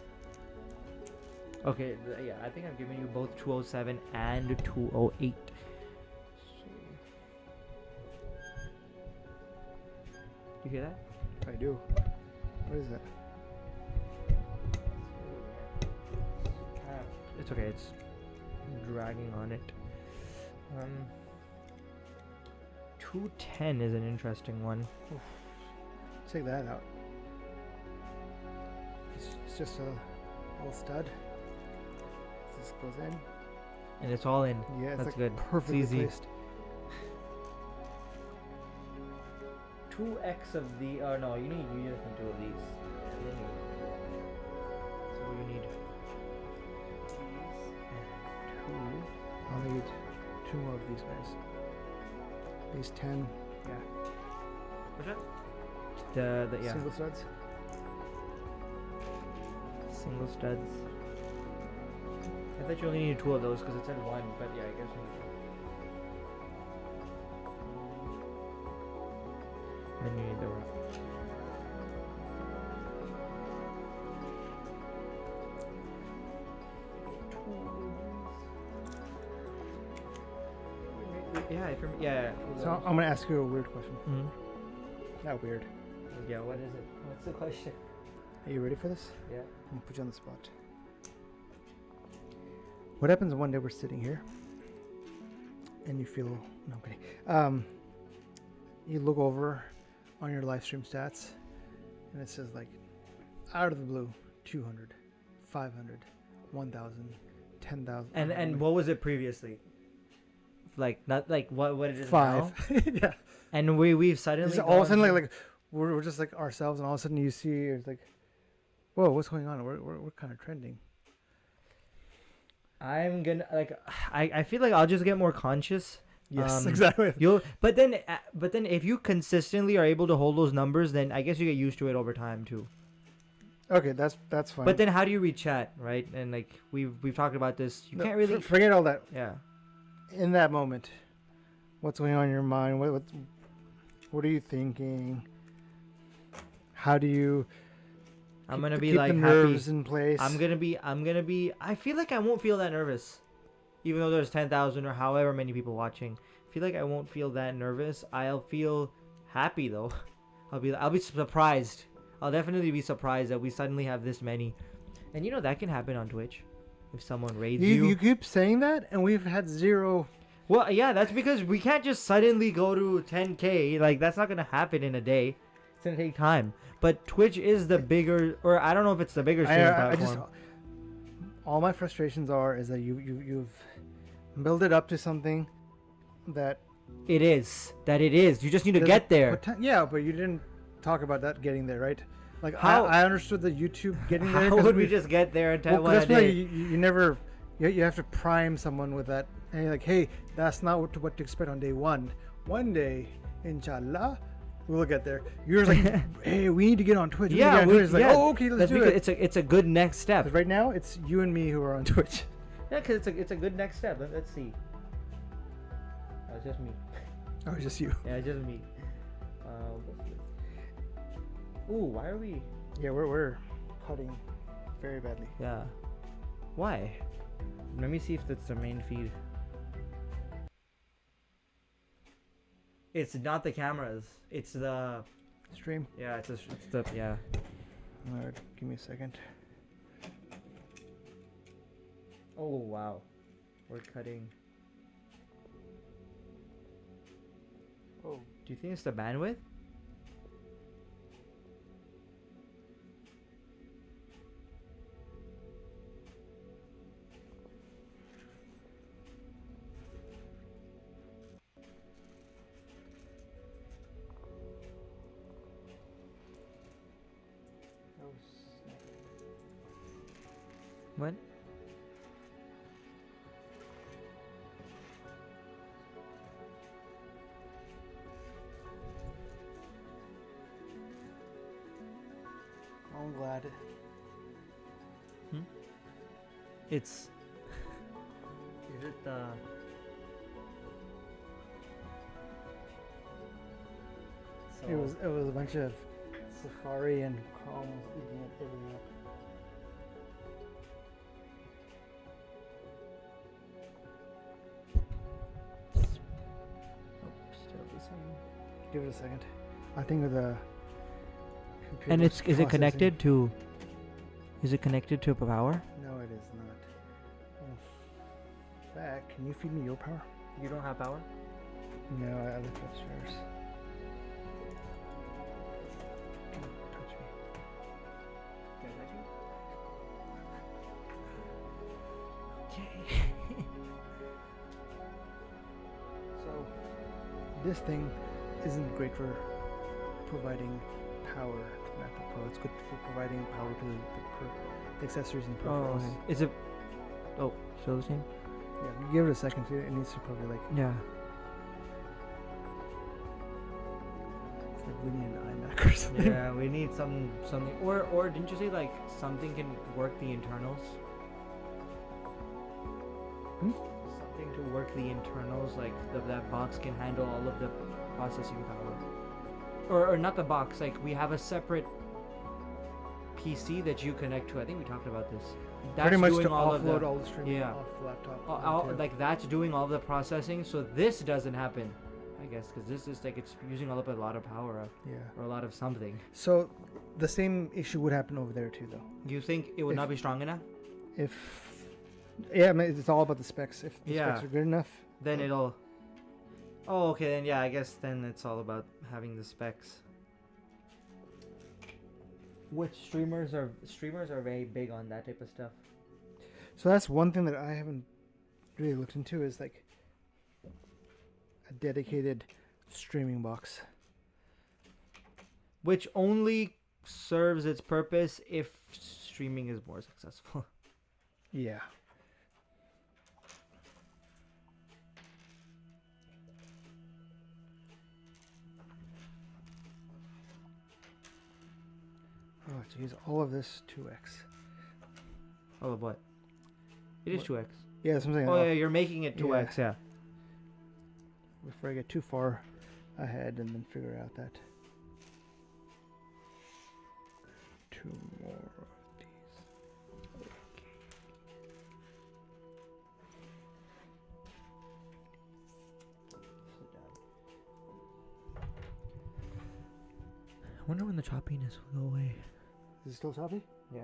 okay, yeah, I think I'm giving you both 207 and 208. You hear that? I do. What is that? It's okay. It's dragging on it. 210 is an interesting one. Oof. Take that out. It's just a little stud. This goes in. And it's all in. Yeah, it's that's like good. perfectly it's easy. placed. 2x of the. Oh no, you just need 2 of these. So you need these and 2. I'll need 2 more of these guys. These 10. Yeah. What's that? The yeah. Single studs. Single studs. I thought you only needed 2 of those because it said 1, but yeah, I guess you need 2. Then you need the wrap. Yeah. So I'm gonna ask you a weird question. Mm-hmm. Not weird. Yeah, what is it? What's the question? Are you ready for this? Yeah. I'm gonna put you on the spot. What happens one day we're sitting here and you feel no, I'm kidding. You look over on your live stream stats and it says like out of the blue 200, 500, 1,000, 10,000. And what was it previously? Like not like what it is 5. now? Yeah. And we've suddenly all of a sudden like we're just like ourselves, and all of a sudden you see it's like, whoa, what's going on? We're kind of trending. I'm gonna I feel like I'll just get more conscious. Yes, exactly. But then if you consistently are able to hold those numbers, then I guess you get used to it over time too. Okay, that's fine. But then how do you read chat, right? And like we've talked about this. You can't really forget all that. Yeah. In that moment, what's going on in your mind? What are you thinking? How do you? I'm gonna be keep like the happy. nerves in place. I'm gonna be. I feel like I won't feel that nervous, even though there's 10,000 or however many people watching. I feel like I won't feel that nervous. I'll feel happy though. I'll be surprised. I'll definitely be surprised that we suddenly have this many, and that can happen on Twitch. If someone raids you. You keep saying that, and we've had 0. Well, yeah, that's because we can't just suddenly go to 10K. Like, that's not going to happen in a day. It's going to take time. But Twitch is the bigger, or I don't know if it's the bigger streaming platform. All my frustrations is that you've built it up to something that... It is. You just need to get there. Yeah, but you didn't talk about that getting there, right? Like, how? I understood the YouTube getting there. How would we just get there and one a day? You never... You have to prime someone with that. And you're like, hey, that's not what to expect on day 1. One day, inshallah, We'll get there. You're like, hey, we need to get on Twitch. Yeah, Twitch. It's like, yeah. oh, okay, let's That's do because it. it's a good next step. 'Cause right now, it's you and me who are on Twitch. Yeah, because it's a good next step. Let's see. Oh, it's just me. Oh, it's just you. Yeah, it's just me. Ooh, why are we? Yeah, we're cutting very badly. Yeah. Why? Let me see if that's the main feed. It's not the cameras. It's the. Stream. Yeah, it's the yeah. Alright, give me a second. Oh wow, we're cutting. Oh, Do you think it's the bandwidth? What? I'm glad. It's. Is it the? So It was a bunch of Safari and Chrome was eating everything up. still the same. Give it a second. I think with the computer. And is it connected to? Is it connected to power? No, it is not. In fact, can you feed me your power? You don't have power? No, I left it upstairs. Don't touch me. Can I touch you? Okay. So, this thing isn't great for providing power to the MacBook Pro. It's good for providing power to the accessories and Oh, peripherals. okay. Is it? Oh, still the same? Yeah, give it a second. It needs to probably like. Yeah. It's like we need an iMac or something. Yeah, we need something. Or didn't you say like something can work the internals? Something to work the internals, like that box can handle all of the processing power. Or not the box. Like we have a separate PC that you connect to. I think we talked about this. That's Pretty much doing to all of offload the, all the streaming yeah. off the laptop. onto- like that's doing all the processing. So this doesn't happen, I guess, because this is like it's using a lot of power yeah. or a lot of something. So the same issue would happen over there too, though. Do you think it would not be strong enough? Yeah, I mean, it's all about the specs. If the Yeah. specs are good enough, Then it'll. Oh, okay. Then yeah, I guess then it's all about having the specs. Which streamers are very big on that type of stuff. so that's one thing that I haven't really looked into is like a dedicated streaming box. Which only serves its purpose if streaming is more successful. Yeah. Oh, jeez, all of this 2x. Oh, what? It is What? 2x. Yeah, that's what I'm saying. Oh yeah, you're making it 2x. Yeah. Before I get too far ahead and then figure out that. 2 more of these. I wonder when the choppiness will go away. Is it still choppy? Yeah.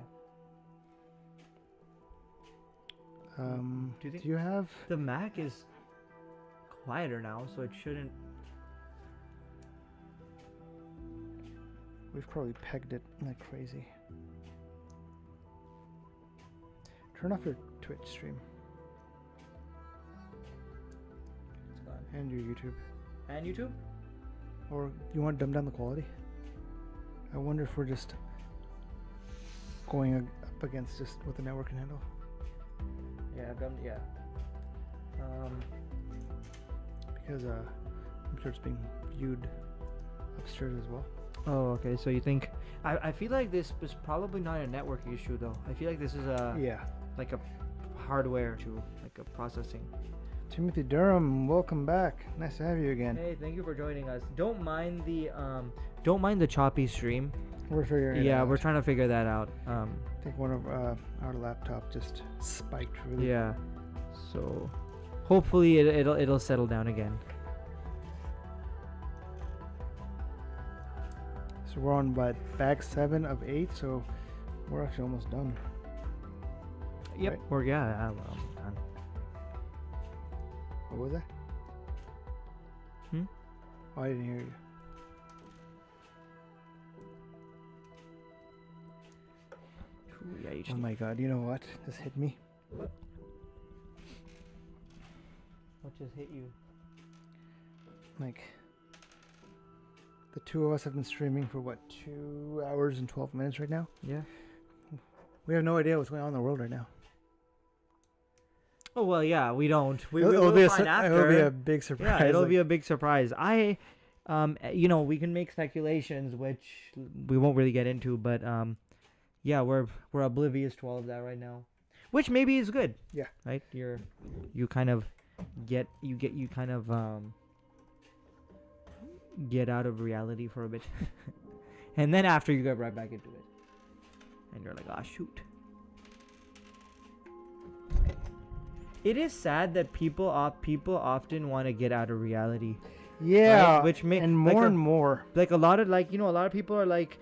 Do you think- you have? The Mac is quieter now, so it shouldn't. We've probably pegged it like crazy. Turn off your Twitch stream It's gone. and your YouTube. And YouTube? Or you want to dumb down the quality? I wonder if we're just going up against just what the network can handle. Yeah, yeah. Because I'm sure it's being viewed upstairs as well. Oh, okay. So you think? I feel like this is probably not a network issue though. I feel like this is a Yeah. like a hardware issue, like a processing. Timothy Durham, welcome back. Nice to have you again. Hey, thank you for joining us. Don't mind the choppy stream. We're figuring it Yeah, out. we're trying to figure that out. I think one of our laptop just spiked really. Yeah. So hopefully it'll settle down again. So we're on what, bag 7 of 8, so we're actually almost done. Yep. Right. Or yeah, well, done. What was that? Hmm? Oh, I didn't hear you. Ooh, yeah, you Oh my god, you know what? This hit me. What just hit you? Like, the two of us have been streaming for what, 2 hours and 12 minutes right now? Yeah. We have no idea what's going on in the world right now. Oh well, yeah, we don't. It'll be a big surprise. Yeah, it'll like, be a big surprise. We can make speculations, which we won't really get into, but yeah, we're oblivious to all of that right now, which maybe is good. Yeah. Right. You kind of get out of reality for a bit, and then after you get right back into it, and you're like, ah, shoot. It is sad that people often want to get out of reality. yeah, right? Which and more and more. Like a lot of people are like,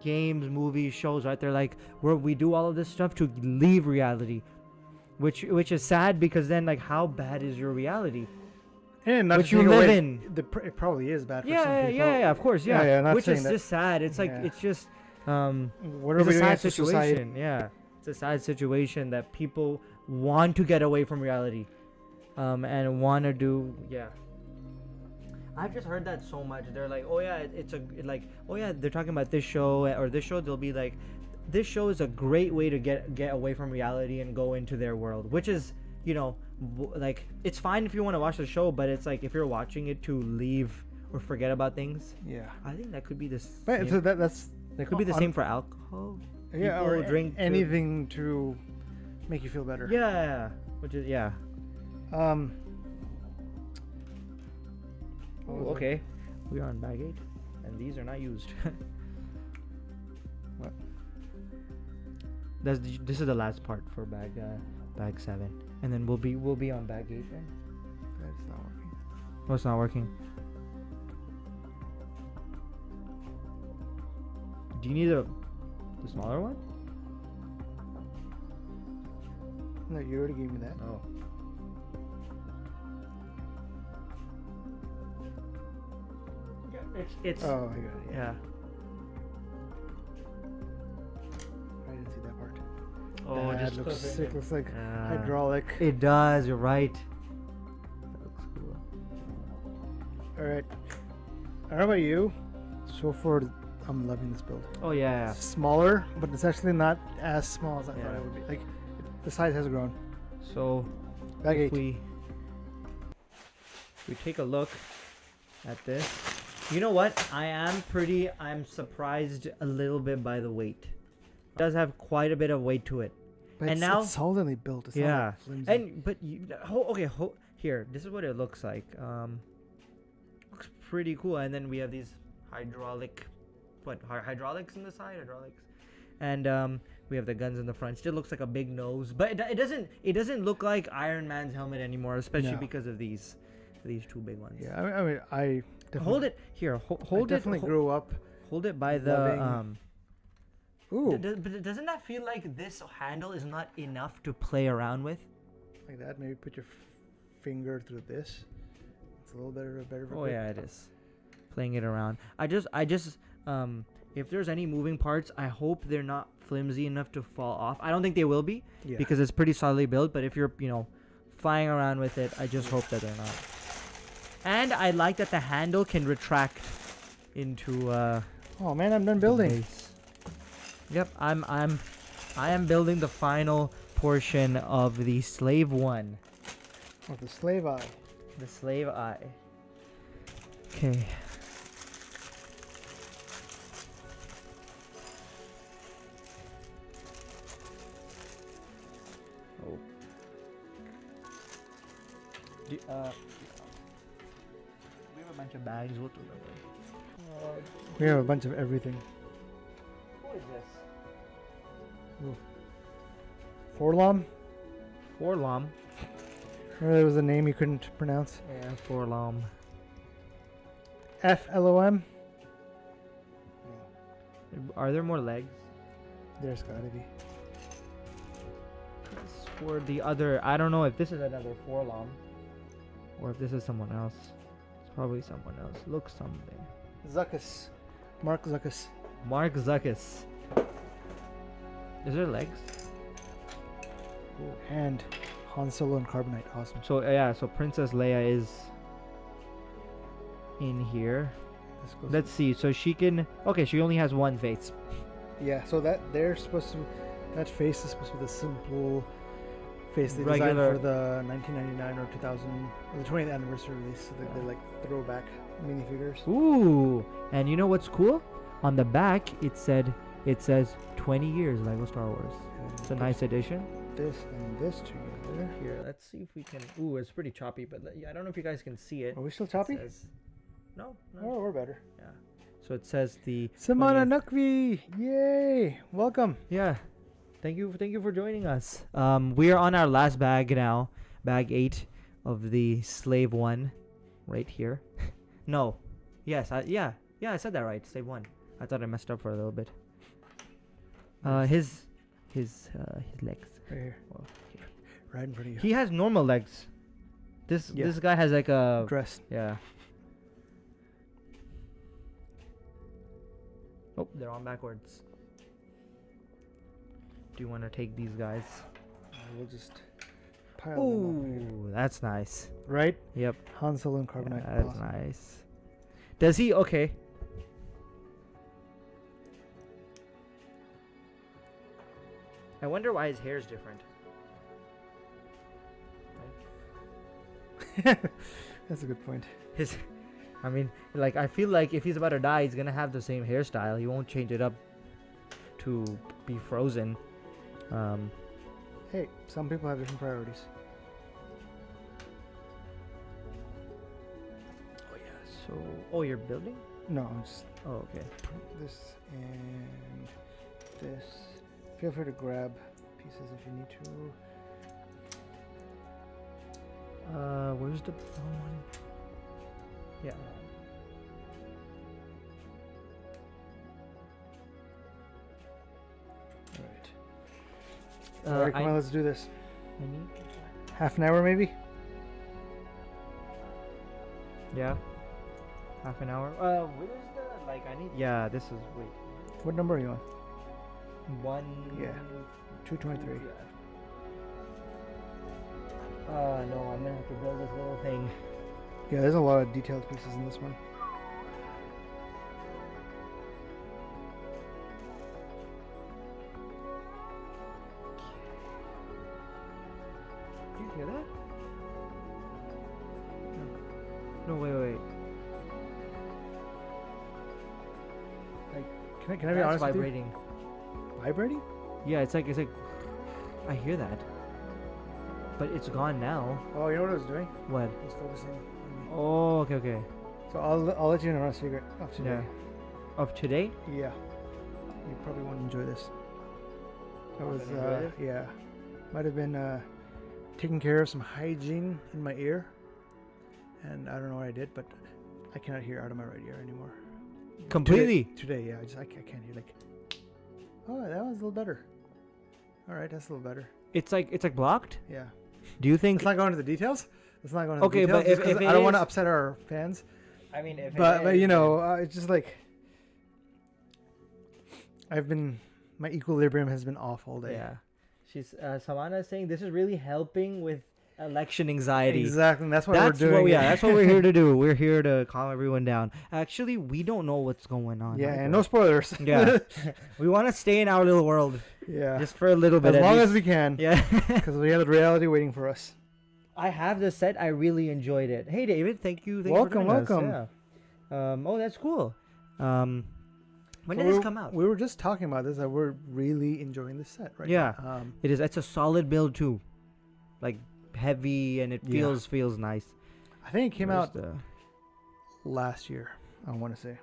games, movies, shows, right? They're like, we do all of this stuff to leave reality, which is sad because then like how bad is your reality? And not which to you take live away- in. It probably is bad for Yeah, some yeah, people. yeah, of course, yeah. Yeah, not which saying is that- just sad. It's like yeah. it's just What are it's we a doing sad as a society? situation. Yeah, it's a sad situation that people want to get away from reality, and want to do. Yeah, I've just heard that so much. They're like, oh yeah, they're talking about this show or this show. They'll be like, this show is a great way to get away from reality and go into their world, which is, like, it's fine if you want to watch the show, but it's like if you're watching it to leave or forget about things. Yeah. I think that could be the But same. so that Could be the on- same for alcohol. yeah, People or drink to- anything to make you feel better. Yeah, which is yeah. What Oh, was it? okay. We are on bag 8, and these are not used. What? This is the last part for bag 7, and then we'll be on bag 8 then. That's not working. Oh, it's not working. Do you need the smaller one? No, you already gave me that. Oh. It's Oh, I got it. yeah. I didn't see that part. Oh, That just looks clip it sick. in. Looks like Yeah. hydraulic. It does. You're right. That looks cool. All right. I don't know about you. So far, I'm loving this build. Oh yeah. It's smaller, but it's actually not as small as I thought Yeah. it would be. Like, the size has grown. So Bag if 8. we take a look at this, you know what? I'm surprised a little bit by the weight. It does have quite a bit of weight to it. But and it's, now- it's solidly built. It's not Yeah. like flimsy. And but here, this is what it looks like. Looks pretty cool. And then we have these hydraulics in the side, and we have the guns in the front. Still looks like a big nose, but it doesn't look like Iron Man's helmet anymore, especially No. because of these two big ones. Yeah, I mean, I definitely Hold it here. Hold I it. definitely grew up. Hold it by the loving- Ooh, But doesn't that feel like this handle is not enough to play around with? like that. Maybe put your finger through this. It's a little better for Oh grip. yeah, it is. Playing it around. I just if there's any moving parts, I hope they're not flimsy enough to fall off. I don't think they will be Yeah. because it's pretty solidly built, but if you're, flying around with it, I just hope that they're not. And I like that the handle can retract into Oh man, I'm done the building. base. Yep, I am building the final portion of the slave one. With the slave eye. The slave eye. Okay. we have a bunch of bags. We'll deliver. We have a bunch of everything. What is this? Forlom? Forlom. There was a name you couldn't pronounce. Yeah, Forlom. FLOM? Are there more legs? There's gotta be. This is for the other. I don't know if this is another Forlom or if this is someone else. It's probably someone else. Look something. Zuckus. Mark Zuckus. Mark Zuckus. Is there legs? And Han Solo and Carbonite. Awesome. So yeah, so Princess Leia is in here. Let's see. So she can. Okay, she only has one face. Yeah, so that they're supposed to. That face is supposed to be the simple face they designed Regular. for the 1999 or 2000 or the 20th anniversary release. So they're like throwback minifigures. Ooh, and you know what's cool? On the back, it says 20 years Lego Star Wars. And It's a nice addition. This and this together. Here, let's see if we can. Ooh, it's pretty choppy, but I don't know if you guys can see it. Are we still It choppy? says- no. Oh, we're better. Yeah. So it says the. Simona 20th. Nukvi, yay! Welcome. Yeah. Thank you for joining us. We are on our last bag now, bag 8 of the Slave 1, right here. No, yes, yeah, I said that right. Slave 1. I thought I messed up for a little bit. His legs. Right here. Oh, okay. Right in front of you. He has normal legs. This guy has like a Dressed. yeah. Oh, they're on backwards. Do you want to take these guys? We'll just pile them up here. Oh, that's nice. Right? Yep. Han Solo and Carbonite. Yeah, that's Awesome. nice. Does he? Okay. I wonder why his hair is different. That's a good point. I mean, like, I feel like if he's about to die, he's gonna have the same hairstyle. He won't change it up to be frozen. Hey, some people have different priorities. Oh yeah. So, oh, you're building? No, just Oh, okay. this and this. Feel free to grab pieces if you need to. Where's the brown one? Yeah. Alright. Alright, come on, let's do this. I need. Half an hour maybe? Yeah. Half an hour. Where's the like? I need. Yeah, this is wait. What number are you on? 1. Yeah. 223. No, I'm gonna have to build this little thing. Yeah, there's a lot of detailed pieces in this one. Do you hear that? No, wait. Can I be honest with you? vibrating. Vibrating? Yeah, it's like I hear that, but it's gone now. Oh, you know what I was doing? What? I was focusing on me. Oh, okay. So I'll let you know a secret of today. Yeah. Of today? Yeah. You probably won't enjoy this. I was Gonna enjoy it? yeah. Might have been taking care of some hygiene in my ear. And I don't know what I did, but I cannot hear out of my right ear anymore. Completely. Today, yeah. I can't hear like. Oh, that was a little better. All right, that's a little better. It's like blocked. Yeah. Do you think? Let's not go into the details. Let's not go into Okay, the details. but just if 'cause it I don't want to is- upset our fans. I mean, if But you know, it's just like my equilibrium has been off all day. yeah. She's Samana is saying this is really helping with election anxiety. Exactly. And that's what That's we're doing. what, that's what we're here to do. We're here to calm everyone down. Actually, we don't know what's going on. Yeah, either. and no spoilers. Yeah, we want to stay in our little world Yeah. just for a little bit. As at long least. as we can. Yeah. Because we have the reality waiting for us. I have the set. I really enjoyed it. Hey, David, thank you. Welcome, for joining us. welcome. Yeah. Oh, that's cool. When So did this come out? We were just talking about this, that we're really enjoying this set right Yeah. now. It is. It's a solid build too. Like heavy and it Yeah. feels nice. I think it came Where's out last year. I want to say.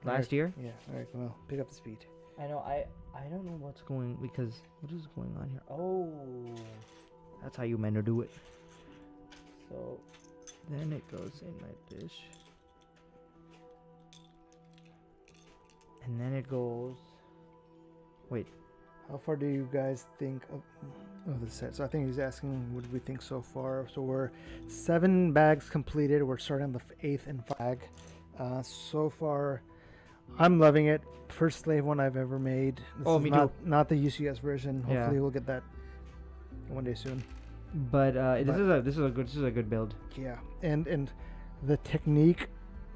last year. Yeah. All right. Well, pick up the speed. I know. I don't know what's going because what is going on here? Oh, that's how you meant to do it. So then it goes in like this, and then it goes. Wait. How far do you guys think of the set? So I think he's asking, what do we think so far? So we're 7 bags completed. We're starting on the 8th and bag. So far, I'm loving it. First slave one I've ever made. This Oh, is me not, not the UCS version. Yeah. Hopefully we'll get that one day soon. But this is a good build. Yeah, and the technique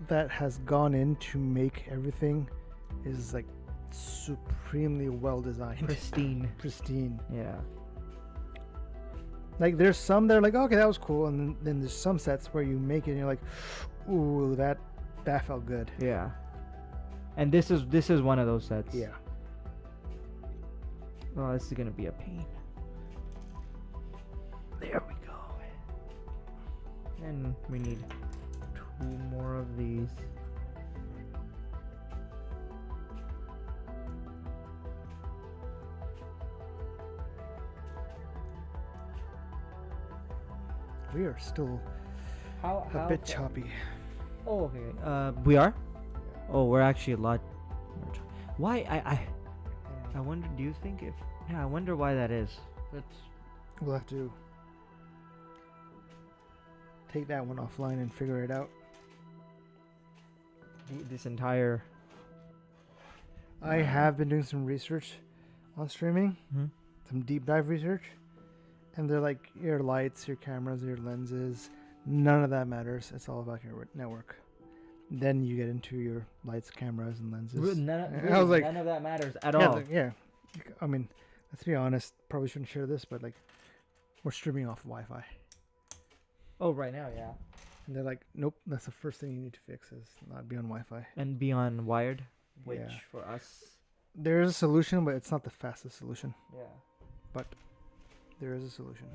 that has gone in to make everything is like supremely well designed. Pristine. Yeah. Like there's some that are like, okay, that was cool, and then there's some sets where you make it and you're like, ooh, that felt good. Yeah. And this is one of those sets. Yeah. Oh, this is gonna be a pain. There we go. And we need 2 more of these. We are still How a bit choppy. Oh, okay. We are. Oh, we're actually a lot. Why? I wonder. Do you think if? Yeah, I wonder why that is. We'll have to take that one offline and figure it out. This entire. I have been doing some research on streaming, Hmm? some deep dive research, and they're like your lights, your cameras, your lenses. None of that matters. It's all about your network. Then you get into your lights, cameras, and lenses. I was like, none of that matters at all. Yeah. I mean, let's be honest. Probably shouldn't share this, but like, we're streaming off Wi-Fi. Oh, right now, yeah. And they're like, nope. That's the first thing you need to fix is not be on Wi-Fi. And be on wired, which Yeah. for us, There is a solution, but it's not the fastest solution. yeah. But there is a solution.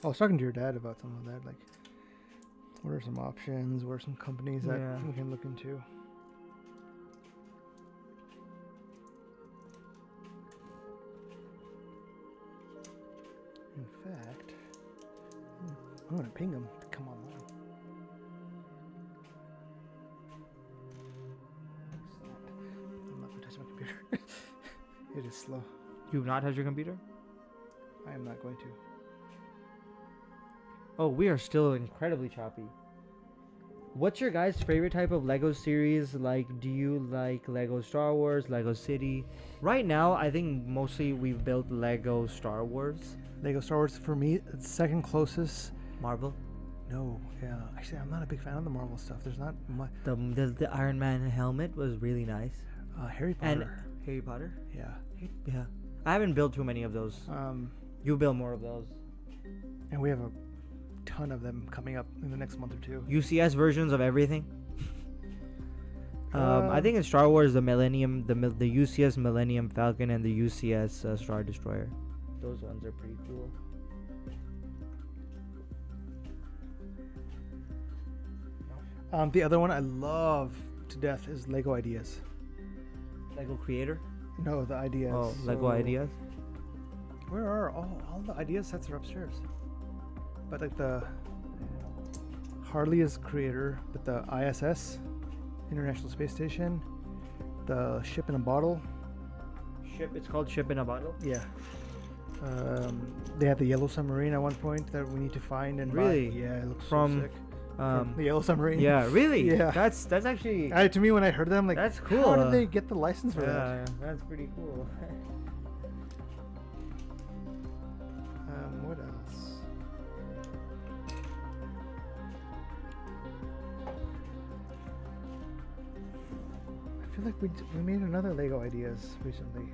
I was talking to your dad about some of that. Like, what are some options? What are some companies that Yeah. we can look into? In fact, I'm going to ping him to come online. I'm not going to touch my computer. It is slow. You've not touched your computer? I am not going to. Oh, we are still incredibly choppy. What's your guys' favorite type of Lego series? Like, do you like Lego Star Wars, Lego City? Right now, I think mostly we've built Lego Star Wars. Lego Star Wars for me, it's second closest. Marvel? No, yeah. Actually, I'm not a big fan of the Marvel stuff. There's not much. The Iron Man helmet was really nice. Harry Potter. And Harry Potter? Yeah. Yeah. I haven't built too many of those. You build more of those. And we have a ton of them coming up in the next month or two. UCS versions of everything. I think in Star Wars, the Millennium, the UCS Millennium Falcon and the UCS Star Destroyer. Those ones are pretty cool. The other one I love to death is Lego Ideas. Lego Creator? No, the Ideas. Oh, Lego Ideas? Where are all the Ideas sets are upstairs? But like the Harley is Creator, but the ISS, International Space Station, the Ship in a Bottle. It's called Ship in a Bottle? Yeah. They had the Yellow Submarine at one point that we need to find and Really? buy. Yeah, it looks From, so sick. From the Yellow Submarine. Yeah, really? Yeah. That's actually... To me, when I heard that, I'm like, That's cool. How did they get the license for that? Yeah, that's pretty cool. What else? I feel like we made another Lego Ideas recently.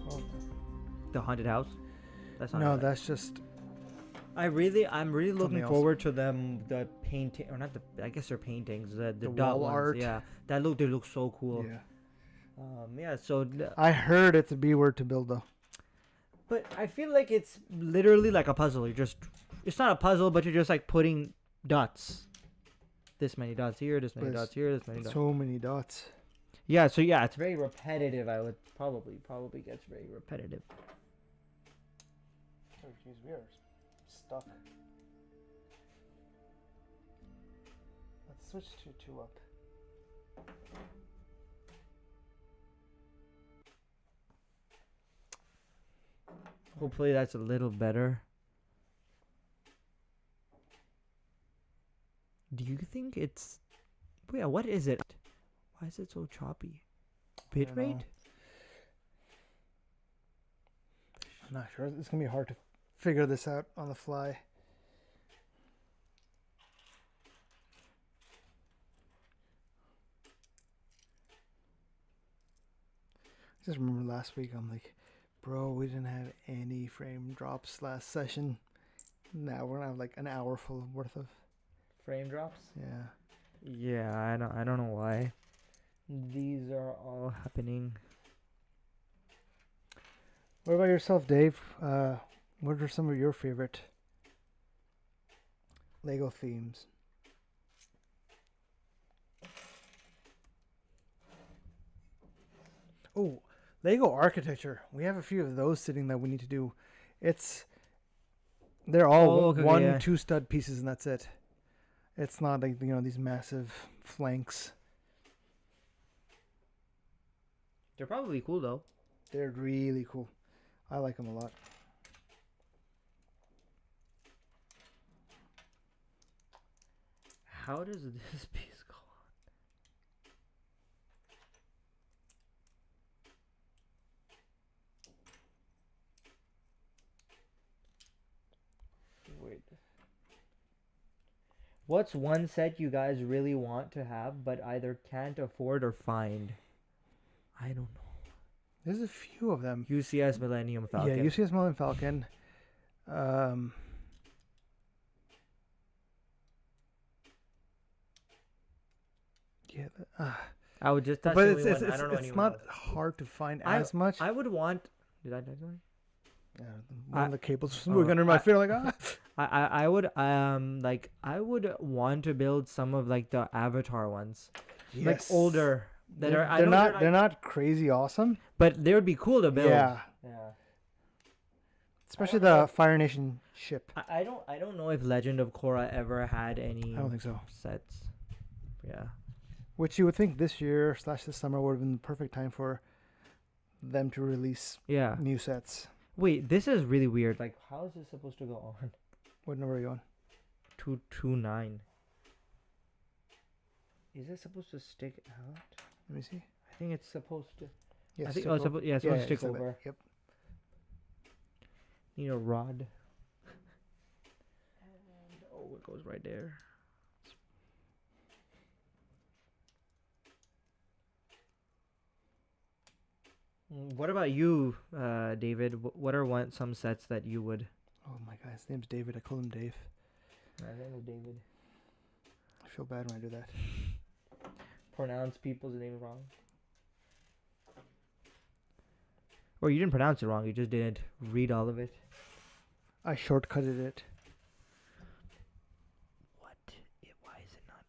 Oh. The Haunted House? That's not No, bad. that's just I'm really looking Something else. forward to them, the painting, or not the, I guess they're paintings, the The dot wall ones, art. yeah. They look so cool. yeah. Yeah. So, I heard it's a B word to build though. but I feel like it's literally like a puzzle. It's not a puzzle, but you're just like putting dots. This many dots here, this many But dots here, this many dots. So many dots. Yeah. So yeah, it's very repetitive. I would probably gets very repetitive. Oh jeez, we are stuck. Let's switch to 2 up. Hopefully that's a little better. Do you think it's... Yeah, what is it? Why is it so choppy? Bitrate? I'm not sure. It's going to be hard to figure this out on the fly. I just remember last week, I'm like, bro, we didn't have any frame drops last session. Now we're going to have like an hour full worth of Frame drops? Yeah. Yeah, I don't know why. These are all happening. What about yourself, Dave? What are some of your favorite Lego themes? Oh, Lego architecture. We have a few of those sitting that we need to do. They're all one, 2 stud pieces, and that's it. It's not like, these massive flanks. They're probably cool though. They're really cool. I like them a lot. How does this piece go on? Wait. What's one set you guys really want to have but either can't afford or find? I don't know. There's a few of them. UCS Millennium Falcon. Yeah, UCS Millennium Falcon. I would just. That's but the it's only it's one. I don't know it's anyone not else. hard to find as much. I would want. Did I die something? Yeah, one of the cables was oh, moving under my feet. Like, ah. I would I would want to build some of like the Avatar ones, like older that they're not crazy awesome, but they would be cool to build. Yeah. Especially the Fire Nation ship. I don't know if Legend of Korra ever had any. I don't think so. Sets. Yeah. Which you would think this year / this summer would have been the perfect time for them to release new sets. Wait, this is really weird. Like, how is this supposed to go on? What number are you on? 229. Is it supposed to stick out? Let me see. I think it's supposed to. Yes. I think it's supposed to stick over. Yep. Need a rod. And it goes right there. What about you, David? What are some sets that you would? Oh my God, his name's David. I call him Dave. My name is David. I feel bad when I do that. Pronounce people's names wrong. Or you didn't pronounce it wrong. You just didn't read all of it. I shortcutted it. What? Why is it not?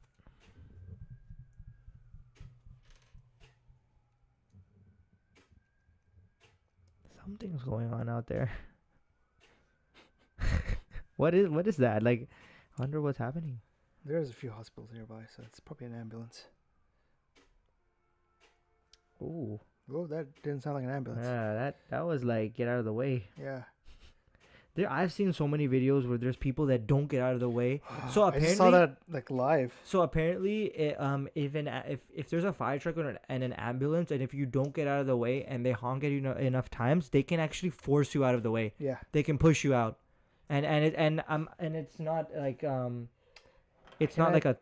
Something's going on out there. What is that? Like, I wonder what's happening. There's a few hospitals nearby, so it's probably an ambulance. Ooh. Oh, that didn't sound like an ambulance. Yeah, that was like, get out of the way. Yeah. I've seen so many videos where there's people that don't get out of the way. So apparently, I just saw that like live. So apparently, if there's a fire truck and an ambulance, and if you don't get out of the way and they honk at you enough times, they can actually force you out of the way. Yeah. They can push you out, and it's not like it's not like a.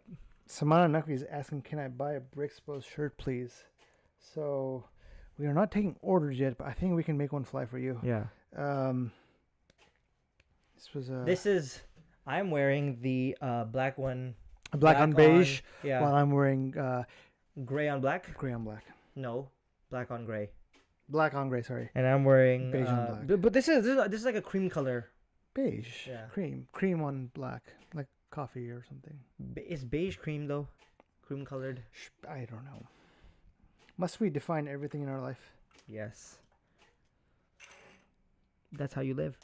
Samana Nakvi is asking, "Can I buy a Brixpo's shirt, please?" So we are not taking orders yet, but I think we can make one fly for you. Yeah. This is. I'm wearing the black one. Black on beige. Yeah. While I'm wearing gray on black. Gray on black. No. black on gray. Black on gray, sorry. And I'm wearing Beige on black. But this is like a cream color. Beige. Yeah. Cream on black, like coffee or something. Is beige cream though? Cream colored? I don't know. Must we define everything in our life? Yes. That's how you live.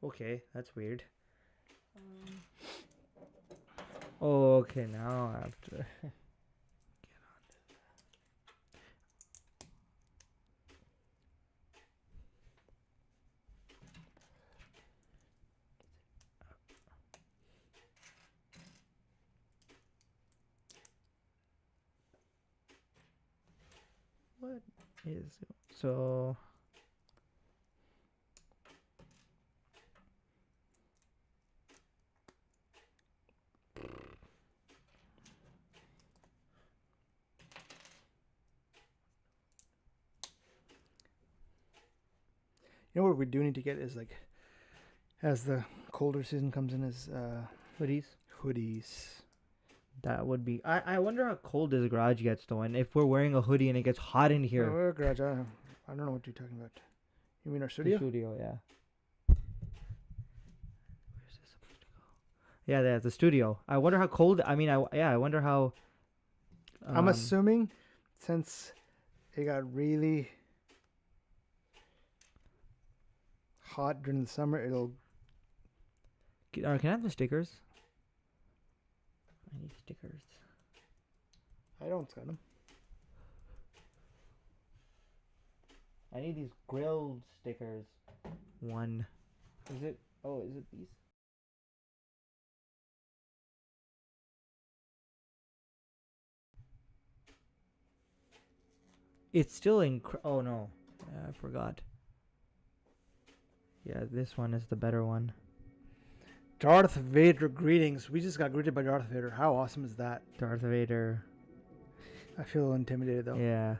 Okay, that's weird. Okay, now I have to get on to what is so You know what we do need to get is like, as the colder season comes in, is hoodies? hoodies. That would be. I wonder how cold this garage gets though, and if we're wearing a hoodie and it gets hot in here. Oh, garage. I don't know what you're talking about. You mean our studio? The studio, yeah. Where's this supposed to go? Yeah, that's the studio. I wonder how cold. I mean, I wonder how. I'm assuming, since it got really hot during the summer, it'll. Can I have the stickers? I need stickers. I don't got them. I need these grilled stickers. One. Is it? Oh, is it these? It's still in. Oh no, I forgot. Yeah, this one is the better one. Darth Vader greetings. We just got greeted by Darth Vader. How awesome is that? Darth Vader. I feel intimidated though. Yeah.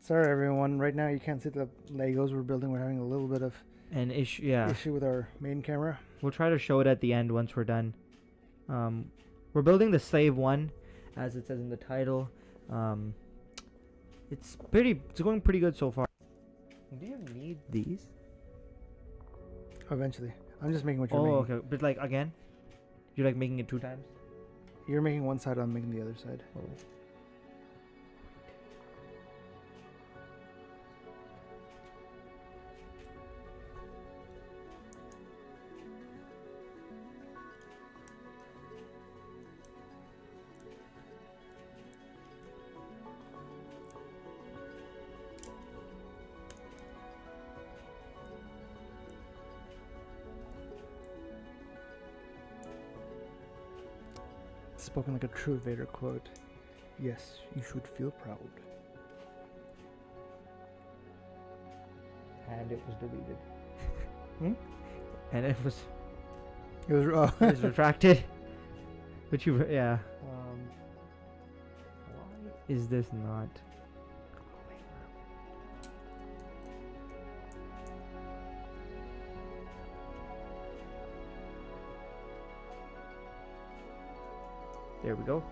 Sorry everyone. Right now you can't see the Legos we're building. We're having a little bit of An issue. Yeah. issue with our main camera. We'll try to show it at the end once we're done. We're building the slave one, as it says in the title. It's going pretty good so far. Do you need these? Eventually. I'm just making what you're Oh, making. okay. But like again, you're like making it 2 times. You're making one side, I'm making the other side. Oh. Spoken like a true Vader quote. Yes, you should feel proud. And it was deleted. Hmm? And it was It was it was retracted. But you yeah. Why is this not? There we go.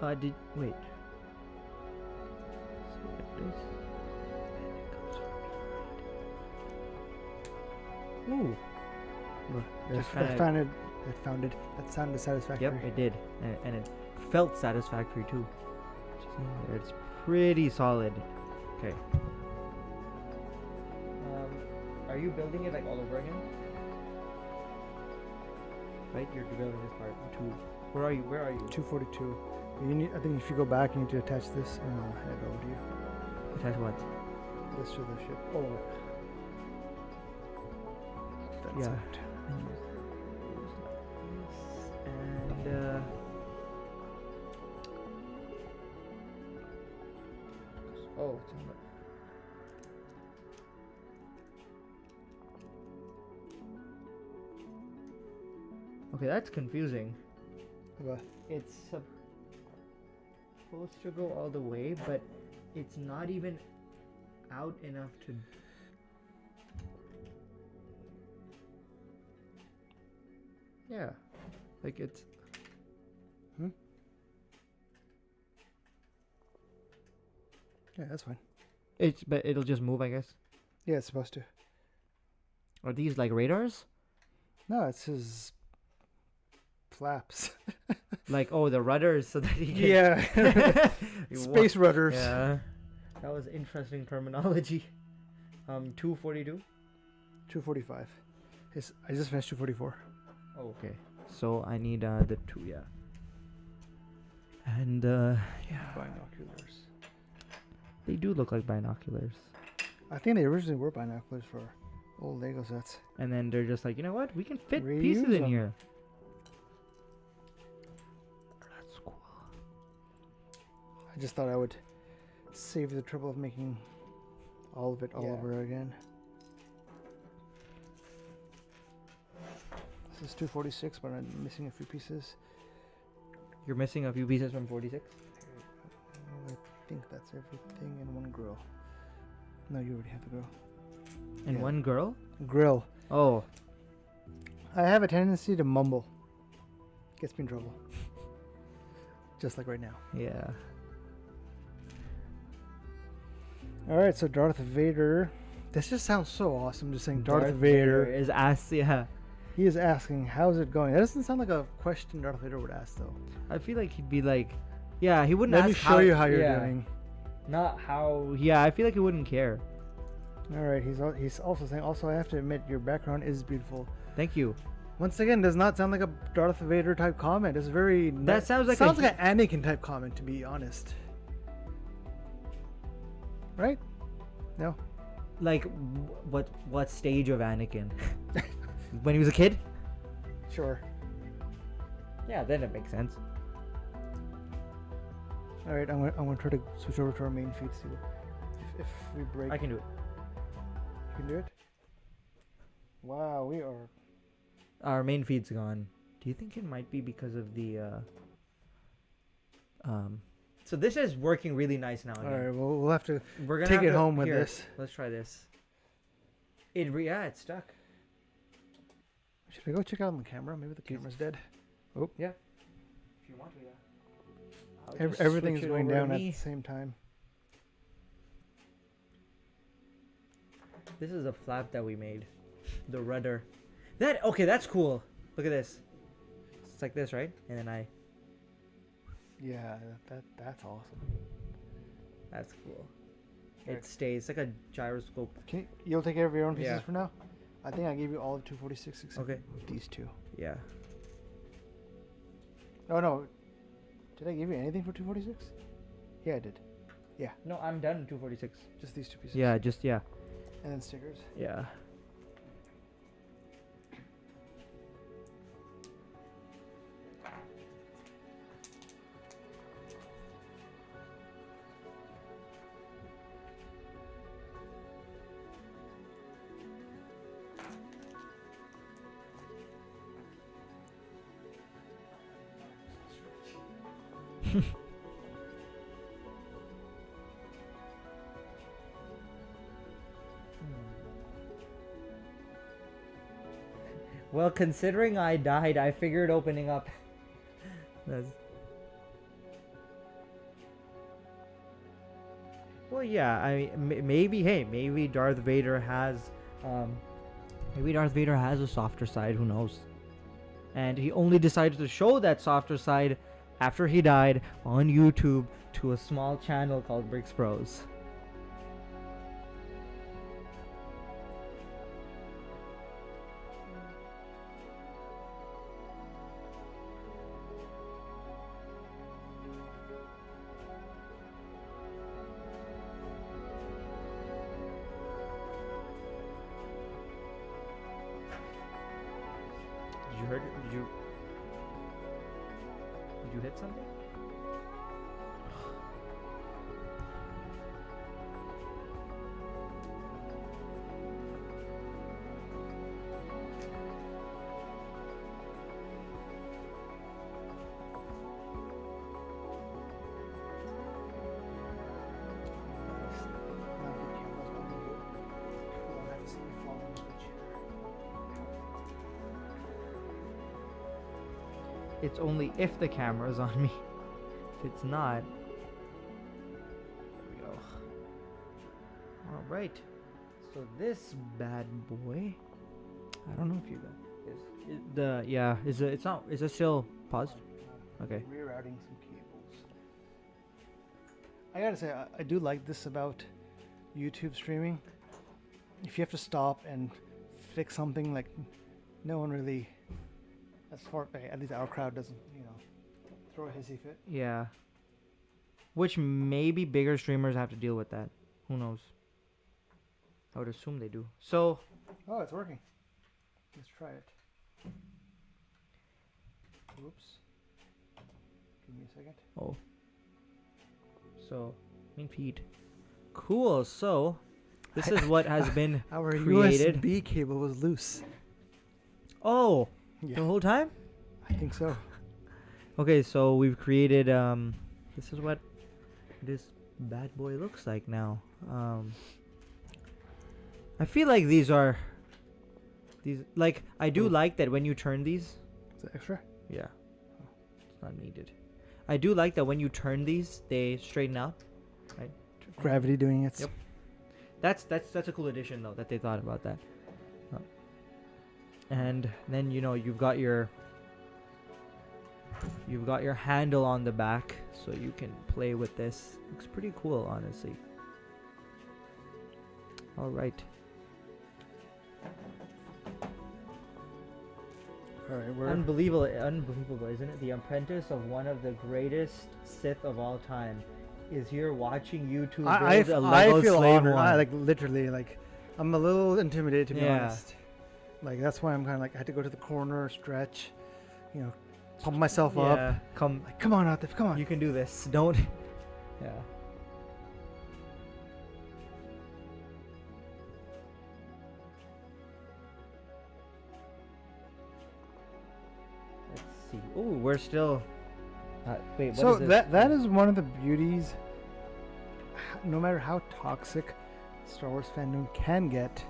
Wait. Select this. And it comes from behind. Ooh. Look, I found it. That sounded satisfactory. Yep, it did, and it felt satisfactory too. See there, it's pretty solid. Okay. Are you building it like all over again? Right, you're building this part too. Where are you? 242. You need. I think if you go back, you need to attach this, and I'll head over to you. Attach what? This to the ship. Oh. That's Yeah. it. And oh, it's on the. Okay, that's confusing. What? It's supposed to go all the way, but it's not even out enough to. Yeah, Like it's. Hmm? Yeah, that's fine. But it'll just move, I guess. Yeah, it's supposed to. Are these like radars? No, it's his flaps. Like, oh, the rudders, so that he can. Yeah. Space rudders. Yeah. That was interesting terminology. 242. 245. I just finished 244. Oh, okay. So I need the 2, yeah. And yeah, Binoculars. they do look like binoculars. I think they originally were binoculars for old Lego sets. And then they're just like, you know what? We can fit Reuse pieces in them. here. That's cool. I just thought I would save the trouble of making all of it all over again. This is 246, but I'm missing a few pieces. You're missing a few pieces from 46? I think that's everything in one grill. No, you already have the grill. And Yeah. one girl? Grill. Oh. I have a tendency to mumble. Gets me in trouble. Just like right now. Yeah. Alright, so Darth Vader. This just sounds so awesome, just saying Darth Vader. is asked, yeah. He is asking, how's it going? That doesn't sound like a question Darth Vader would ask, though. I feel like he'd be like, yeah, he wouldn't Let ask me show you how you're doing. Not how, yeah, I feel like he wouldn't care. Alright, he's also saying, also, I have to admit, your background is beautiful. Thank you. Once again, does not sound like a Darth Vader type comment. It's very... That sounds like sounds like an Anakin type comment, to be honest. Right? No? Like, what stage of Anakin? When he was a kid? Sure. Yeah, then it makes sense. Alright, I'm gonna try to switch over to our main feed, see if we break. I can do it. You can do it? Wow, we are... Our main feed's gone. Do you think it might be because of the so this is working really nice now. Alright, well, we'll have to We're gonna take have it home with here, this. Let's try this. Yeah, it's stuck. Should I go check out on the camera? Maybe the camera's dead. Oh. Yeah. If you want to, yeah. Everything's going down at the same time. This is a flap that we made. The rudder. Okay, that's cool. Look at this. It's like this, right? And then Yeah, that's awesome. that's cool. Right. It stays. It's like a gyroscope. You'll take care of your own pieces Yeah. for now? I think I gave you all of 246 except Okay. these two. Yeah. Oh, no. Did I give you anything for 246? Yeah, I did. No, I'm done 246. Just these two pieces. Yeah, just yeah. And then stickers. Yeah. Well, considering I died, I figured opening up. Well, yeah. Maybe. Hey, maybe Darth Vader has, maybe Darth Vader has a softer side. Who knows? And he only decided to show that softer side after he died on YouTube to a small channel called Bricks Bros. Did you heard it? Did you hit something? it's only if the camera's on me. If it's not, there we go. All right. So this bad boy, I don't know if you got is it still paused? Okay. Rerouting some cables. I gotta say, I do like this about YouTube streaming. If you have to stop and fix something, like no one really, as far at least our crowd doesn't, throw a hissy fit. Yeah. Which maybe bigger streamers have to deal with that. Who knows? I would assume they do. So. Oh, it's working. Let's try it. Oops. Give me a second. Oh. So, main feed. Cool. So, this is what has been Our created. USB cable was loose. Oh, Yeah, the whole time? I think so. Okay, so we've created, this is what this bad boy looks like now. I feel like I do like that when you turn these. Is that extra? Yeah, it's not needed. I do like that when you turn these, they straighten out, right? Gravity doing its. Yep. That's a cool addition though that they thought about that. And then you've got your handle on the back, so you can play with this. Looks pretty cool, honestly. All right. All right, we're Unbelievable, isn't it? The apprentice of one of the greatest Sith of all time is here watching YouTube build a Lego I feel Slave honored. One. Literally, I'm a little intimidated, to be Yeah. honest. Like, that's why I'm kind of I had to go to the corner, stretch, pump myself up. Yeah, come Come on, Atif, come on. You can do this. Don't. Yeah. Let's see. Oh, we're still. Wait. What So is this? that is one of the beauties. No matter how toxic Star Wars fandom can get,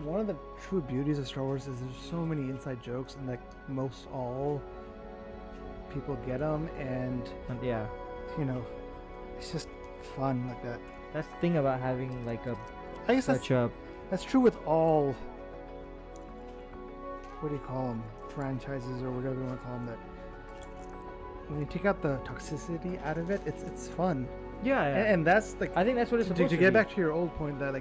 one of the true beauties of Star Wars is there's so many inside jokes, and most all people get them, and Yeah. it's just fun like that. That's the thing about having like a I guess such a. that's true with all. What do you call them? Franchises or whatever you want to call them. That when you take out the toxicity out of it, it's fun. Yeah. And that's I think that's what it's supposed to to get be. back to your old point that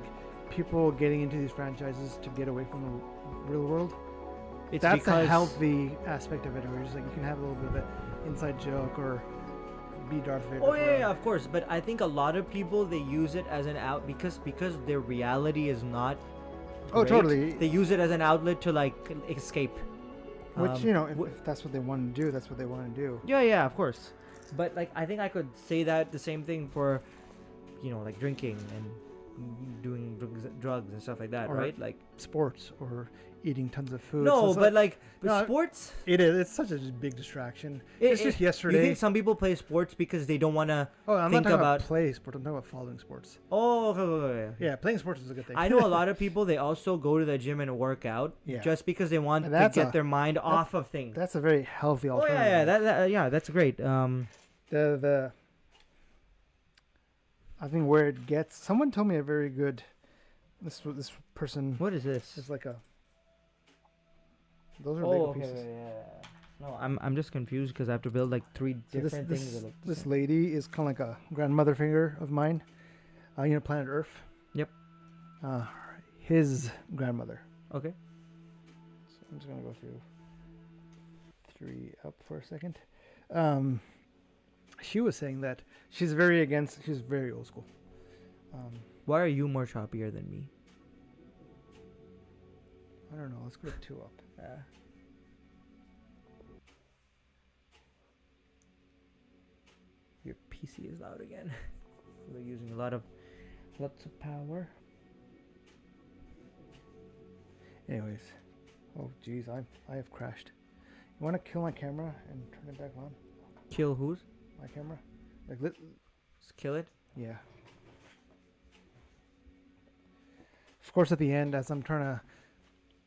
people getting into these franchises to get away from the real world. It's That's because a healthy aspect of it, where you can have a little bit of an inside joke or be Darth Vader. Oh yeah, of course. But I think a lot of people they use it as an out because their reality is not. Oh, great, totally. They use it as an outlet to escape. Which if that's what they want to do, that's what they want to do. Yeah, of course. But I think I could say that the same thing for, drinking and doing drugs and stuff like that, Or right? Sports or eating tons of food. No, So but no, sports. it is. It's such a big distraction. It's just yesterday. You think some people play sports because they don't want to I'm think not talking about. play sports. I'm talking about following sports. Oh, okay. Yeah, playing sports is a good thing. I know a lot of people. They also go to the gym and work out Yeah. just because they want And to that's get a- their mind off of things. That's a very healthy Oh alternative. yeah, that's great. The I think where it gets. Someone told me a very good. This person What is this? is like a. Those are Lego okay, pieces. yeah. No, I'm just confused because I have to build three So different things. that look the this same. lady is kind of like a grandmother figure of mine. Planet Earth. Yep. His grandmother. Okay. So I'm just gonna go through 3 up for a second. She was saying that she's very old school. Why are you more choppier than me? I don't know. Let's go 2 up. Your PC is loud again. We're using lots of power. Anyways, oh geez, I have crashed. You want to kill my camera and turn it back on? Kill whose? My camera? Just kill it. Yeah. Of course, at the end, as I'm trying to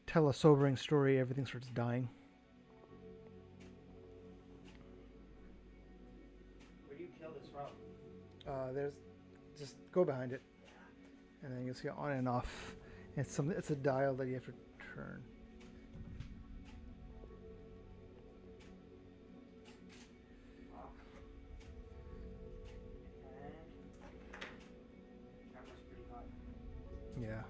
tell a sobering story, everything starts dying. There's just go behind it, and then you'll see on and off. It's a dial that you have to turn. Yeah.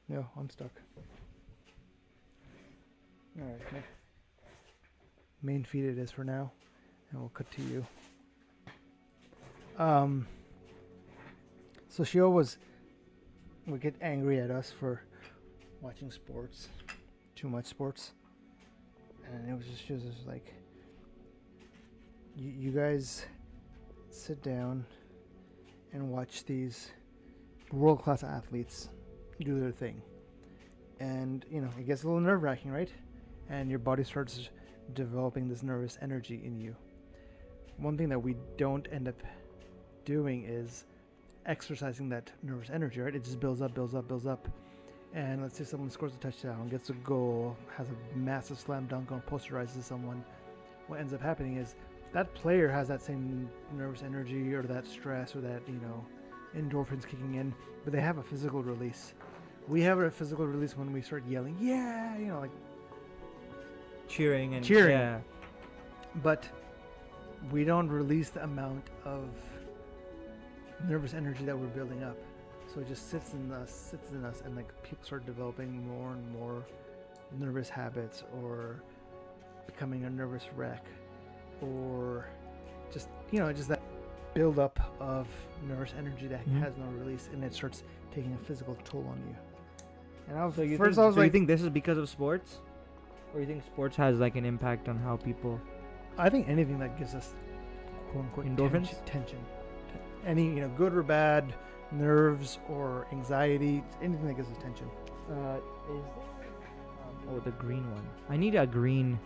No, I'm stuck. Alright, main feed it is for now, and we'll cut to you. So she always would get angry at us for watching sports, too much sports, and it was just, she was just like, you guys sit down and watch these world-class athletes do their thing, and you know, it gets a little nerve-wracking, right? And your body starts developing this nervous energy in you. One thing that we don't end up doing is exercising that nervous energy, right? It just builds up, and let's say someone scores a touchdown, gets a goal, has a massive slam dunk on, posterizes someone. What ends up happening is that player has that same nervous energy or that stress or that, you know, endorphins kicking in, but they have a physical release. We have a physical release when we start yelling, yeah, you know, like cheering. Yeah. But we don't release the amount of nervous energy that we're building up. So it just sits in us, and like people start developing more and more nervous habits, or becoming a nervous wreck, or just, you know, just that build up of nervous energy that has no release, and it starts taking a physical toll on you. And I was like, you think this is because of sports, or you think sports has like an impact on how people? I think anything that gives us quote unquote endorphins, tension, any, you know, good or bad, nerves or anxiety, anything that gives us tension. Oh, the green one. I need a green.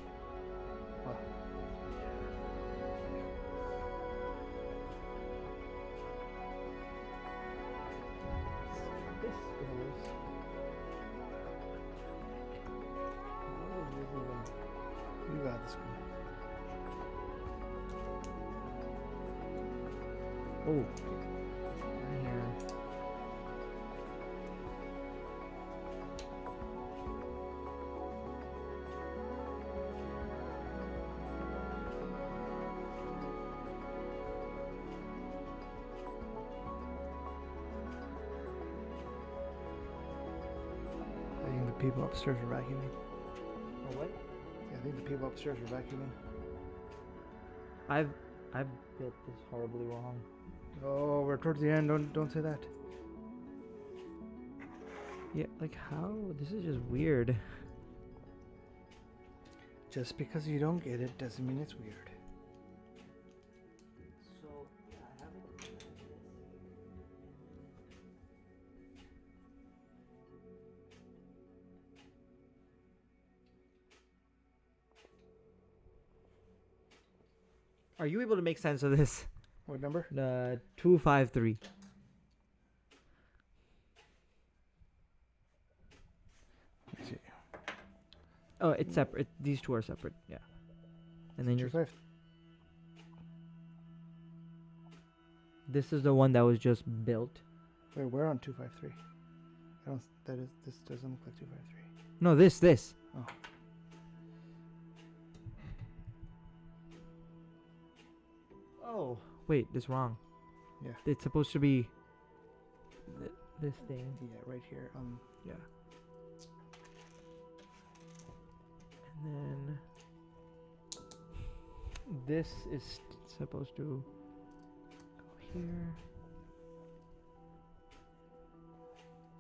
You got this one. Oh, here. I think the people upstairs are vacuuming. Oh, what? I think the people upstairs are vacuuming. I've built this horribly wrong. Oh, we're towards the end. Don't say that. Yeah, like how? This is just weird. Just because you don't get it doesn't mean it's weird. So I haven't. Are you able to make sense of this? What number? 253. Let me see. Oh, it's separate. These two are separate. Yeah. And then you're. This is the one that was just built. Wait, we're on 253. I don't. This doesn't look like 253. No, this. Oh. Oh. Wait, this wrong. Yeah. It's supposed to be this thing. Yeah, right here. Yeah. And then this is supposed to go here.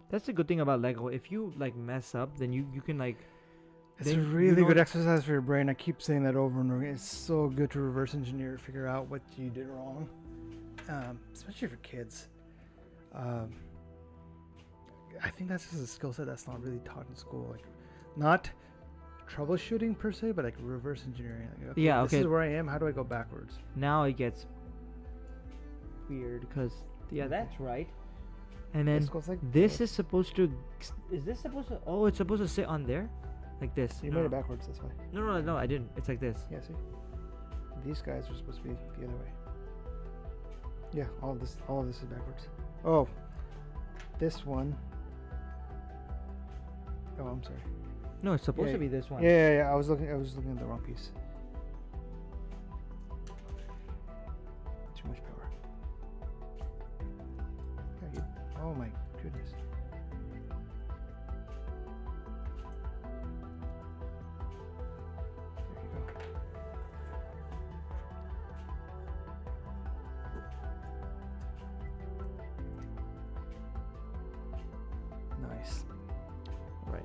That's the good thing about Lego. If you like mess up, then you can like. It's a really good exercise for your brain. I keep saying that over and over again. It's so good to reverse engineer, figure out what you did wrong, especially for kids. I think that's just a skill set that's not really taught in school. Like, not troubleshooting per se, but like reverse engineering. Like, okay, yeah, okay. This is where I am. How do I go backwards? Now it gets weird because that's right. And then This goes like this is supposed to. Is this supposed to? Oh, it's supposed to sit on there, like this. You made it backwards this way. No, I didn't. It's like this. Yeah, see? These guys are supposed to be the other way. Yeah, all of this is backwards. Oh, this one. Oh, I'm sorry. No, it's supposed to be this one. Yeah. I was looking at the wrong piece. Too much power. Yeah, oh my goodness. There you go. Nice. Right.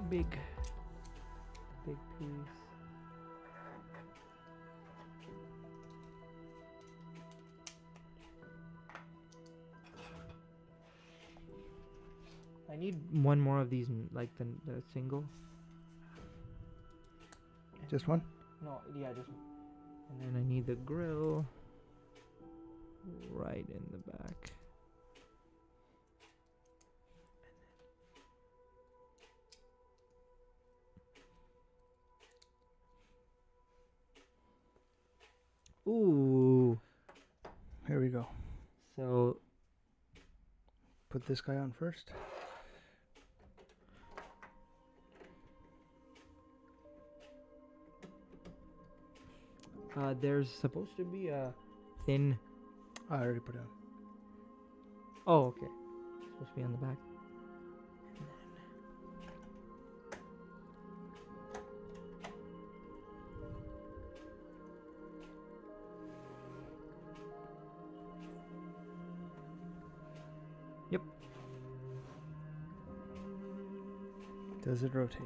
Big piece. I need one more of these, like the single. Just one? No, yeah, just one. And then I need the grill right in the back. Ooh. Here we go. So Put this guy on first. there's supposed to be a thin. I already put it on. Oh, okay. It's supposed to be on the back. Yep. Does it rotate?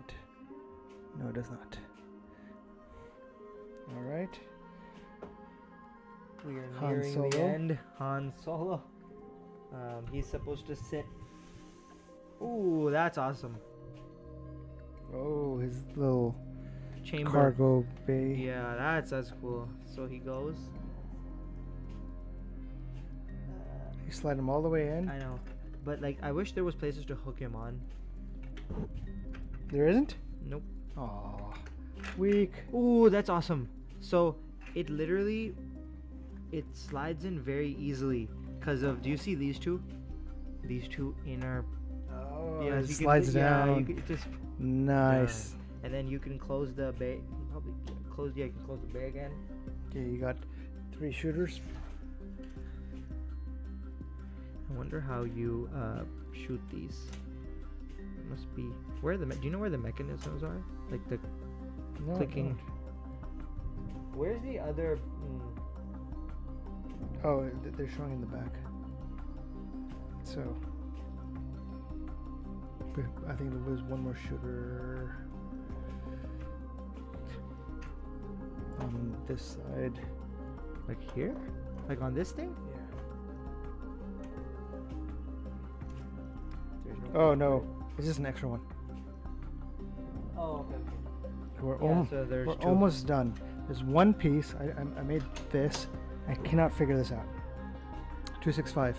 No, it does not. All right. We are Han nearing the Solo. end. Han Solo. He's supposed to sit. Ooh, that's awesome. Oh, his little Chamber. cargo bay. Yeah, that's cool. So he goes. You slide him all the way in. I know, but like I wish there was places to hook him on. There isn't? Nope. Aw, weak. Ooh, that's awesome. So it literally, it slides in very easily because of. Do you see these two? These two inner. Oh, Yeah, it you slides can, down. Yeah, you can just. Nice. And then you can close the bay. Probably close. Yeah, you can close the bay again. Okay, you got 3 shooters. I wonder how you shoot these. It must be where the. Do you know where the mechanisms are? Like the No, clicking. no. Where's the other? Oh, they're showing in the back. So, but I think there was one more shooter on this side. Like here? Like on this thing? Yeah. There's Oh no, it's just an extra one. Oh, okay. We're, Yeah, so there's we're two. almost done. There's one piece. I made this. I cannot figure this out. 265.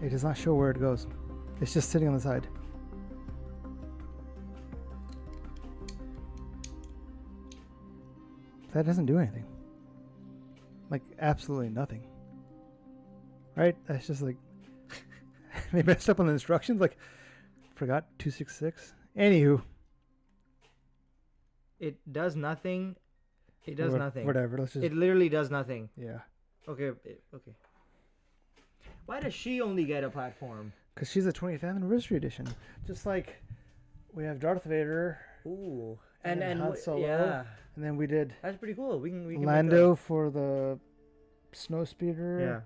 It does not show where it goes. It's just sitting on the side. That doesn't do anything. Like absolutely nothing. Right? That's just like they messed up on the instructions. Like forgot 266. Anywho. It does nothing. It does nothing. Whatever. Let's just. It literally does nothing. Yeah. Okay. Okay. Why does she only get a platform? Because she's a 20th anniversary edition. Just like we have Darth Vader. Ooh. And And Han Solo. yeah, And then we did that's pretty cool. We can Lando for the snow Make speeder. a, yeah.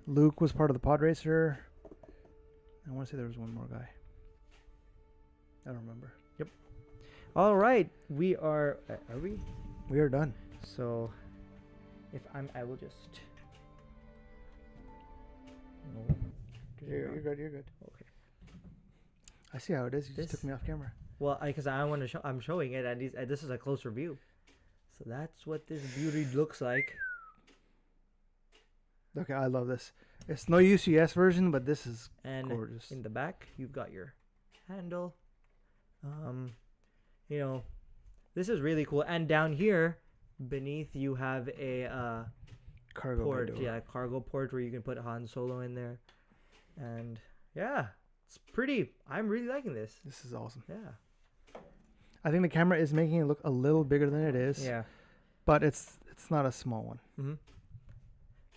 Luke was part of the pod racer. I want to say there was one more guy. I don't remember. All right. We are. Are we? We are done. So, if I will just. No. You're good. You're good. Okay. I see how it is. You just This- took me off camera. Well, because I want to show. I'm showing it, and this is a closer view. So that's what this beauty looks like. Okay, I love this. It's no UCS version, but this is And gorgeous. in the back, you've got your handle. You know, this is really cool. And down here, beneath, you have a Cargo port. window. Yeah, cargo port where you can put Han Solo in there. And yeah, it's pretty. I'm really liking this. This is awesome. Yeah. I think the camera is making it look a little bigger than it is. Yeah. But it's not a small one.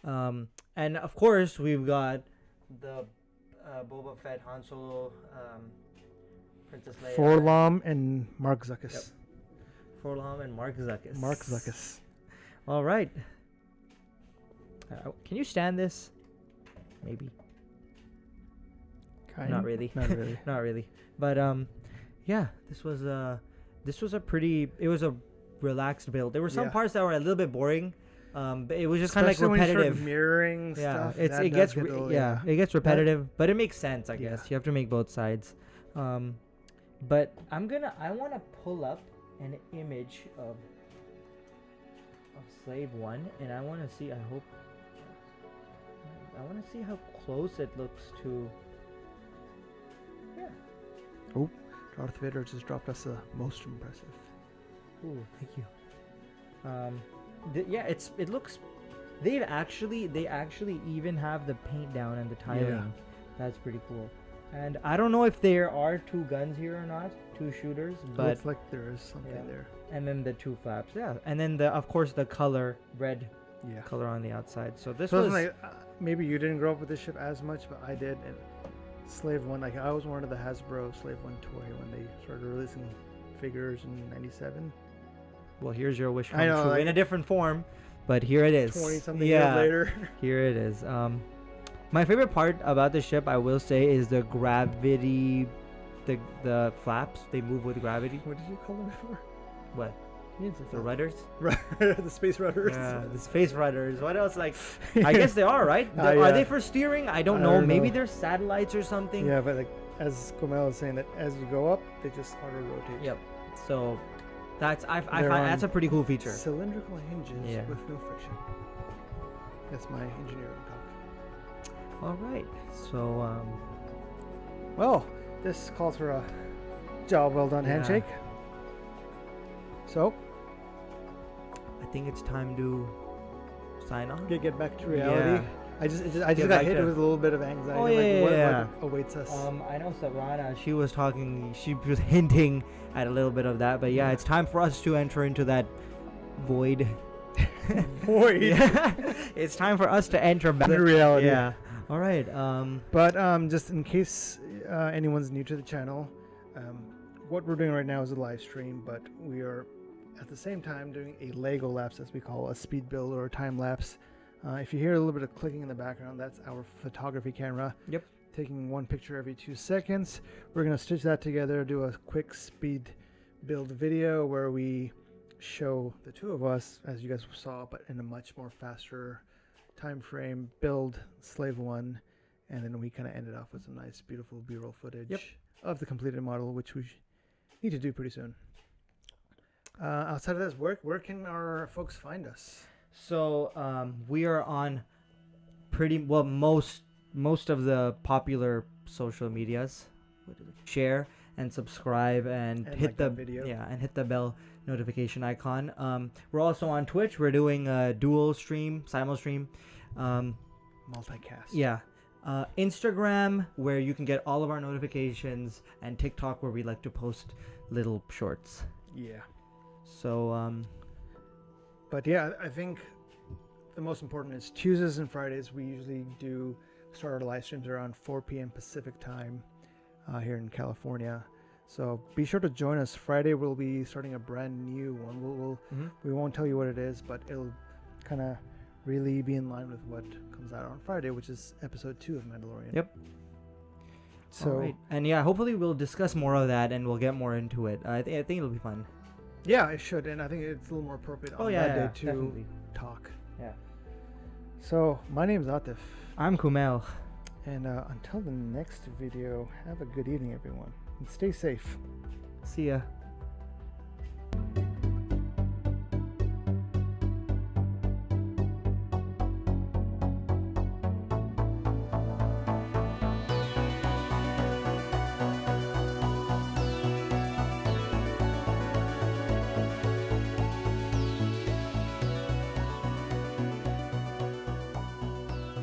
Mm-hmm. And of course we've got the Boba Fett, Han Solo, Princess Leia, Forlom and Mark Zuckus. Yep. Forlom and Mark Zuckus. Mark Zuckus. All right. Can you stand this? Maybe. Kind. Not really. Not really. Not really. But yeah, this was a pretty. It was a relaxed build. There were some parts that were a little bit boring. But it was just kind of like Especially when you start repetitive. mirroring Yeah, stuff. it gets it gets repetitive, but it makes sense, I Yeah. guess. You have to make both sides. But I want to pull up an image of Slave 1, and I want to see. I want to see how close it looks to. Yeah. Oh, Darth Vader just dropped us a most impressive. Ooh, thank you. Yeah, it looks. They actually even have the paint down and the tiling. Yeah. That's pretty cool. And I don't know if there are 2 guns here or not, 2 shooters, but Looks like there is something there. and then the 2 flaps, yeah, and then of course the color red Yeah. color on the outside. So this So was like, maybe you didn't grow up with this ship as much, but I did. And Slave 1, like I was one of the Hasbro Slave 1 toy when they started releasing figures in '97. well. Here's your wish come I know, true like- in a different form, but here it is. 20-something yeah, years later. here it is. My favorite part about the ship, I will say, is the gravity, the flaps. They move with gravity. What did you call them before? What? Yes, The rudders? the space rudders. Yeah, the space rudders. What else? Like, I guess they are, right? Are yeah. they for steering? I don't I know. don't Maybe know. they're satellites or something. Yeah, but like as Komel is saying, that as you go up, they just auto rotate. Yep. So that's I They're find on that's a pretty cool feature. Cylindrical hinges Yeah. with no friction. That's my engineering talk. All right. So Well, this calls for a job well done Yeah. handshake. So, I think it's time to sign off. get back to reality. Yeah. I just Get got back hit to- with a little bit of anxiety. Oh, like yeah, what, yeah, what awaits us. I know Sabrina. She was talking. She was hinting at a little bit of that. But yeah, it's time for us to enter into that void. Void. Yeah. It's time for us to enter back. The reality. Yeah. All right. But just in case anyone's new to the channel, what we're doing right now is a live stream, but we are at the same time doing a lego-lapse, as we call a speed build or a time lapse. If you hear a little bit of clicking in the background, that's our photography camera. Yep. Taking one picture every 2 seconds. We're going to stitch that together, do a quick speed build video where we show the 2 of us, as you guys saw, but in a much more faster time frame, build Slave 1, and then we kind of ended off with some nice, beautiful B-roll footage of the completed model, which we need to do pretty soon. Outside of this work, where can our folks find us? So we are on pretty well most of the popular social medias. Share and subscribe and hit like the that video. and hit the bell notification icon. We're also on Twitch. We're doing a dual stream, simul stream. Multicast. Yeah. Instagram, where you can get all of our notifications, and TikTok, where we like to post little shorts. Yeah. So But yeah, I think the most important is Tuesdays and Fridays. We usually do start our live streams around 4 p.m. Pacific time here in California. So be sure to join us. Friday we'll be starting a brand new one. We won't tell you what it is, but it'll kind of really be in line with what comes out on Friday, which is episode 2 of Mandalorian. Yep. So all right. And yeah, hopefully we'll discuss more of that and we'll get more into it. I think it'll be fun. yeah, it should, and I think it's a little more appropriate on that day to definitely. talk. Yeah. So my name's Atif. I'm Kumel. And until the next video, have a good evening, everyone. And stay safe. See ya.